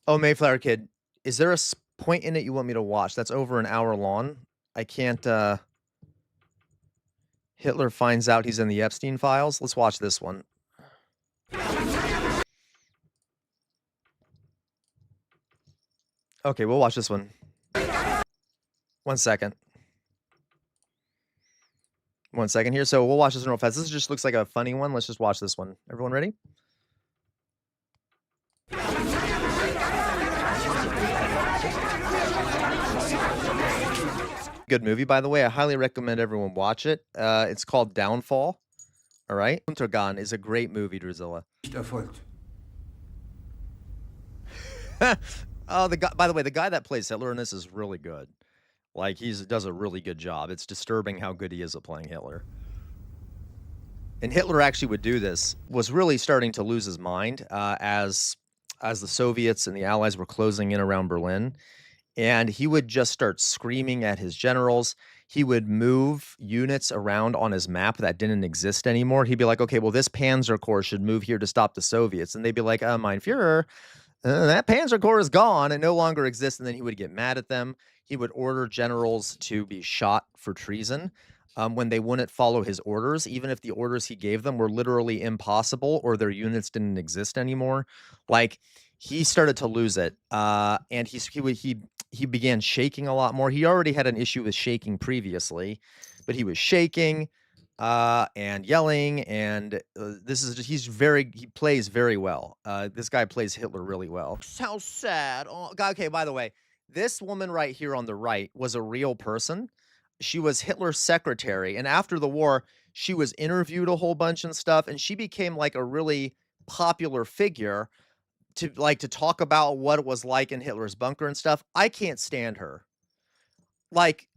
Oh, Mayflower Kid, is there a point in it you want me to watch? That's over an hour long. I can't, Hitler finds out he's in the Epstein files. Let's watch this one. Okay, we'll watch this one. 1 second. 1 second here. So we'll watch this one real fast. This just looks like a funny one. Let's just watch this one. Everyone ready? Good movie, by the way. I highly recommend everyone watch it. It's called Downfall. All right. Untergang is a great movie, Drusilla. Oh, the guy. By the way, the guy that plays Hitler in this is really good. Like he does a really good job. It's disturbing how good he is at playing Hitler. And Hitler actually would do this. Was really starting to lose his mind as the Soviets and the Allies were closing in around Berlin. And he would just start screaming at his generals. He would move units around on his map that didn't exist anymore. He'd be like, okay, well, this Panzer Corps should move here to stop the Soviets. And they'd be like, Mein Führer, that Panzer Corps is gone. It no longer exists. And then he would get mad at them. He would order generals to be shot for treason when they wouldn't follow his orders, even if the orders he gave them were literally impossible or their units didn't exist anymore. Like, he started to lose it, and he began shaking a lot more. He already had an issue with shaking previously, but he was shaking and yelling, and he plays very well. This guy plays Hitler really well. How sad. Oh, God, okay, by the way, this woman right here on the right was a real person. She was Hitler's secretary, and after the war, she was interviewed a whole bunch and stuff, and she became like a really popular figure to talk about what it was like in Hitler's bunker and stuff. I can't stand her. Like,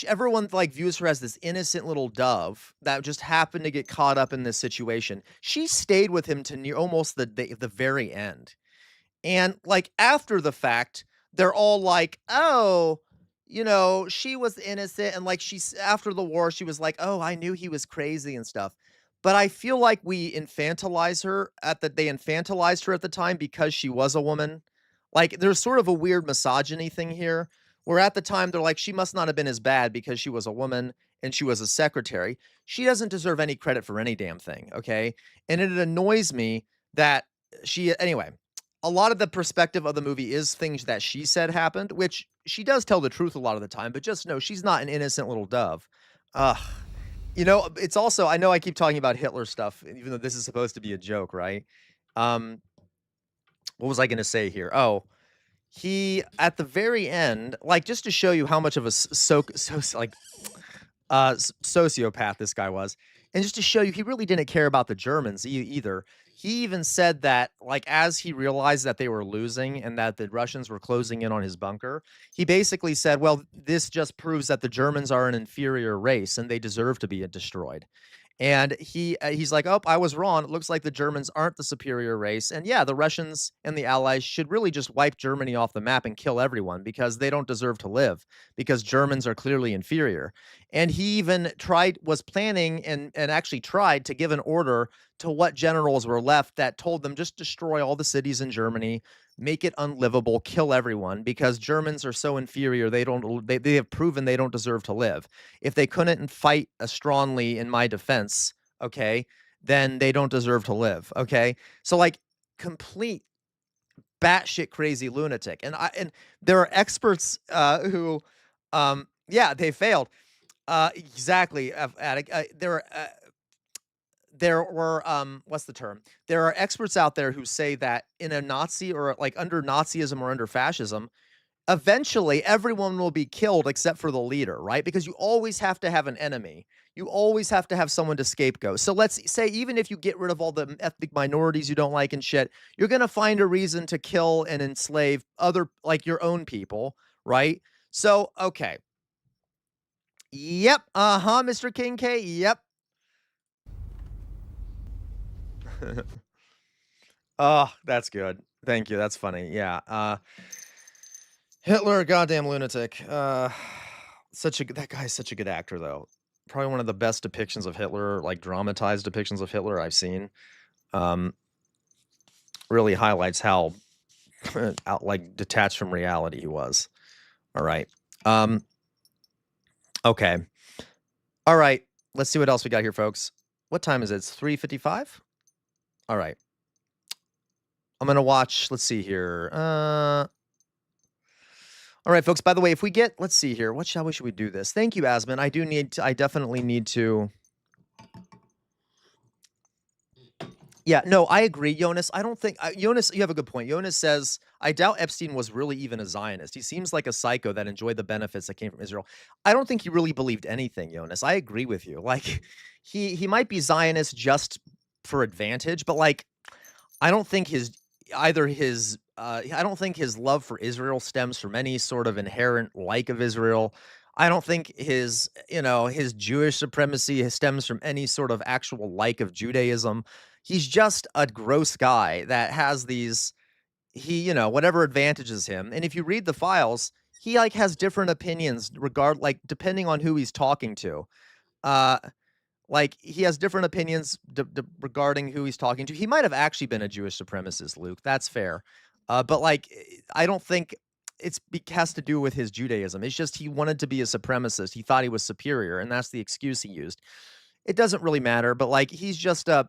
everyone like views her as this innocent little dove that just happened to get caught up in this situation. She stayed with him to near almost the very end. And like after the fact, they're all like, "Oh, she was innocent." And like after the war, she was like, "Oh, I knew he was crazy and stuff." But I feel like they infantilized her at the time because she was a woman. Like there's sort of a weird misogyny thing here, where at the time they're like, she must not have been as bad because she was a woman and she was a secretary. She doesn't deserve any credit for any damn thing, okay? And it annoys me that anyway, a lot of the perspective of the movie is things that she said happened, which she does tell the truth a lot of the time, but just know she's not an innocent little dove. It's also, I know I keep talking about Hitler stuff, even though this is supposed to be a joke, right? What was I going to say here? Oh, he, at the very end, like, just to show you how much of a sociopath this guy was, and just to show you he really didn't care about the Germans either. He even said that, like, as he realized that they were losing and that the Russians were closing in on his bunker, he basically said, well, this just proves that the Germans are an inferior race and they deserve to be destroyed. And he's like, oh, I was wrong. It looks like the Germans aren't the superior race. And yeah, the Russians and the Allies should really just wipe Germany off the map and kill everyone because they don't deserve to live, because Germans are clearly inferior. And he even was planning and actually tried to give an order to what generals were left that told them just destroy all the cities in Germany, make it unlivable, kill everyone, because Germans are so inferior. They have proven they don't deserve to live. If they couldn't fight strongly in my defense, okay, then they don't deserve to live. Okay. So like complete batshit crazy lunatic. And there are experts who they failed. Exactly. There were what's the term? There are experts out there who say that in a Nazi or like under Nazism or under fascism, eventually everyone will be killed except for the leader, right? Because you always have to have an enemy. You always have to have someone to scapegoat. So let's say even if you get rid of all the ethnic minorities you don't like and shit, you're going to find a reason to kill and enslave other, like your own people, right? So, okay. Yep. Mr. King K. Yep. Oh, that's good. Thank you. That's funny. Yeah. Hitler, goddamn lunatic. That guy's such a good actor, though. probably one of the best depictions of Hitler, like dramatized depictions of Hitler I've seen. Really highlights how like detached from reality he was. All right. Okay. All right. Let's see what else we got here, folks. What time is it? It's 3:55. All right. I'm gonna watch. Let's see here. All right, folks. By the way, if we get, let's see here. What shall we should we do this? Thank you, Asmon. I do need. I definitely need to. Yeah, no, I agree, Jonas. I don't think Jonas. You have a good point. Jonas says, "I doubt Epstein was really even a Zionist. He seems like a psycho that enjoyed the benefits that came from Israel." I don't think he really believed anything, Jonas. I agree with you. Like, he might be Zionist just for advantage, but like, I don't think I don't think his love for Israel stems from any sort of inherent like of Israel. I don't think his Jewish supremacy stems from any sort of actual like of Judaism. He's just a gross guy that has whatever advantages him. And if you read the files, he like has different opinions depending on who he's talking to. Like, he has different opinions regarding who he's talking to. He might have actually been a Jewish supremacist, Luke. That's fair. But, like, I don't think has to do with his Judaism. It's just he wanted to be a supremacist. He thought he was superior, and that's the excuse he used. It doesn't really matter, but, like, he's just I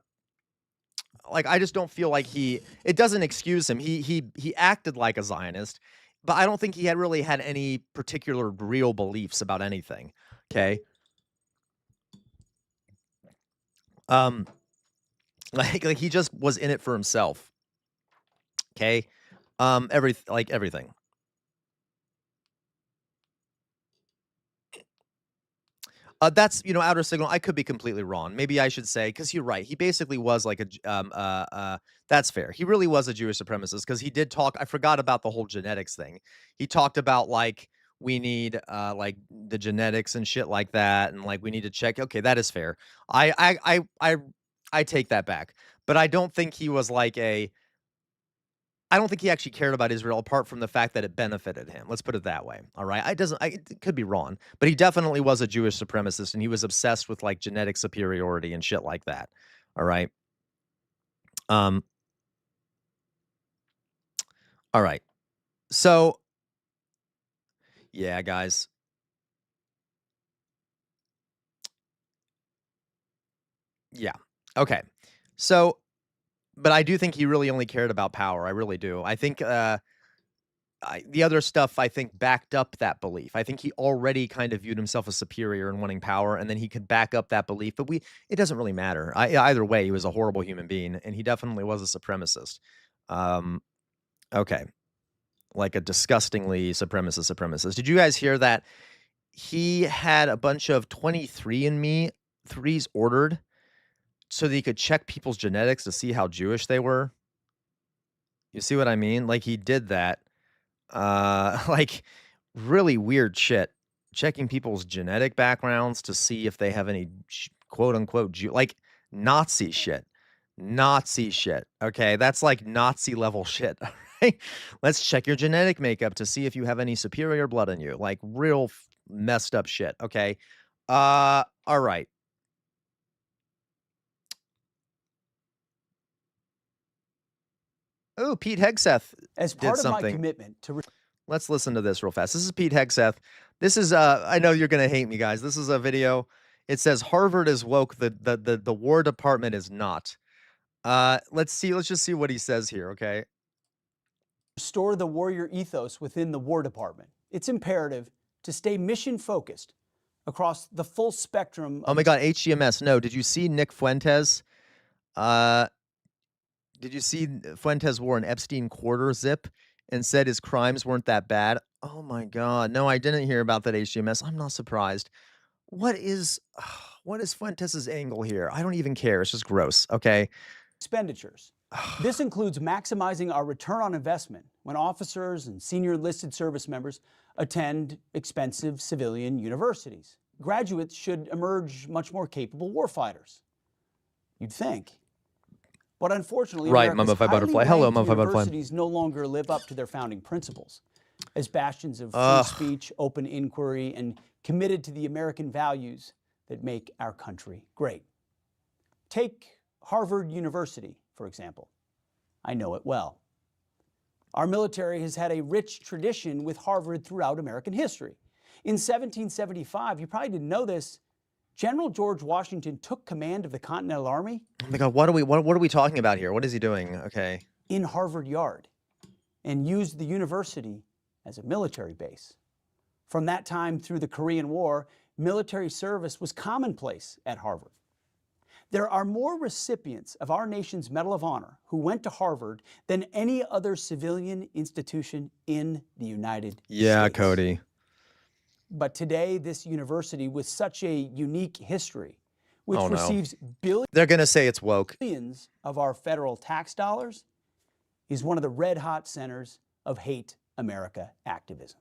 just don't feel like it doesn't excuse him. He acted like a Zionist, but I don't think he had any particular real beliefs about anything, okay? Like he just was in it for himself. Okay. Everything. That's outer signal. I could be completely wrong. Maybe I should say, because you're right. He basically was like that's fair. He really was a Jewish supremacist because he did talk. I forgot about the whole genetics thing. He talked about like we need like the genetics and shit like that, and like we need to check. Okay, that is fair. I take that back. But I don't think he was I don't think he actually cared about Israel apart from the fact that it benefited him. Let's put it that way. All right. It could be wrong, but he definitely was a Jewish supremacist and he was obsessed with like genetic superiority and shit like that. All right. All right. So yeah, guys. Yeah. Okay. So, but I do think he really only cared about power. I really do. I think the other stuff I think backed up that belief. I think he already kind of viewed himself as superior and wanting power, and then he could back up that belief. But it doesn't really matter. Either way, he was a horrible human being, and he definitely was a supremacist. Okay, like a disgustingly supremacist. Did you guys hear that he had a bunch of 23andMe threes ordered so that he could check people's genetics to see how Jewish they were? You see what I mean? Like he did that. Like really weird shit. Checking people's genetic backgrounds to see if they have any quote unquote like Nazi shit. Nazi shit. Okay, that's like Nazi level shit. Right? Let's check your genetic makeup to see if you have any superior blood in you. Like real messed up shit. Okay. All right. Oh, Pete Hegseth as part did of something. my commitment to. Let's listen to this real fast. This is Pete Hegseth. This is I know you're gonna hate me, guys. This is a video. It says Harvard is woke. The War Department is not. Let's just see what he says here. Okay. Restore the warrior ethos within the War Department. It's imperative to stay mission focused across the full spectrum. Oh my God, HGMS. No, did you see Nick Fuentes? Did you see Fuentes wore an Epstein quarter zip and said his crimes weren't that bad? Oh my God. No, I didn't hear about that, HGMS. I'm not surprised. What is Fuentes' angle here? I don't even care. It's just gross. Okay. Expenditures. This includes maximizing our return on investment when officers and senior enlisted service members attend expensive civilian universities. Graduates should emerge much more capable warfighters. You'd think. But unfortunately, right, Mummified Butterfly. Hello, Mummified Butterfly. Universities no longer live up to their founding principles. As bastions of free speech, open inquiry, and committed to the American values, that make our country great. Take Harvard University, for example. I know it well. Our military has had a rich tradition with Harvard throughout American history. In 1775, you probably didn't know this, General George Washington took command of the Continental Army. Oh my God, what are we talking about here? What is he doing? Okay. In Harvard Yard, and used the university as a military base. From that time through the Korean War, military service was commonplace at Harvard. There are more recipients of our nation's Medal of Honor who went to Harvard than any other civilian institution in the United States. Yeah, Cody. But today, this university with such a unique history, which receives They're going to say it's woke. billions of our federal tax dollars, is one of the red-hot centers of hate America activism.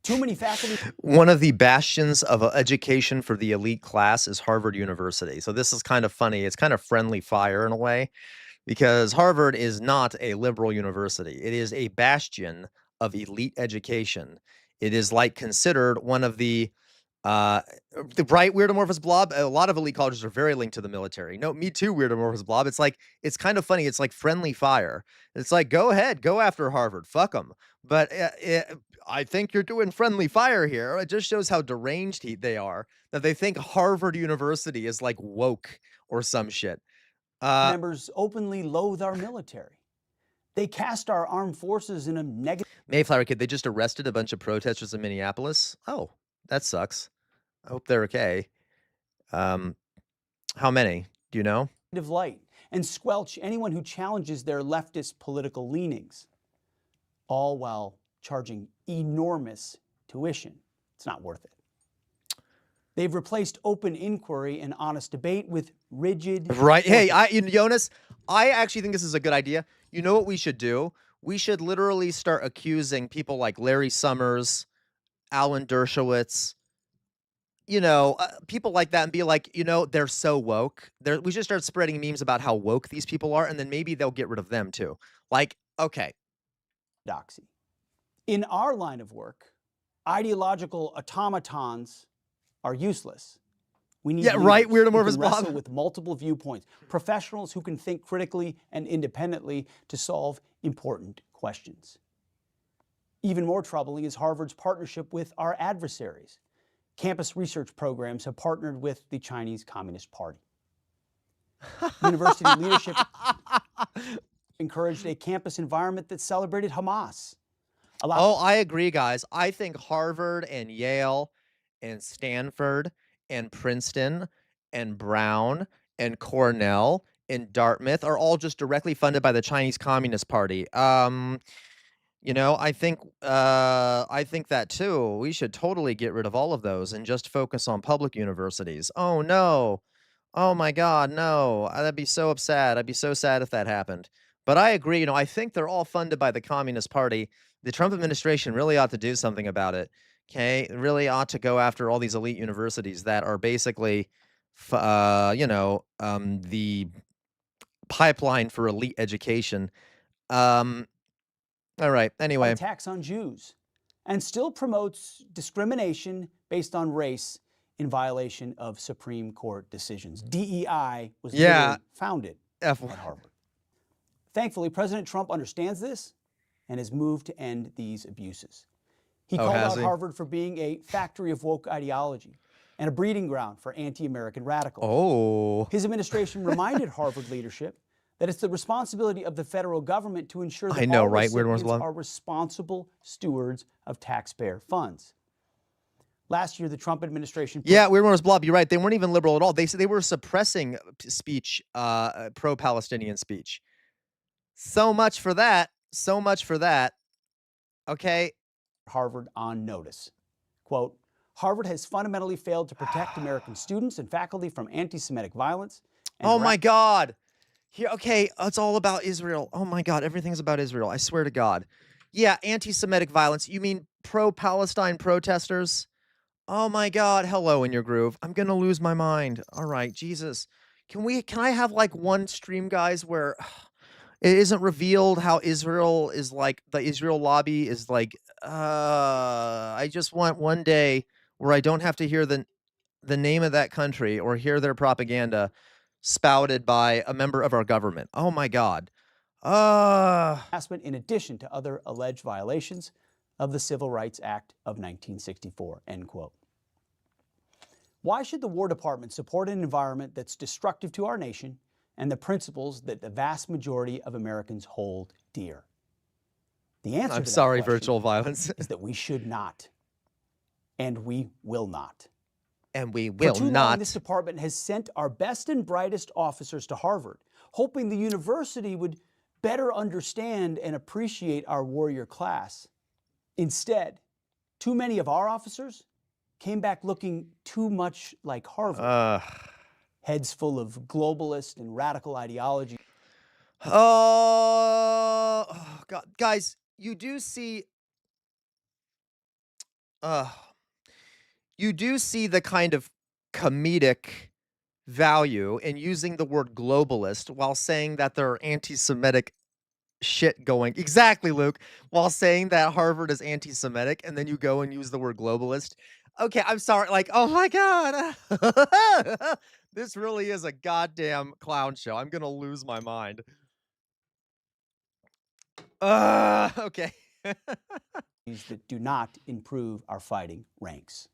Too many faculty. One of the bastions of education for the elite class is Harvard University. So this is kind of funny. It's kind of friendly fire in a way, because Harvard is not a liberal university. It is a bastion of elite education. It is like considered one of the right, weird amorphous blob. A lot of elite colleges are very linked to the military. No, me too, weird amorphous blob. It's like, it's kind of funny. It's like friendly fire. It's like, go ahead, go after Harvard, fuck them. But I think you're doing friendly fire here. It just shows how deranged they are, that they think Harvard University is like woke or some shit. Members openly loathe our military. They cast our armed forces in a negative. Mayflower Kid, they just arrested a bunch of protesters in Minneapolis. Oh, that sucks. I hope they're okay. How many? Do you know? Light and squelch anyone who challenges their leftist political leanings, all while charging enormous tuition. It's not worth it. They've replaced open inquiry and honest debate with rigid. Right. Hey, Jonas, I actually think this is a good idea. You know what we should do? We should literally start accusing people like Larry Summers, Alan Dershowitz, people like that, and be like, they're so woke. We should start spreading memes about how woke these people are, and then maybe they'll get rid of them too. Like, okay. Doxy. In our line of work, ideological automatons are useless. We need weird amorphous wrestle blob with multiple viewpoints, professionals who can think critically and independently to solve important questions. Even more troubling is Harvard's partnership with our adversaries. Campus research programs have partnered with the Chinese Communist Party. University leadership encouraged a campus environment that celebrated Hamas. I agree, guys. I think Harvard and Yale and Stanford and Princeton and Brown and Cornell and Dartmouth are all just directly funded by the Chinese Communist Party. I think that too. We should totally get rid of all of those and just focus on public universities. Oh no. Oh my God, no. That'd be so sad. I'd be so sad if that happened. But I agree, I think they're all funded by the Communist Party. The Trump administration really ought to do something about it. Okay, really ought to go after all these elite universities that are basically, the pipeline for elite education. All right. Anyway, attacks on Jews, and still promotes discrimination based on race in violation of Supreme Court decisions. DEI was literally founded at Harvard. Thankfully, President Trump understands this and has moved to end these abuses. He called out Harvard for being a factory of woke ideology and a breeding ground for anti-American radicals. His administration reminded Harvard leadership that it's the responsibility of the federal government to ensure that all recipients are responsible stewards of taxpayer funds. Last year, the Trump administration... Weird Morris Blob, you're right. They weren't even liberal at all. They said they were suppressing speech, pro-Palestinian speech. So much for that. So much for that. Okay. Harvard on notice. Quote, Harvard has fundamentally failed to protect American students and faculty from anti-Semitic violence. Oh my God. Okay, it's all about Israel. Oh my God, everything's about Israel. I swear to God. Yeah, anti-Semitic violence. You mean pro-Palestine protesters? Oh my God, hello in your groove. I'm gonna lose my mind. All right, Jesus. Can I have like one stream, guys, where it isn't revealed how Israel is like, the Israel lobby is like, I just want one day where I don't have to hear the the name of that country or hear their propaganda spouted by a member of our government. Oh my God. In addition to other alleged violations of the Civil Rights Act of 1964, end quote. Why should the War Department support an environment that's destructive to our nation and the principles that the vast majority of Americans hold dear? The answer I'm to sorry, that question virtual violence. is that we should not, and we will not. And we will For too not. long, this department has sent our best and brightest officers to Harvard, hoping the university would better understand and appreciate our warrior class. Instead, too many of our officers came back looking too much like Harvard. Heads full of globalist and radical ideology. Oh, God. Guys, you do see the kind of comedic value in using the word globalist while saying that there are anti-Semitic shit going. Exactly, Luke. While saying that Harvard is anti-Semitic, and then you go and use the word globalist. Okay, I'm sorry. Like, oh my God. This really is a goddamn clown show. I'm gonna lose my mind. Okay. that do not improve our fighting ranks.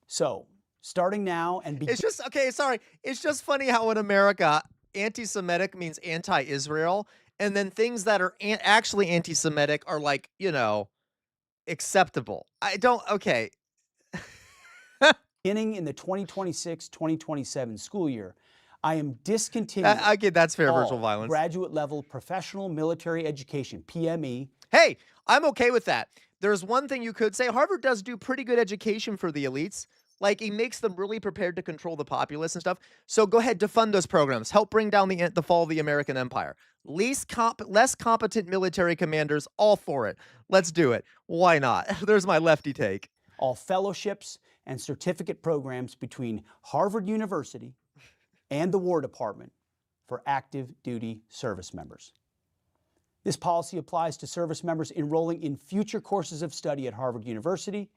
So, starting now and It's just, okay, sorry. It's just funny how in America, anti-Semitic means anti-Israel, and then things that are actually anti-Semitic are like, you know, acceptable. I don't, okay. beginning in the 2026-2027 school year, I am discontinuing Okay, that's fair, all virtual violence. graduate level professional military education, PME. Hey, I'm okay with that. There's one thing you could say. Harvard does do pretty good education for the elites. Like, it makes them really prepared to control the populace and stuff. So go ahead, defund those programs. Help bring down the fall of the American empire. Less competent military commanders, all for it. Let's do it. Why not? There's my lefty take. All fellowships and certificate programs between Harvard University and the War Department for active duty service members. This policy applies to service members enrolling in future courses of study at Harvard University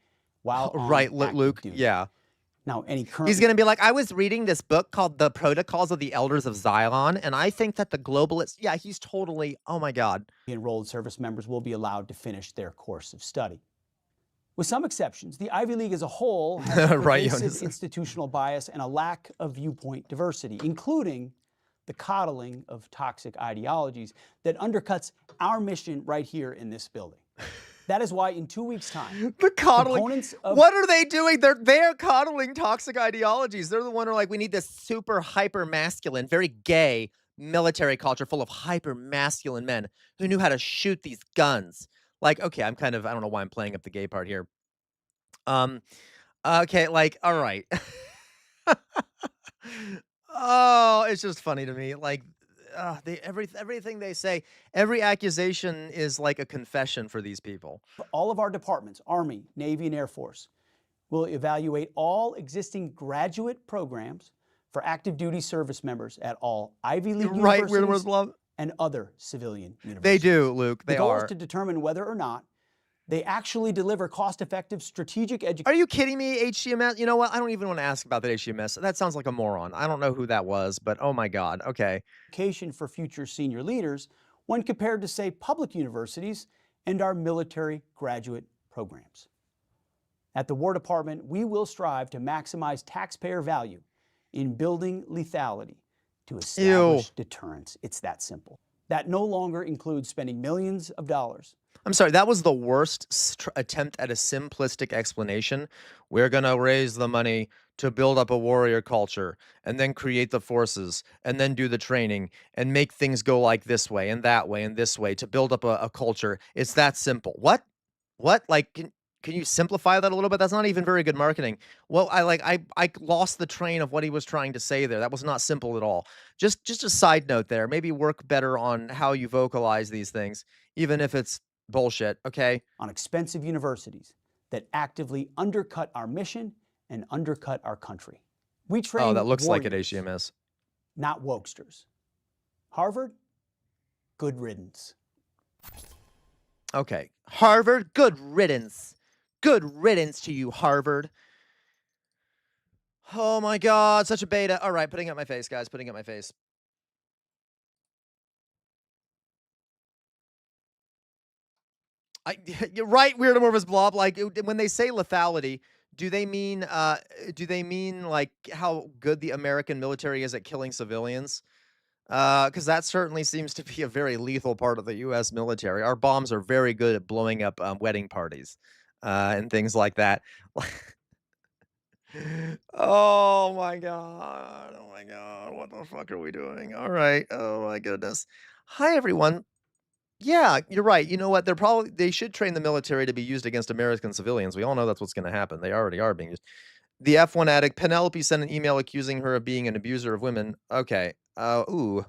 while on active Luke. duty. Yeah. Now, any current He's going to be like, I was reading this book called The Protocols of the Elders of Zion, and I think that the globalists, yeah, he's totally, oh my God. enrolled service members will be allowed to finish their course of study. With some exceptions, the Ivy League as a whole has a Right, pervasive Jonas. institutional bias and a lack of viewpoint diversity, including the coddling of toxic ideologies that undercuts our mission right here in this building. That is why in 2 weeks' time, The coddling. components of What are they doing? They're coddling toxic ideologies. They're the one who are like, we need this super hyper masculine, very gay military culture full of hyper masculine men who knew how to shoot these guns. Like, okay, I don't know why I'm playing up the gay part here. Okay, like, all right. Oh, it's just funny to me. Like, everything they say, every accusation is like a confession for these people. all of our departments, Army, Navy, and Air Force, will evaluate all existing graduate programs for active duty service members at all Ivy League Right, we're the universities most love. and other civilian universities. They do, Luke. They the goal are. is to determine whether or not they actually deliver cost-effective strategic education. Are you kidding me, HCMS? You know what? I don't even want to ask about that HCMS. That sounds like a moron. I don't know who that was, but oh my God. Okay. For future senior leaders when compared to, say, public universities and our military graduate programs. At the War Department, we will strive to maximize taxpayer value in building lethality to establish deterrence. It's that simple. That no longer includes spending millions of dollars. I'm sorry, that was the worst attempt at a simplistic explanation. We're going to raise the money to build up a warrior culture and then create the forces and then do the training and make things go like this way and that way and this way to build up a culture. It's that simple. What? Like, can you simplify that a little bit? That's not even very good marketing. Well, I lost the train of what he was trying to say there. That was not simple at all. Just a side note there. Maybe work better on how you vocalize these things, even if it's bullshit, okay? On expensive universities that actively undercut our mission and undercut our country. We train Oh, that looks like warriors, at HCMS. not wokesters. Harvard, good riddance. Okay. Harvard, good riddance. Good riddance to you, Harvard. Oh my God, such a beta. All right, putting up my face, guys, putting up my face. You're right, Weirdomorphous Blob. Like when they say lethality, do they mean like how good the American military is at killing civilians? Because that certainly seems to be a very lethal part of the U.S. military. Our bombs are very good at blowing up wedding parties and things like that. Oh my God! Oh my God! What the fuck are we doing? All right. Oh my goodness. Hi everyone. Yeah, you're right. You know what? They should train the military to be used against American civilians. We all know that's what's going to happen. They already are being used. The F1 addict Penelope sent an email accusing her of being an abuser of women. Okay. Ooh.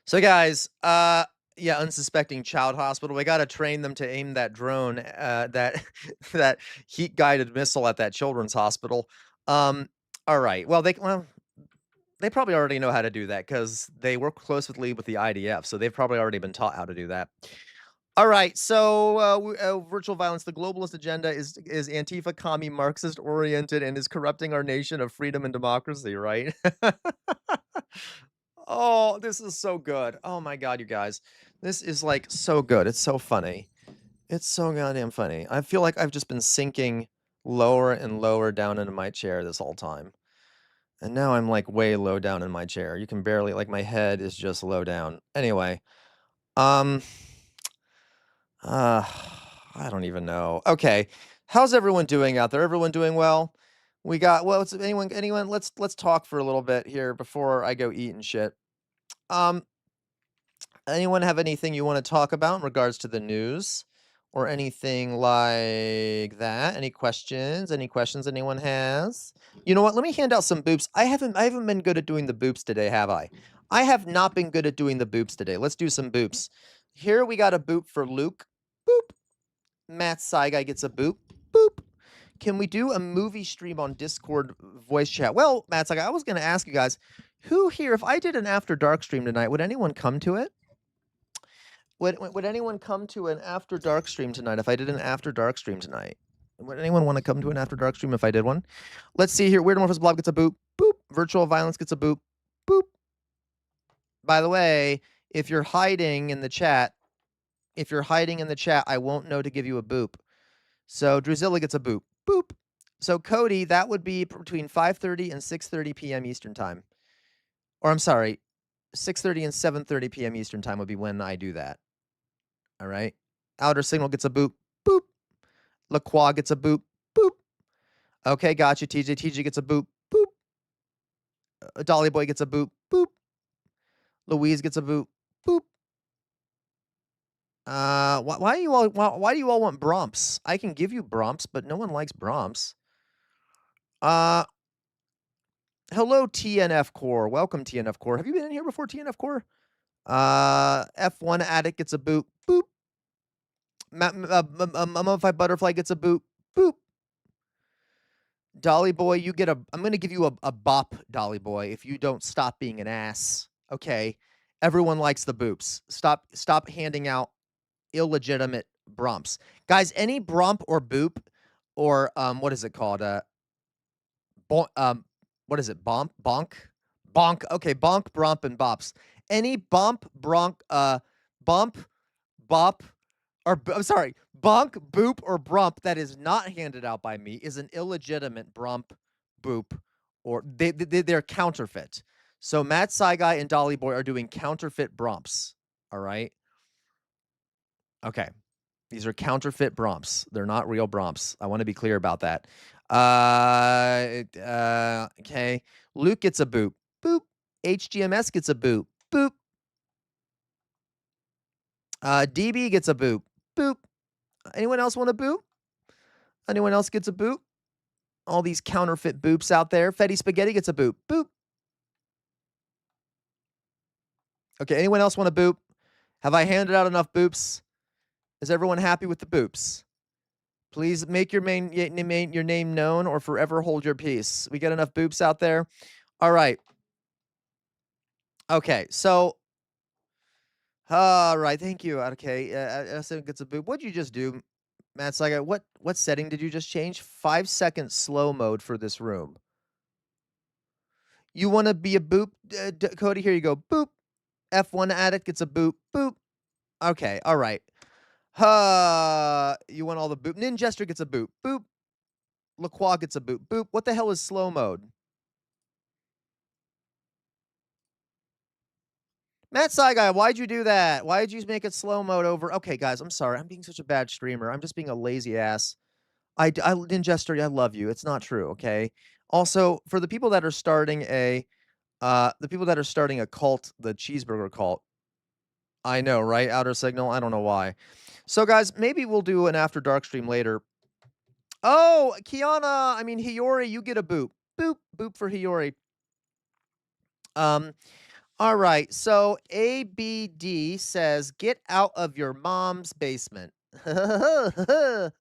So guys, yeah, unsuspecting child hospital. We got to train them to aim that drone, that that heat guided missile at that children's hospital. All right. Well, they probably already know how to do that because they work closely with the IDF, so they've probably already been taught how to do that. All right, so virtual violence. The globalist agenda is Antifa, commie, Marxist oriented, and is corrupting our nation of freedom and democracy. Right? Oh, this is so good. Oh my God, you guys, this is like so good. It's so funny. It's so goddamn funny. I feel like I've just been sinking lower and lower down into my chair this whole time. And now I'm like way low down in my chair. You can barely like my head is just low down. Anyway, um uh I don't even know. Okay. How's everyone doing out there? Everyone doing well? We got well, it's anyone let's talk for a little bit here before I go eat and shit. Um Anyone have anything you want to talk about in regards to the news or anything like that? Any questions? Any questions anyone has? You know what? Let me hand out some boops. I haven't been good at doing the boops today, have I? I have not been good at doing the boops today. Let's do some boops. Here we got a boop for Luke. Boop. Matt Saigai gets a boop. Boop. Can we do a movie stream on Discord voice chat? Well, Matt Saigai, I was going to ask you guys, who here, if I did an After Dark stream tonight, would anyone come to it? Would anyone come to an After Dark stream tonight if I did an After Dark stream tonight? Would anyone want to come to an After Dark stream if I did one? Let's see here. Weirdomorphous Blob gets a boop. Boop. Virtual Violence gets a boop. Boop. By the way, if you're hiding in the chat, I won't know to give you a boop. So Druzilla gets a boop. Boop. So Cody, that would be between 5:30 and 6:30 p.m. Eastern time. Or I'm sorry, 6:30 and 7:30 p.m. Eastern time would be when I do that. All right. Outer Signal gets a boop. Boop. LaQuah gets a boop. Boop. Okay, gotcha. TJ gets a boop. Boop. Dolly Boy gets a boop. Boop. Louise gets a boop. Boop. Why do you all want Brahms? I can give you Brahms, but no one likes Brahms. Hello TNF Core. Welcome TNF Core. Have you been in here before, TNF Core? F1 Addict gets a boop. Boop. Mummified Butterfly gets a boop. Boop. Dolly Boy, you get I'm going to give you a bop, Dolly Boy, if you don't stop being an ass. Okay. Everyone likes the boops. Stop handing out illegitimate brumps. Guys, any brump or boop or what is it called? What is it? Bonk? Bonk. Okay, bonk, brump, and bops. Any bump, bronk, bump, bop, or I'm sorry, bonk, boop, or brump that is not handed out by me is an illegitimate brump, boop, or they're counterfeit. So Matt Saigai and Dolly Boy are doing counterfeit brumps. All right. Okay. These are counterfeit brumps. They're not real brumps. I want to be clear about that. Okay. Luke gets a boop. Boop. HGMS gets a boop. Boop. DB gets a boop. Boop. Anyone else want a boop? Anyone else gets a boop? All these counterfeit boops out there. Fetty Spaghetti gets a boop. Boop. Okay, anyone else want a boop? Have I handed out enough boops? Is everyone happy with the boops? Please make your name known or forever hold your peace. We got enough boops out there? All right. Okay, so all right, thank you. Okay, SM gets a boop. What'd you just do? Matt Saigai, what setting did you just change? 5-second slow mode for this room. You want to be a boop, Cody? Here you go. Boop. F1 addict gets a boop. Boop. Okay. All right. You want all the boop. Ninjester gets a boop. Boop. LaCroix gets a boop. Boop. What the hell is slow mode? Matt Saigai, why'd you do that? Why'd you make it slow mode over? Okay, guys, I'm sorry. I'm being such a bad streamer. I'm just being a lazy ass. Ninjester, I love you. It's not true, okay? Also, for the people that are starting a cult, the cheeseburger cult. I know, right? Outer Signal. I don't know why. So, guys, maybe we'll do an After Dark stream later. Oh, Hiyori, you get a boop. Boop. Boop for Hiyori. All right. So, ABD says, get out of your mom's basement. I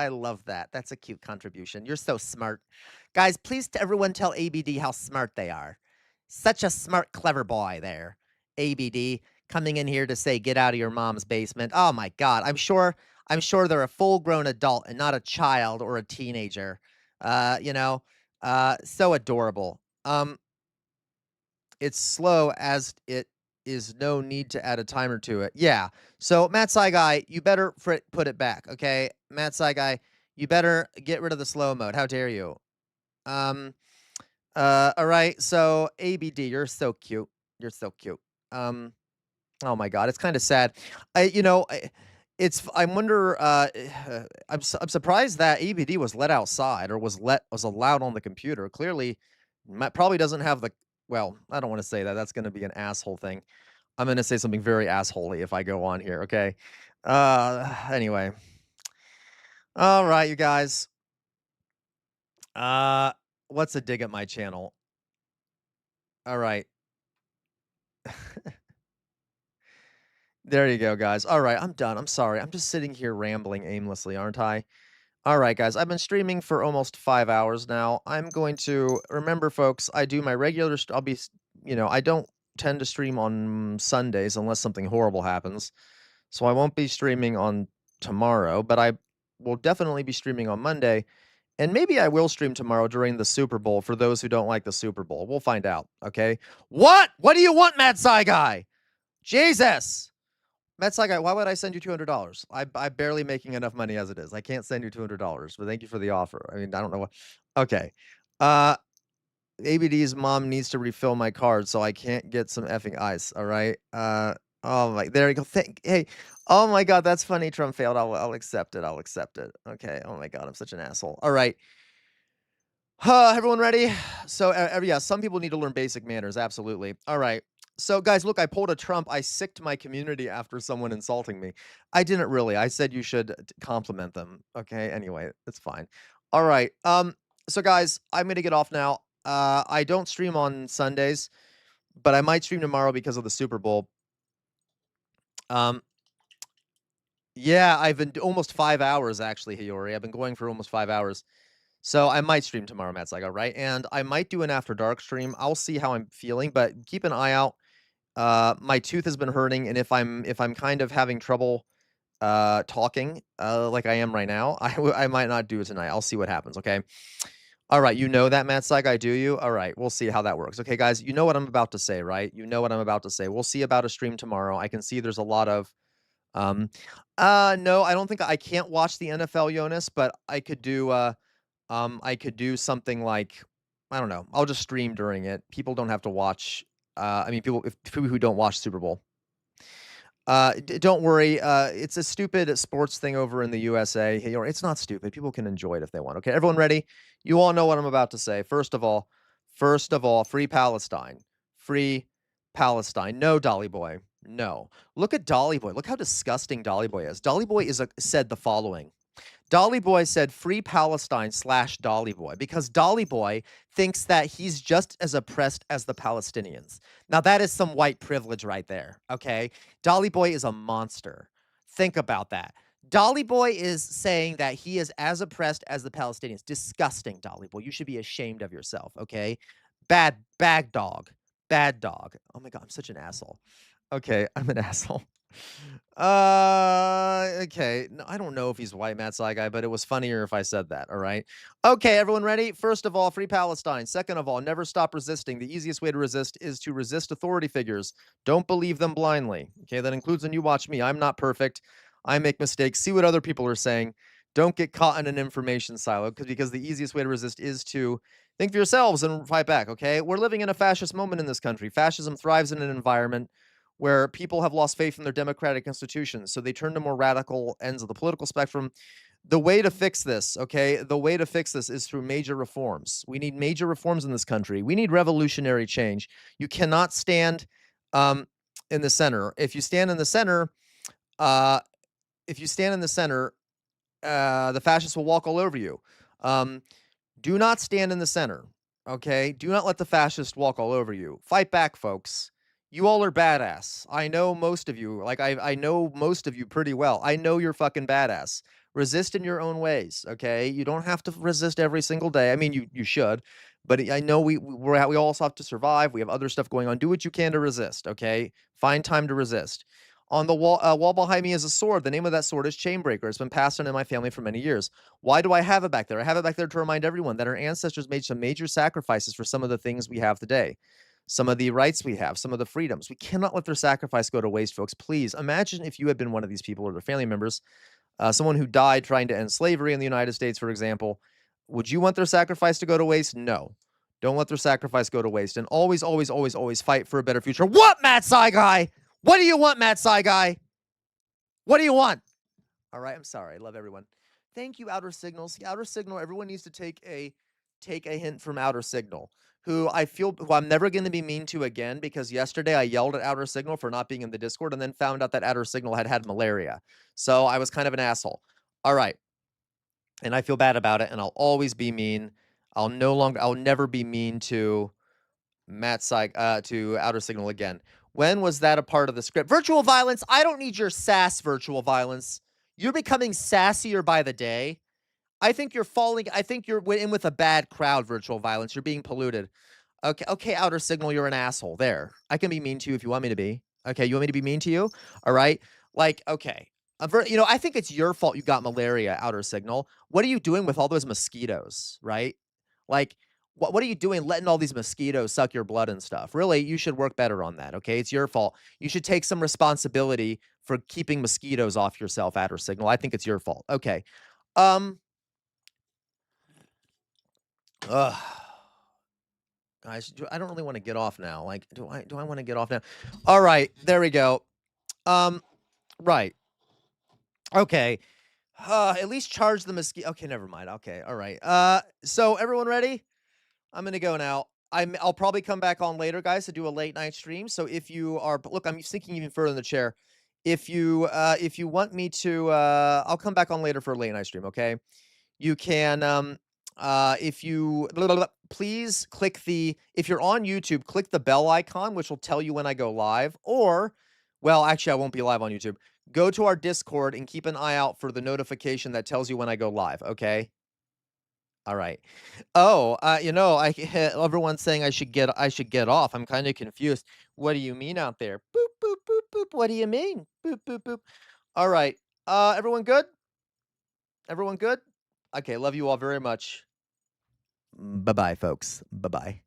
love that. That's a cute contribution. You're so smart. Guys, please everyone tell ABD how smart they are. Such a smart, clever boy there. ABD coming in here to say, get out of your mom's basement. Oh my God. I'm sure they're a full-grown adult and not a child or a teenager. So adorable. It's slow as it is no need to add a timer to it. Yeah. So Matt Saigai, you better put it back, okay? Matt Saigai, you better get rid of the slow mode. How dare you? All right. So ABD, you're so cute. You're so cute. Oh my God, it's kind of sad. I wonder. I'm surprised that ABD was let outside or was allowed on the computer. Clearly, probably doesn't have the. Well, I don't want to say that. That's going to be an asshole thing. I'm going to say something very assholey if I go on here. Okay. Anyway. All right, you guys. What's a dig at my channel? All right. There you go, guys. All right, I'm done. I'm sorry. I'm just sitting here rambling aimlessly, aren't I? All right, guys. I've been streaming for almost 5 hours now. I'm going to remember, folks, I do my regular I'll be, I don't tend to stream on Sundays unless something horrible happens. So I won't be streaming on tomorrow, but I will definitely be streaming on Monday. And maybe I will stream tomorrow during the Super Bowl for those who don't like the Super Bowl. We'll find out, okay? What? What do you want, Matt Saigai? Jesus! Matt Saigai, why would I send you $200? I'm barely making enough money as it is. I can't send you $200, but thank you for the offer. I mean, I don't know what. Okay. ABD's mom needs to refill my card, so I can't get some effing ice. All right. Oh my, there you go. Hey, oh my God, that's funny. Trump failed. I'll accept it. I'll accept it. Okay. Oh my God, I'm such an asshole. All right. Everyone ready? So, yeah, some people need to learn basic manners. Absolutely. All right. So, guys, look, I pulled a Trump. I sicked my community after someone insulting me. I didn't really. I said you should compliment them. Okay. Anyway, it's fine. All right. So, guys, I'm going to get off now. I don't stream on Sundays, but I might stream tomorrow because of the Super Bowl. Yeah, I've been almost 5 hours, actually, Hiyori. I've been going for almost 5 hours. So I might stream tomorrow, Matt Saiga, right? And I might do an After Dark stream. I'll see how I'm feeling, but keep an eye out. My tooth has been hurting, and if I'm kind of having trouble talking like I am right now, I might not do it tonight. I'll see what happens, okay? All right, you know that, Matt Saiga, do you? All right, we'll see how that works. Okay, guys, you know what I'm about to say, right? You know what I'm about to say. We'll see about a stream tomorrow. I can see there's a lot of no, I don't think I can't watch the NFL, Jonas, but I could do something like, I don't know. I'll just stream during it. People don't have to watch. People who don't watch Super Bowl. Don't worry. It's a stupid sports thing over in the USA. It's not stupid. People can enjoy it if they want. Okay, everyone ready? You all know what I'm about to say. First of all, free Palestine. Free Palestine. No, Dolly Boy. No. Look at Dolly Boy. Look how disgusting Dolly Boy is. Dolly Boy said the following. Dolly Boy said free Palestine / Dolly Boy because Dolly Boy thinks that he's just as oppressed as the Palestinians. Now, that is some white privilege right there, okay? Dolly Boy is a monster. Think about that. Dolly Boy is saying that he is as oppressed as the Palestinians. Disgusting, Dolly Boy. You should be ashamed of yourself, okay? Bad dog. Bad dog. Oh my God, I'm such an asshole. Okay, I'm an asshole. Okay. No, I don't know if he's white, Matt Saigai, but it was funnier if I said that. All right. Okay, everyone ready? First of all, free Palestine. Second of all, never stop resisting. The easiest way to resist is to resist authority figures. Don't believe them blindly. Okay, that includes when you watch me. I'm not perfect. I make mistakes. See what other people are saying. Don't get caught in an information silo because the easiest way to resist is to think for yourselves and fight back. Okay, we're living in a fascist moment in this country. Fascism thrives in an environment where people have lost faith in their democratic institutions, so they turn to more radical ends of the political spectrum. The way to fix this, okay, the way to fix this is through major reforms. We need major reforms in this country. We need revolutionary change. You cannot stand um, in the center. If you stand in the center, uh, the fascists will walk all over you. Um, do not stand in the center, okay? Do not let the fascists walk all over you. Fight back, folks. You all are badass. I know most of you. Like, I know most of you pretty well. I know you're fucking badass. Resist in your own ways, okay? You don't have to resist every single day. I mean, you should, but I know we also have to survive. We have other stuff going on. Do what you can to resist, okay? Find time to resist. On the wall behind me is a sword. The name of that sword is Chainbreaker. It's been passed on in my family for many years. Why do I have it back there? I have it back there to remind everyone that our ancestors made some major sacrifices for some of the things we have today, some of the rights we have, some of the freedoms. We cannot let their sacrifice go to waste, folks. Please imagine if you had been one of these people or their family members, someone who died trying to end slavery in the United States, for example. Would you want their sacrifice to go to waste? No. Don't let their sacrifice go to waste. And always, always, always, always fight for a better future. What, Matt Saigai? What do you want, Matt Saigai? What do you want? All right, I'm sorry. I love everyone. Thank you, Outer Signals. Outer Signal, everyone needs to take a hint from Outer Signal, who I'm never going to be mean to again, because yesterday I yelled at Outer Signal for not being in the Discord and then found out that Outer Signal had malaria. So I was kind of an asshole. All right. And I feel bad about it, and I'll always be mean. I'll never be mean to to Outer Signal again. When was that a part of the script? Virtual violence, I don't need your sass, virtual violence. You're becoming sassier by the day. I think you're in with a bad crowd, virtual violence. You're being polluted. Okay, Outer Signal, you're an asshole. There. I can be mean to you if you want me to be. Okay, you want me to be mean to you? All right? Like, okay. I think it's your fault you got malaria, Outer Signal. What are you doing with all those mosquitoes, right? Like, what are you doing letting all these mosquitoes suck your blood and stuff? Really, you should work better on that, okay? It's your fault. You should take some responsibility for keeping mosquitoes off yourself, Outer Signal. I think it's your fault. Okay. Ugh. Guys, I don't really want to get off now. Like, do I want to get off now? All right, there we go. Right. Okay. At least charge the mosquito. Okay, never mind. Okay, all right. So everyone ready? I'm gonna go now. I'll probably come back on later, guys, to do a late night stream. So if you are, look, I'm sinking even further in the chair. If you want me to, I'll come back on later for a late night stream. Okay, you can, if you please click if you're on YouTube, click the bell icon, which will tell you when I go live. Or, well, actually, I won't be live on YouTube. Go to our Discord and keep an eye out for the notification that tells you when I go live. Okay. All right. Oh, everyone's saying I should get off. I'm kind of confused. What do you mean out there? Boop, boop, boop, boop. What do you mean? Boop, boop, boop. All right. Everyone good? Everyone good? Okay, love you all very much. Bye-bye, folks. Bye-bye.